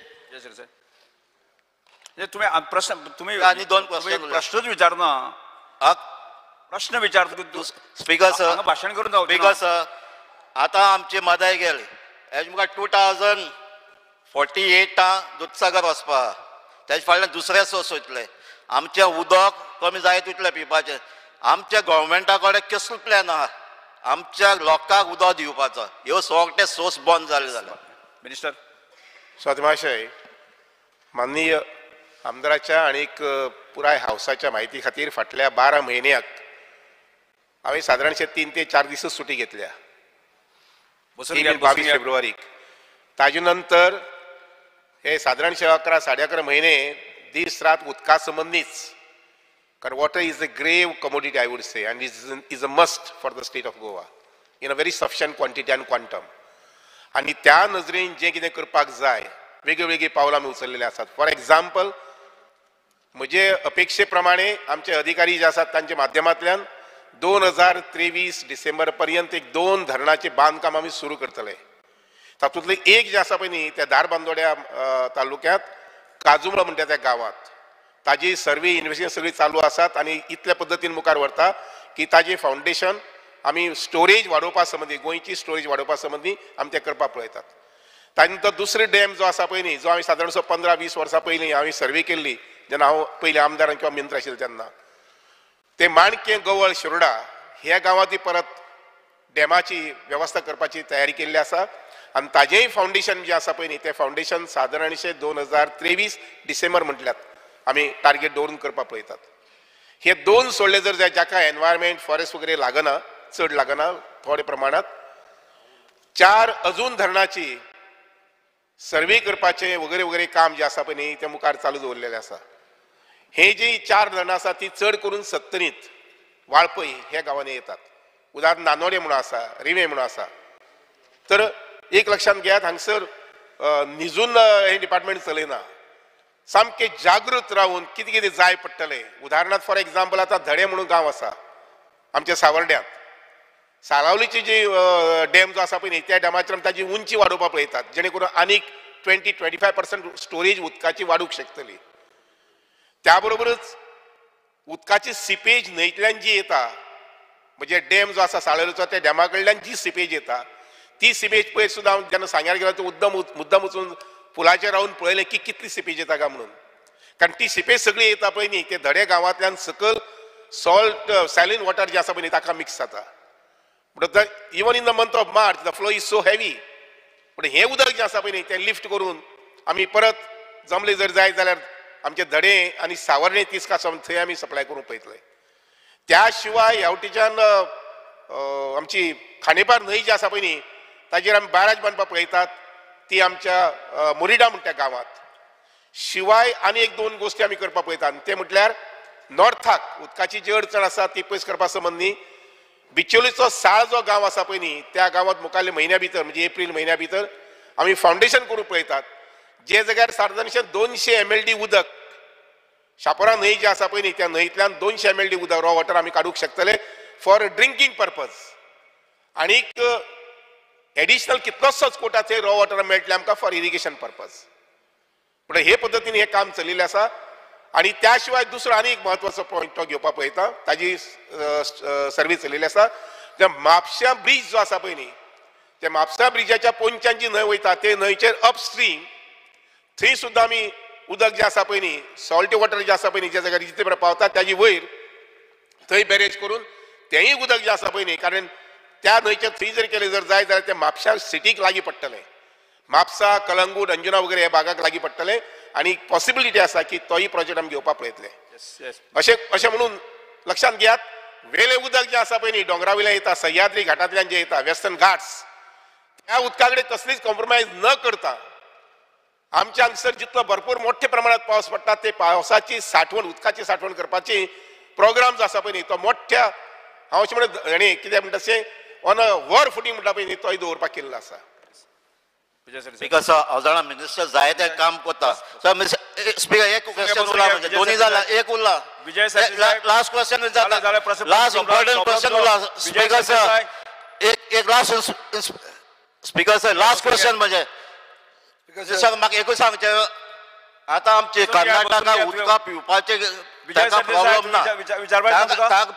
तुम्ही तुम्ही आणि दोन प्रश्नच विचारना. प्रश्न विचारतो स्पीकर सर, भाषण करून स्पीकर सर आता आमचे मदाय गेले हेजे मुखार 2048 दूधसागर वचपा तेजे फाटल्यान दुसरे सोर्स वयतले. आमचें उदक कमी जायत वयतलें पिवपाचें. आमच्या गव्हर्मेंटा कडेन कसलो प्लॅन आहा आमच्या लोकांक उदक दिवपाचो? ह्यो सगळे सोर्स बंद जाले जाल्यार. मिनिस्टर स्वाती महाशय, माननीय आमदाराच्या आणीक पुराय हावसाच्या म्हायती खातीर फाटल्या 12 म्हयन्याक हांवें सादारणशे 3 ते 4 दीस सुटी घेतल्या. 22 फेब्रुवारीक. ताजे नंतर हे सादारणशे 11 साडे 11 म्हयने दीस रात उदका संबंदीच. कारण water is a grave commodity I would say and is a must for the state of Goa in a very sufficient quantity and quantum. आणि त्या नजरेन जें कितें करपाक जाय वेगळीवेगळी पावलां आमी उचललेली आसात. फॉर एग्जाम्पल म्हजे अपेक्षे प्रमाणे आमचे अधिकारी जे आसात तांच्या माध्यमांतल्यान 2023 डिसेंबर पर्यंत 2 धरणाचें बांदकाम आमी सुरू करतले. तातूंतलें एक जें आसा पळय न्ही त्या धारबांदोड्या तालुक्यांत काजुमळो म्हणटा त्या गांवांत ताजी सर्वे इन्व्हेस्टिगेशन सगळी चालू आसात आनी इतल्या पद्दतीन मुखार व्हरता की ताजें फावंडेशन आमी स्टोरेज वाडोवपा संबंदी गोंयची स्टोरेज वाडोवपा संबंदी आमी तें करपाक पळयतात. ताजे नंतर दुसरो डॅम जो आसा पळय न्ही जो आमी सादारणसो 15-20 वर्सां पयलीं हांवें सर्वे केल्ली जेन्ना हांव पयलीं आमदार किंवा मंत्री आशिल्लो तेन्ना, ते माणकें गवळ शिरोडा ह्या गांवांतय परत डॅमाची वेवस्था करपाची तयारी केल्ली आसा. आनी ताजेंय फावंडेशन जें आसा पळय न्ही तें फावंडेशन सादारणशे 2023 डिसेंबर म्हटल्यात आमी टार्गेट दवरून करपाक पळयतात. हे 2 सोडले जर जाय जाका एनवायरमेंट फॉरेस्ट वगैरे लागना, चड लागना थोडे प्रमाणात, 4 अजून धरणाची सर्वे करपाचें वगैरे वगैरे काम जें आसा पळय न्ही तें मुखार चालू दवरलेलें आसा. हे जी 4 धरणां आसा ती चड करून सत्तरीत वाळपय ह्या गांवांनी येतात. उदाहरण नानोडे म्हणून आसा, रिवे म्हणून आसा. तर एक लक्षात घेयात हांगसर न्हिजून हे डिपार्टमेंट चलयना. सामकें जागृत रावन कितें कितें जाय पडटलें. उदाहरणार्थ फॉर एग्जाम्पल आतां धडे म्हणून गांव आसा आमच्या सावर्ड्यांत. सालावलीची जी डॅम जो आसा पळय न्ही त्या डॅमाचेर ताजी उंची वाडोवपाक पळयतात जेणे करून आनीक 20-25% स्टोरेज उदकाची वाडूंक शकतली. त्या बरोबरच उदकाची सिपेज न्हंयतल्यान जी येता म्हणजे डॅम जो आसा साळावलीचो त्या डॅमा कडल्यान जी सिपेज येता ती सिपेज पळय सुद्दां हांव जेन्ना सांग्यार गेलो तो मुद्दाम वचून पुलाचेर रावन पळयलें की कितली सिपेज येता काय म्हणून. कारण ती सिपेज सगळी येता पळय न्ही ते धडे गांवांतल्यान सकल सॉल्ट सॅलिन वॉटर जे आसा पळय न्ही ताका मिक्स जाता. But even in the month of March the flow is so heavy. पण हे उदक जें आसा पळय न्ही तें लिफ्ट करून आमी परत जमले जर जाय जाल्यार आमचे धडे आनी सावर्डे तिस्का थंय आमी सप्लाय करूंक पळयतले. त्या शिवाय ह्या वटेच्यान आमची खांडेपार न्हंय जी आसा पळय न्ही ताजेर आमी बाराज बांदपाक पळयतात ती आमच्या मुरिडा म्हणटा गांवांत. शिवाय आनी 1-2 गोश्टी आमी करपाक पळयतात ते म्हटल्यार नॉर्थाक उदकाची जी अडचण आसा ती पयस करपा संबंदी बिचोलीचो साळ जो गांव आसा पळय न्ही त्या गांवांत मुखाल्ल्या म्हयन्या भितर म्हणजे एप्रील म्हयन्या भितर आमी फावंडेशन करूंक पळयतात. जे जाग्यार सादारणशे 200 MLD उदक शापोरा न्हंय जी आसा पळय न्ही त्या न्हंयतल्यान 200 MLD उदक रॉ वॉटर आमी काडूंक शकतले फॉर ड्रिंकींग पर्पज. आनीक एडिशनल कितलोसोच कोटाचे रॉ वॉटर मेळटले आमकां फॉर इरिगेशन पर्पज. म्हणून हे पद्दतीन हे काम चलिल्लें आसा. आणि त्या शिवाय दुसरो आनी एक म्हत्वाचो पॉयंट तो घेवपाक पळयता, ताजी सर्वे चलिल्ली आसा. जे म्हापश्यां ब्रिज जो आसा पळय न्ही, त्या म्हापसा ब्रिजाच्या पोंदच्यान जी न्हंय वयता ते न्हंयचेर अपस्ट्रीम थंय सुद्दां आमी उदक जे आसा पळय न्ही, सॉल्ट वॉटर जे आसा पळय न्ही, ज्या जाग्यार जिते पर्यंत पावता त्याची वयर थंय बॅरेज करून तेंय उदक जे आसा पळय न्ही, कारण त्या न्हंयचेर थंय जर केलें जर जाय जाल्यार ते म्हापश्या सिटीक लागीं पडटलें. म्हापसा, कलंगूट, अंजुना वगैरे ह्या भागाक लागीं पडटलें आणि पॉसिबिलिटी आसा की तोय प्रोजेक्ट आमी घेवपाक पळयतले. अशें म्हणून लक्षात घेयात, वेले उदक जे आसा पळय न्ही, डोंगरा वयल्यान येता, सह्याद्री घाटांतल्यान जे येता, वेस्टर्न घाट्स, त्या उदका कडेन कसलीच कॉम्प्रोमायज न करता आमच्या हांगसर जितलो भरपूर मोठ्या प्रमाणात पावस पडटा ते पावसाची साठवण, उदकाची साठवण करपाची प्रोग्राम जो आसा पळय न्ही, तो मोठ्या हांव अशें म्हणत हेणी कितें म्हणटा अशें ऑन अ वॉर फुटींग म्हणटा पळय न्ही, तोय दवरपाक केल्लो आसा. स्पीकर हांव जाणा मिनिस्टर जाय तें काम करता. स्पीकर एक क्वेश्चन उरला, म्हणजे दोन्ही जाला, एक उरला, last question last important question उरला. स्पीकर सर एक last speaker sir last question म्हणजे सर म्हाका एकूच सांगचे, आतां आमचे कर्नाटका उदका पिवपाचे प्रॉब्लेम ना,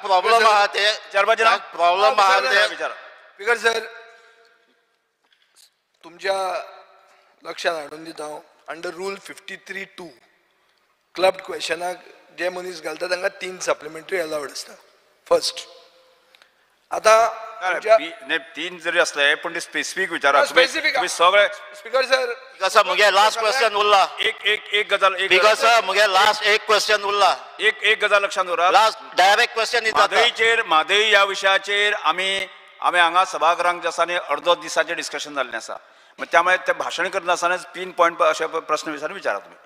प्रॉब्लेम आहा ते प्रॉब्लेम आहा ते. स्पीकर सर तुमच्या लक्षात हाडून दिता हांव, अंडर रूल 53(2) क्लब्ड क्वेश्चनाक जे मनीस घालता तांकां 3 सप्लिमेंटरी अलाउड आसता. फर्स्ट आता 3 जरी असले पण ते स्पेसिफिक विचारा. स्पेसिफिक सगळे स्पीकर सर कसं मुगे लास्ट क्वेश्चन उरला, एक गजाल स्पीकर सर मुगे लास्ट एक क्वेश्चन उरला, एक गजाल लक्षात दवरा. लास्ट डायरेक्ट क्वेश्चन म्हादई ह्या विशयाचेर आमी हांगा सभागृहांक जे आसा न्ही अर्दो दिसाचें डिस्कशन जाल्लें आसा. त्यामुळे ते भाशण करता आसतना 3 पॉयंट अशे प्रश्न विचार विचारा तुम्ही.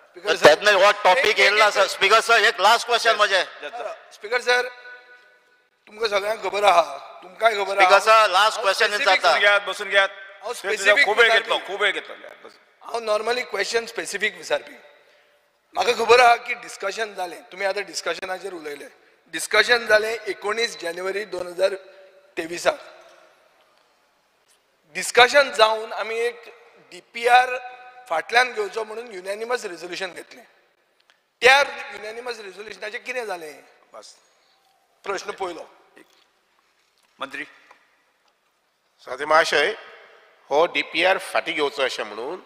हो टॉपिक येयल्लो आसा. स्पीकर सर एक लास्ट क्वेश्चन म्हणजे स्पीकर सर तुमकां सगळ्यांक खबर आहा, तुमकांय खबर आहा. स्पीकर सर लास्ट क्वेश्चन जाता, बसून घेयात. खूब वेळ घेतलो. हांव नॉर्मली क्वेश्चन स्पेसिफीक विचारपी. म्हाका खबर आहा की डिस्कशन जालें, तुमी आतां डिस्कशनाचेर उलयले. डिस्कशन जालें 19 जानेवारी 2023. डिस्कशन जावन आमी एक DPR फाटल्यान घेवचो म्हणून युनॅनिमस रेझोल्युशन घेतलें. त्या युनॅनिमस रेझोल्युशनाचें कितें जालें? प्रश्न पयलो मंत्री साधे महाशय, हो DPR फाटी घेवचो अशें म्हणून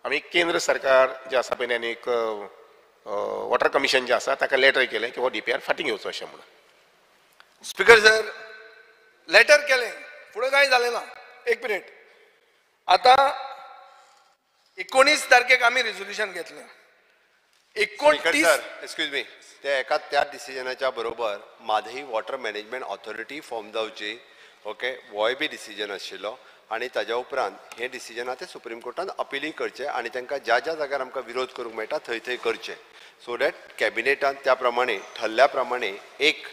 आमी केंद्र सरकार जे आसा पळय आनी एक वॉटर कमिशन जे आसा ताका लेटर केलें की हो DPR फाटी घेवचो अशें म्हणून. स्पीकर सर लेटर केलें, फुडें कांय जालें ना. एक मिनिट, आता 19 तारखेक आमी रेझोल्युशन घेतलें. 29 एक्सक्यूज मी, त्या डिसिजनाच्या बरोबर Mhadei water management authority form जावची. ओके, होय बी डिसिजन आशिल्लो आणि ताज्या उपरांत हे डिसिजन आतां सुप्रीम कोर्टान अपिली करचे आणि तांकां ज्या ज्या जाग्यार आमकां विरोध करूंक मेळटा थंय करचे. सो दॅट कॅबिनेटान त्या प्रमाणे ठरल्या प्रमाणे एक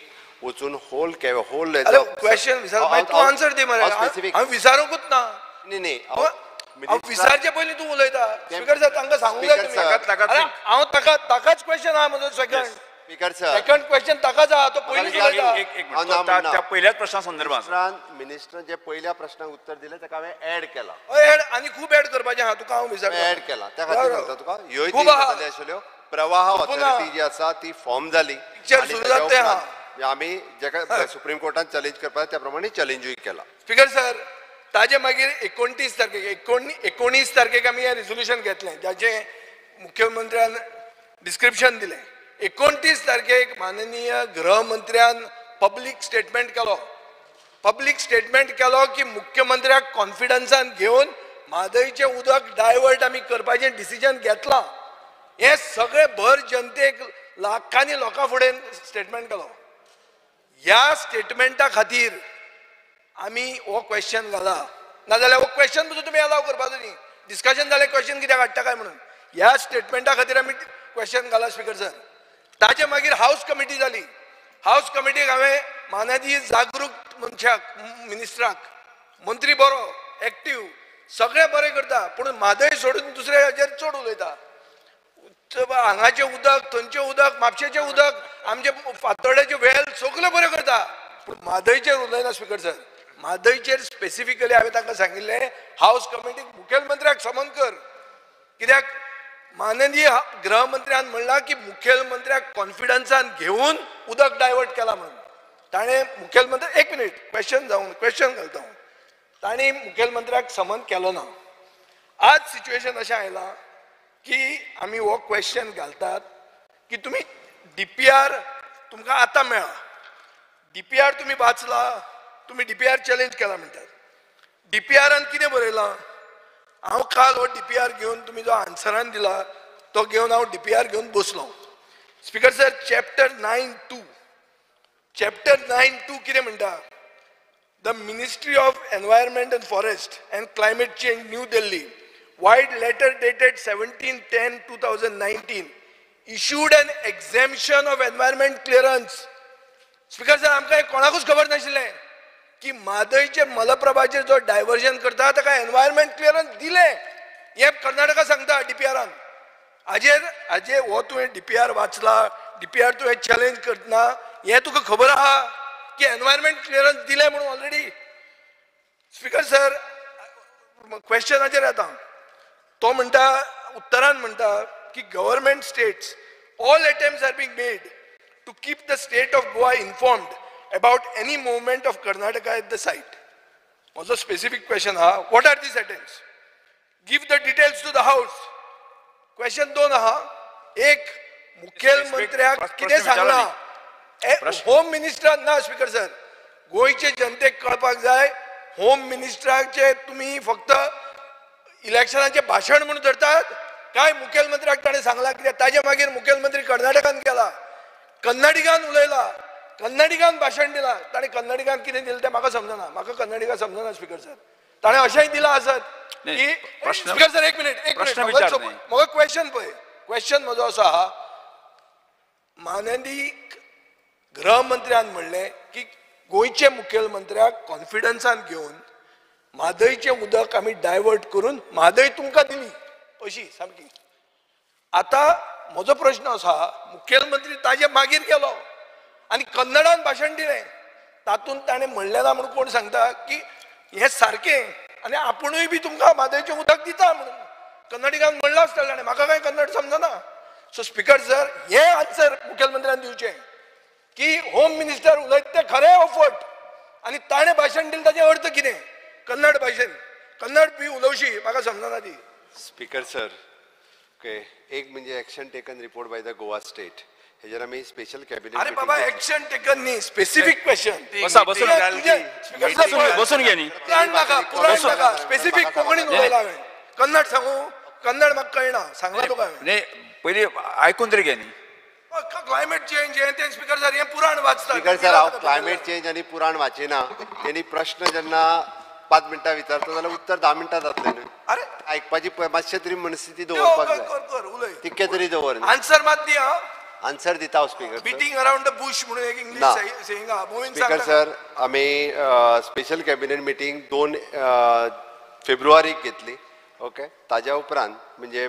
वचून होल क्वेश्चन विचार तू आन्सर दे मरे. हांव विचारूंकूच ना. न्ही हांव विचारचे पयलीं तूं उलयता. स्पीकर सर तांकां सांगूंक जाय तुमी. हांव ताकाच क्वेश्चन आहा म्हजो सेकंड क्वेश्चन ताकाच आहा, तो पयलींच उलयता. त्या पहिल्याच प्रश्ना संदर्भात मिनिस्टर जे पहिल्या प्रश्नाक उत्तर दिलें ताका हांवें एड केला. एड आनी खूब एड करपाचें आहा तुका. हांव विचारता एड केला त्या खातीर सांगता तुका. ह्योय तीन गजाली आशिल्ल्यो. प्रवाह ऑथॉरिटी जी आसा ती फॉर्म जाली. आमी जेका सुप्रीम कोर्टान चॅलेंज करपाक त्या प्रमाणे चॅलेंजूय केला. स्पीकर सर ताजे मागीर 19 तारखेक आमी हें रेझोल्युशन घेतलें जाचें मुख्यमंत्र्यान डिस्क्रिप्शन दिलें. 29 तारखेक माननीय गृहमंत्र्यान पब्लीक स्टेटमेंट केलो की मुख्यमंत्र्याक कॉन्फिडन्सान घेवन म्हादईचें उदक डायवर्ट आमी करपाचें डिसिजन घेतलां. हें सगळें भर जनतेक लाखांनी लोकां फुडें स्टेटमेंट केलो. ह्या स्टेटमेंटा खातीर आमी हो क्वेश्चन घाला, नाजाल्यार हो क्वेश्चन पसून तुमी अलाव करपाचो न्ही. डिस्कशन जालें क्वेश्चन कित्याक हाडटा काय म्हणून. ह्या स्टेटमेंटा खातीर आमी क्वेश्चन घाला. स्पीकर सर ताचे मागीर हाऊस कमिटी जाली. हाऊस कमिटीक हांवें माननीय जागरूक मनशाक मिनिस्टराक, मंत्री बरो एक्टीव सगळें बरें करता, पूण म्हादय सोडून दुसऱ्या हाचेर चड उलयता. हांगाचें उदक, थंयचें उदक, म्हापशेचें उदक, आमचे फातोड्याचे वेल सगळें बरें करता, पूण म्हादयचेर उलयना. स्पीकर सर म्हादयचेर स्पेसिफिकली हांवें तांकां सांगिल्लें हावस कमिटीक मुखेलमंत्र्याक समन कर, कित्याक माननीय गृहमंत्र्यान म्हणला की मुखेलमंत्र्याक कॉन्फिडन्सान घेवन उदक डायवर्ट केला म्हणून. ताणें मुखेलमंत्री एक मिनीट क्वेश्चन घालता हांव. तांणी मुखेलमंत्र्याक समन केलो ना. आज सिच्युएशन अशें आयलां की आमी हो क्वेश्चन घालतात की तुमी DPR तुमकां आतां मेळ्ळा, DPR तुमी वाचला, तुमी DPR चॅलेंज केला म्हणटात. DPRान कितें बरयलां? हांव काल हो DPR घेवन तुमी जो आन्सरान दिला तो घेवन हांव DPR घेवन बसलो. स्पीकर सर, चॅप्टर 9.2 कितें म्हणटा? The ministry of environment and forest and climate change, new Delhi, vide letter dated 17/10/2019 issued an exemption of environment clearance. Speaker sir, आमकां कोणाकूच खबर नाशिल्लें की म्हादयचे मलप्रभाचेर जो डायवर्जन करता ताका एनवायरमेंट क्लियरन्स दिलें. हें कर्नाटका सांगता DPRान. हाजेर हो तुवें DPR वाचला, DPR तुवें चॅलेंज करतना हें तुका खबर आहा की एनवायरमेंट क्लियरन्स दिलें म्हणून ऑलरेडी? स्पीकर सर, क्वेश्चनाचेर येता. तो म्हणटा, उत्तरान म्हणटा की government states all attempts are being made to keep the state of Goa informed about any movement of Karnataka at the site. Also specific question, what are these attempts? Give the details to the house. Question 2 एक मुखेलमंत्र्याक कितें सांगला? Home minister ना. Speaker sir, गोयचे जनतेक कळपाक जाय, home मिनिस्टराचे तुम्ही फक्त इलेक्शनाचे भाषण म्हणून धरतात काय? मुखेलमंत्र्याक ताणें सांगला कित्याक ताजे मागीर मुखेलमंत्री कर्नाटकान गेला, कन्नडिगान उलयला, कन्नडिगान भाशण दिला. ताणें कन्नडिगान कितें दिलें तें म्हाका समजना. म्हाका कन्नडिगा समजना. स्पीकर सर, ताणें अशेंय दिला आसत की स्पीकर सर एक मिनीट म्हाका क्वेश्चन पळय. क्वेश्चन म्हजो असो आहा, माननीय गृहमंत्र्यान म्हणलें की गोंयचे मुखेलमंत्र्याक कॉन्फिडन्सान घेवन म्हादयचें उदक आमी डायवर्ट करून म्हादय तुमकां दिली अशी सामकी. आता म्हजो प्रश्न असो आहा, मुखेलमंत्री ताजे मागीर गेलो आनी कन्नडान भाशण दिलें. तातूंत ताणें म्हणलें ना म्हणून कोण सांगता की हें सारकें आनी आपुणूय बी तुमकां म्हादयचें उदक दिता म्हणून? कन्नडिगान म्हणलां आसतलें ताणें, म्हाका कांय कन्नड समजना. सो स्पीकर सर, हें आन्सर मुखेलमंत्र्यान दिवचें की होम मिनिस्टर उलयता तें खरें ऑफट आनी ताणें भाशण दिलें ताचें अर्थ कितें? कन्नड भाशेन कन्नड बी उलोवशी म्हाका समजना ती. स्पीकर सर, ओके, एक म्हणजे action taken report by the Goa state, हेजेर आमी स्पेशल कॅबिनेट. अरे बाबा, एक्शन टेकन न्ही, स्पेसिफिक क्वेश्चन. बसून घे न्ही, पुराण नाका, स्पेसिफिक कोंकणीन उलयला हांवें. कन्नड सांगू? कन्नड म्हाका कळना, सांगला तुका हांवें. न्ही, पयलीं आयकून तरी घे न्ही. क्लायमेट चेंज हें तें स्पीकर सर, हें पुराण वाचता. स्पीकर सर, हांव क्लायमेट चेंज आनी पुराण वाचिना. तेणी प्रश्न जेन्ना 5 मिनटां विचारता जाल्यार उत्तर 10 मिनटां जातलें न्हू. अरे आयकपाची मातशें तरी मनस्थिती दवरपाक जाय. तितकें तरी दवर. आन्सर मात दी. आन्सर दिता हांव speaker. Beating around the Bush म्हणून एक इंग्लीश सेयिंग आहा. स्पीकर सर, आमी स्पेशल कॅबिनेट मिटींग 2 फेब्रुवारीक घेतली. ओके, ताज्या उपरांत म्हणजे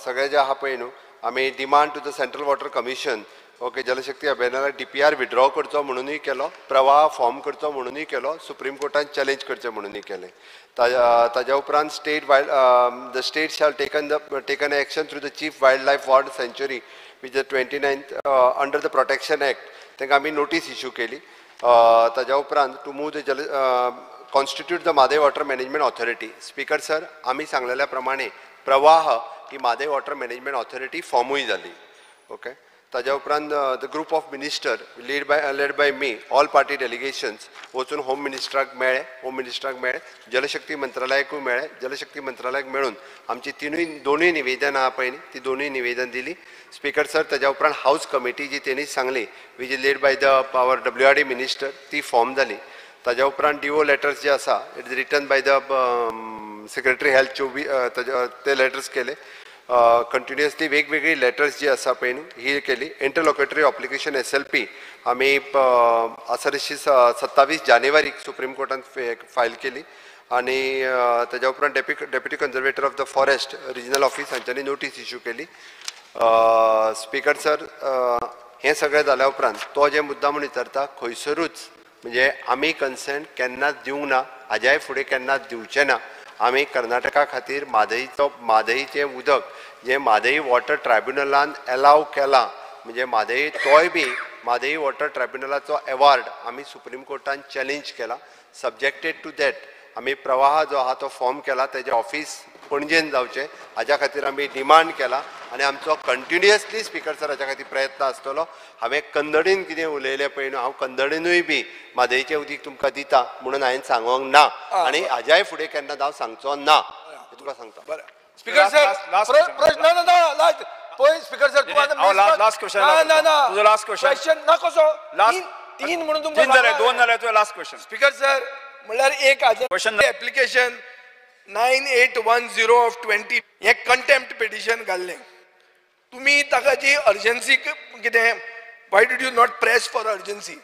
सगळे जे आहा पळय न्हू, आमी demand to the central water commission, okay, Jalshakti अभियानाक DPR विड्रॉ करचो म्हणूनय केलो, प्रवाह फॉर्म करचो म्हणूनय केलो, सुप्रीम कोर्टान चॅलेंज करचें म्हणूनय केलें. ताज्या उपरांत the state shall taken action through the chief wild life ward सँच्युरी which the 29th under the protection act, तांकां आमी नोटीस इश्यू केली. ताज्या उपरांत to move the constitute the Mhadei water management authority. Speaker sir, आमी सांगलेल्या प्रमाणे प्रवाह ही म्हादय वॉटर मॅनेजमेंट ऑथॉरिटी फॉर्मूय जाली. ओके, ताज्या उपरांत the group of minister led by me, all party delegations वचून होम मिनिस्टराक मेळ्ळे, जलशक्ती मंत्रालयाकूय मेळ्ळे. जलशक्ती मंत्रालयाक मेळून आमची दोनूय निवेदनां आहा पळय न्ही, ती दोनूय निवेदन दिली. स्पीकर सर, ताज्या उपरांत हावस कमिटी जी तेणी सांगली which is led by the our WRD minister, ती फॉर्म जाली. ताज्या उपरांत DO लेटर्स जे आसा, it is written by the secretary health, ते लेटर्स केले. कंटिन्युअसली वेगवेगळी लेटर्स जी आसा पळय न्हू, ही केली. इंटरलॉक्युटरी एप्लिकेशन SLP आमी आसा तशी 27 जानेवारीक सुप्रीम कोर्टान फायल केली. आनी ताज्या उपरांत deputy conservator of the forest regional office हांच्यांनी नोटीस इश्यू केली. स्पीकर सर, हें सगळें जाल्या उपरांत तो जे मुद्दा म्हणून विचारता, खंयसरूच म्हणजे आमी कन्सेंट केन्नाच दिवंक ना, हाज्याय फुडें केन्नाच दिवचे ना. आमी कर्नाटका खातीर म्हादईचें उदक जें म्हादई वॉटर ट्रायब्युनलान एलाव केलां, म्हणजे म्हादई तोय बी म्हादई वॉटर ट्रायब्युनलाचो अवॉर्ड आमी सुप्रीम कोर्टान चॅलेंज केला. सबजेक्टेड टू दॅट आमी प्रवाह जो आहा तो फॉर्म केला, तेजें ऑफिस पणजेन जावचें हाज्या खातीर आमी डिमांड केला आनी आमचो कंटिन्युअसली स्पिकर सर हाज्या खातीर प्रयत्न आसतलो. हांवें कन्नडीन कितें उलयलें पळय न्हू, हांव कन्नडीनूय बी म्हादईचें उदीक तुमकां दिता म्हणून हांवें सांगोंक ना आनी हाज्याय फुडें केन्ना हांव सांगचो ना, हें तुका सांगता. स्पीकर सर प्रश्न ना लास्ट पळय स्पीकर सर लास्ट क्वेश्चन तुझो लास्ट क्वेश्चन ना कसो तीन म्हणून तुमकां तीन जाले, दोन जाले तुवें लास्ट क्वेश्चन. स्पीकर सर म्हणल्यार एक क्वेश्चन एप्लिकेशन 9810 ऑफ 20 हे कंटेम्प्ट पिटिशन घाल्लें. तुम्ही ताका जी अर्जन्सी कितें why did you not press for urgency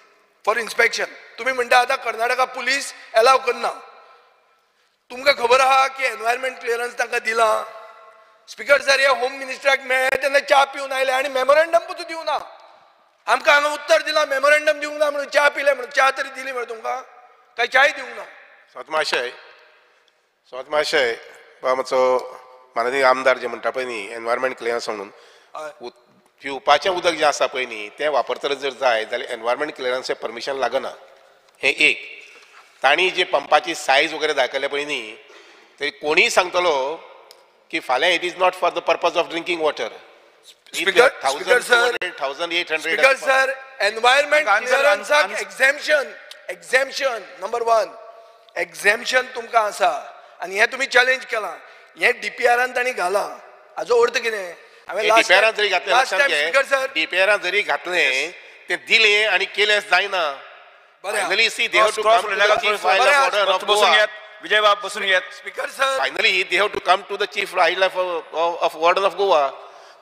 for inspection? तुम्ही म्हणटा आतां कर्नाटका पुलीस एलाव करना. तुमकां खबर आहा की एनवायरमेंट क्लियरन्स तांकां दिला. स्पीकर सर हे होम मिनिस्टराक मेळ्ळे तेन्ना च्या पिवन आयले आनी मेमोरेंडम पसून दिवं ना. आमकां हांगा उत्तर दिलां मेमोरेंडम दिवंक ना म्हणून, च्या पिले म्हणून. च्या तरी दिली म्हणून तुमकां काय च्याय दिवंक ना? सोत मातशें आमचो माननीय आमदार जे म्हणटा पळय न्ही एनवायरमेंट क्लियरन्स म्हणून, पिवपाचें उदक जें आसा पळय न्ही तें वापरतले जर जाय जाल्यार एनवायरमेंट क्लियरन्सचें परमिशन लागना. हें एक. तांणी जे पंपाची सायज वगैरे दाखयले पळय न्ही ते कोणीय सांगतलो की फाल्यां it is not for the purpose of drinking water. Speaker sir environment क्लियरन्साक एक्झॅम्पशन नंबर 1 एक्झॅम्पशन तुमकां आसा आनी हें तुमी चॅलेंज केलां. हें डीपीआरान तांणी घालां. हाजो अर्थ कितें? डीपीआरान जरी घातलें डीपीआरान जरी घातलें तें दिलें आनी केलें जायना. Finally see they have to come to the chief wild life of Goa. Vijay बाब बसून घेत. Speaker sir finally they have to come to the chief wild life of warden of Goa.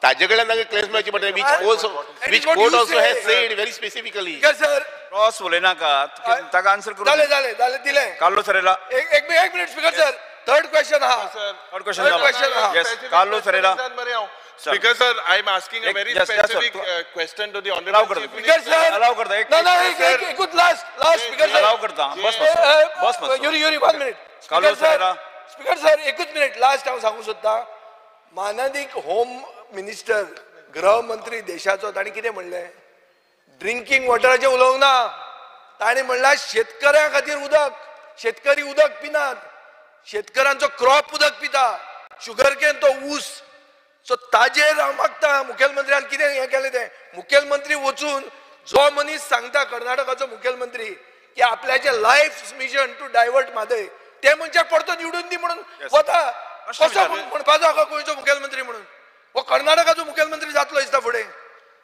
ताजे कडल्यान तांकां क्लेम्स मेळची पडटले which court also has said very specifically. Sir cross उलयनाका, ताका आन्सर करू. जालें दिलें. कार्लोस हेरेरा एक minute speaker sir third question आहा. Third question yes Carlos Herrera. Speaker sir, I am asking a very specific question to the honorable chief Speaker minister. sir, allow करता एक last speaker sir allow करता. बस Yuri 1 minute. Carlos Herrera. Speaker sir एकूच minute last हांव सांगूंक सोदतां. माननीय होम मिनिस्टर गृह मंत्री देशाचो ताणी कितें म्हणलें? ड्रिंकींग वॉटराचें उलोवंक ना. ताणी म्हणलां शेतकऱ्यां खातीर उदक, शेतकरी उदक पिनात, शेतकऱ्यांचो क्रॉप उदक पिता, शुगर केन तो ऊस. सो ताजेर हांव मागता मुखेलमंत्र्यान कितें हें केलें तें. मुखेलमंत्री वचून जो मनीस सांगता कर्नाटकाचो मुखेलमंत्री की आपल्याचें life mission to divert Mhadei ते मनशाक परतो निवडून दी म्हणून वता. कसो म्हणपाचो हाका गोंयचो मुखेलमंत्री म्हणून? हो कर्नाटकाचो मुखेलमंत्री जातलो दिसता फुडें.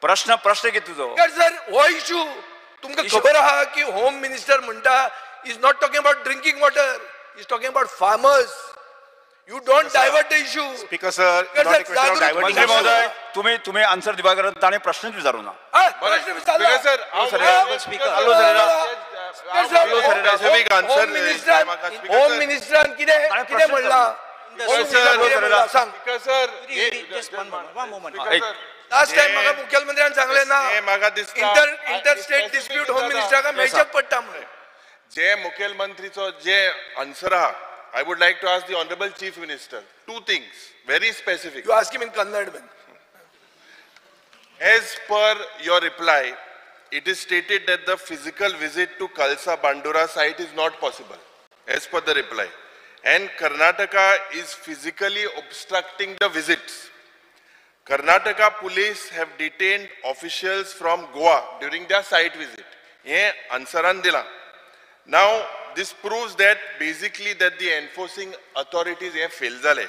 प्रश्न कितें तुजो? सर हो इशू तुमकां खबर आहा की होम मिनिस्टर म्हणटा is not talking about drinking water, is talking about farmers. You don't divert the issue. Speaker sir, not a question of diverting. मंत्री महोदय तुम्ही आन्सर दिवा करत ताणे प्रश्नच विचारू ना. प्रश्न विचारला. होम मिनिस्टरान कितें म्हणला? लास्ट टाइम म्हाका मुखेलमंत्र्यान सांगलें ना इंटर स्टेट डिस्प्यूट होम मिनिस्टराक मेळचेच पडटा म्हणून. जे मुखेलमंत्रीचो जे आन्सर आहा, I would like to ask the Honorable Chief Minister two things, very specific. You ask him in Kannada. As per your reply, it is stated that the physical visit to Kalsa Bandura site is not possible, as per the reply. And Karnataka is physically obstructing the visits. Karnataka police have detained officials from Goa during their site visit. Ye answeran dila. Now, this proves that basically that the enforcing authorities हे fail जाले.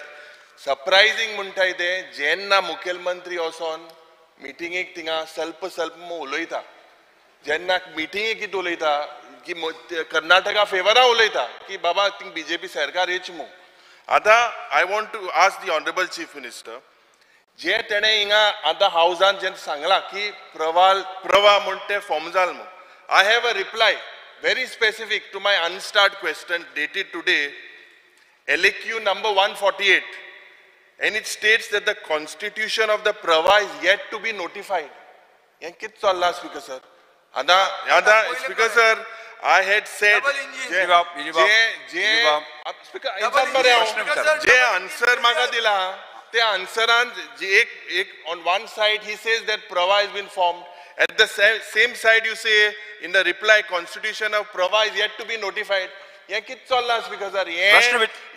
Surprising म्हणटा ते जेन्ना मुखेलमंत्री वचोन मिटिंगेक थिंगा स्वल्प उलयता, जेन्ना मिटिंगेक कितें उलयता की कर्नाटका फेवरा उलयता की बाबा थिंग बीजेपी सरकार येच मू. आतां I want to ask the honourable chief minister, जे तेणें हिंगा आतां हावजान जेन्ना सांगलां की प्रवा म्हण तें फॉर्म जाल मू. I have a reply very specific to my unstarred question dated today, LAQ number 148, and it states that the constitution of the Prava is yet to be notified. Speaker sir, Speaker sir, I had said जे answer म्हाका दिला ते answeran एक on one side he says that Prava has been formed. At the same side you say in the reply constitution of Prava is yet to be notified. हे कित चल्ला speaker sir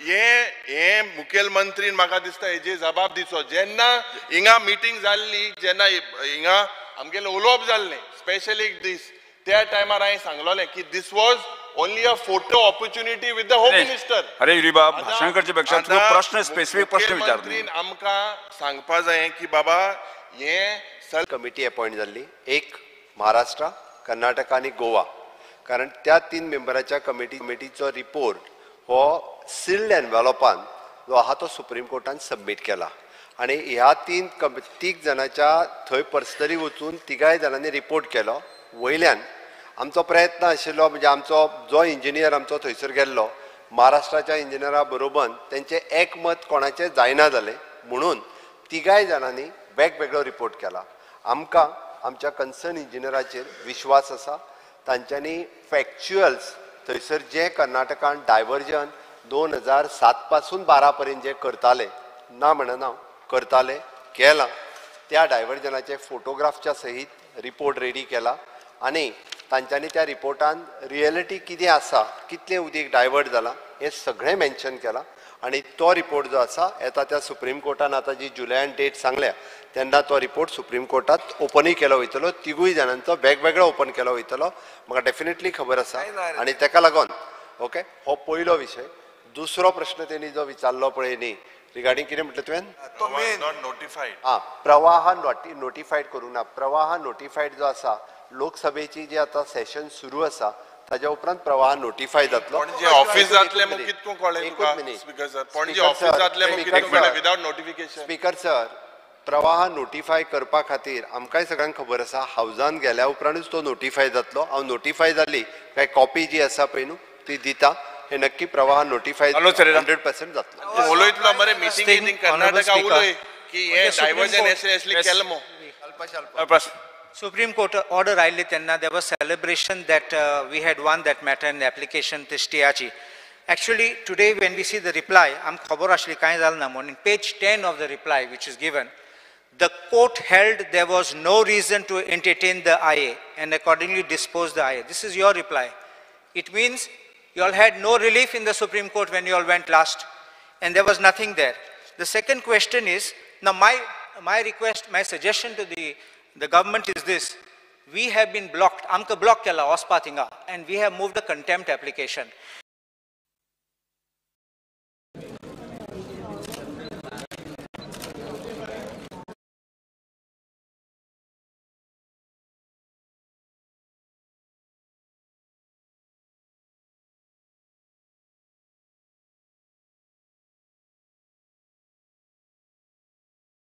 हे मुखेलमंत्रीन म्हाका दिसता हेजे जबाब दिवचो जेन्ना हिंगा मिटींग जाल्ली जेन्ना हिंगा आमगेलें उलोवप जाल्लें स्पेशली दीस त्या टायमार हांवें सांगलोलें की this was only a photo opportunity with the home minister. अरे युरीबा भाषण करचे पेक्षा तूं प्रश्न स्पेसिफिक प्रश्न विचार. मुखेलमंत्रीन आमकां सांगपा जाय की बाबा हे कमिटी अपॉइंट जाल्ली एक महाराष्ट्र कर्नाटक आनी गोवा कारण त्या 3 मेंबराच्या कमिटीचो रिपोर्ट हो सिल्ड एनवेलॉपान जो आहा तो सुप्रीम कोर्टान सबमीट केला आणि ह्या 3 जाणांच्या थंय पर्सनली वचून 3 जाणांनी रिपोर्ट केलो. वयल्यान आमचो प्रयत्न आशिल्लो म्हणजे आमचो जो इंजिनियर आमचो थंयसर गेल्लो महाराष्ट्राच्या इंजिनियरा बरोबर तेंचे एकमत कोणाचें जायना जालें म्हणून 3 जाणांनी वेगवेगळो रिपोर्ट केला. आमकां आमच्या कन्सर्न इंजिनियराचेर विश्वास आसा. तांच्यांनी फॅक्च्युअल्स थंयसर जे कर्नाटकान डायवर्जन 2007 पासून 12 पर्यंत जे करताले ना म्हणना करताले केला त्या डायवर्जनाचे फोटोग्राफच्या सहित रिपोर्ट रेडी केला आणि तांच्यांनी त्या रिपोर्टान रियलिटी कितें आसा कितलें उदीक डायवर्ट जाला हें सगळें मेन्शन केलां आणि तो रिपोर्ट जो आसा येता त्या सुप्रीम कोर्टान आतां जी जुलयान डेट सांगल्या तेन्ना तो रिपोर्ट सुप्रीम कोर्टात ओपनूय केलो वयतलो. 3 जाणांचो वेगवेगळो ओपन केलो वयतलो म्हाका डेफिनेटली खबर आसा आणि ताका लागून ओके हो पयलो विशय. दुसरो प्रश्न तेणी जो विचारलो पळय न्ही रिगार्डिंग कितें म्हटलें तुवें प्रवाह नोटिफायड करूं ना. प्रवाह नोटिफायड जो आसा लोकसभेची जी आतां सेशन सुरू आसा ताज्या उपरांत प्रवाह नोटिफाय जातलो. पणजे ऑफिस जातले मग कितको कळ्ळें तुका स्पीकर सर पणजे ऑफिस जातले मग कितको कळ्ळें विदाउट नोटिफिकेशन. स्पीकर सर प्रवाह नोटिफाय करपा खातीर आमकांय सगळ्यांक खबर आसा हावजान गेल्या उपरांतूच तो नोटिफाय जातलो. हांव नोटिफाय जाली काय कॉपी जी आसा पळय न्हू ती दिता. हे नक्की प्रवाह नोटिफाय 100% जातलो. उलयतलो मरे मिटींग कर्नाटका उलय की हे डायवर्जन एसली केलें मो. Supreme Court order आयिल्ली तेन्ना there was celebration that we had won that matter in the application to स्टेयाची. Actually today when we see the reply आमकां खबर आसली कांय जालें ना म्हणून page 10 of the reply which is given the court held there was no reason to entertain the IA and accordingly disposed the IA. This is your reply. It means you all had no relief in the Supreme Court when you all went last and there was nothing there. The second question is now my request, my suggestion to the government is this: we have been blocked, amka block kela ospa thinga, and we have moved a contempt application.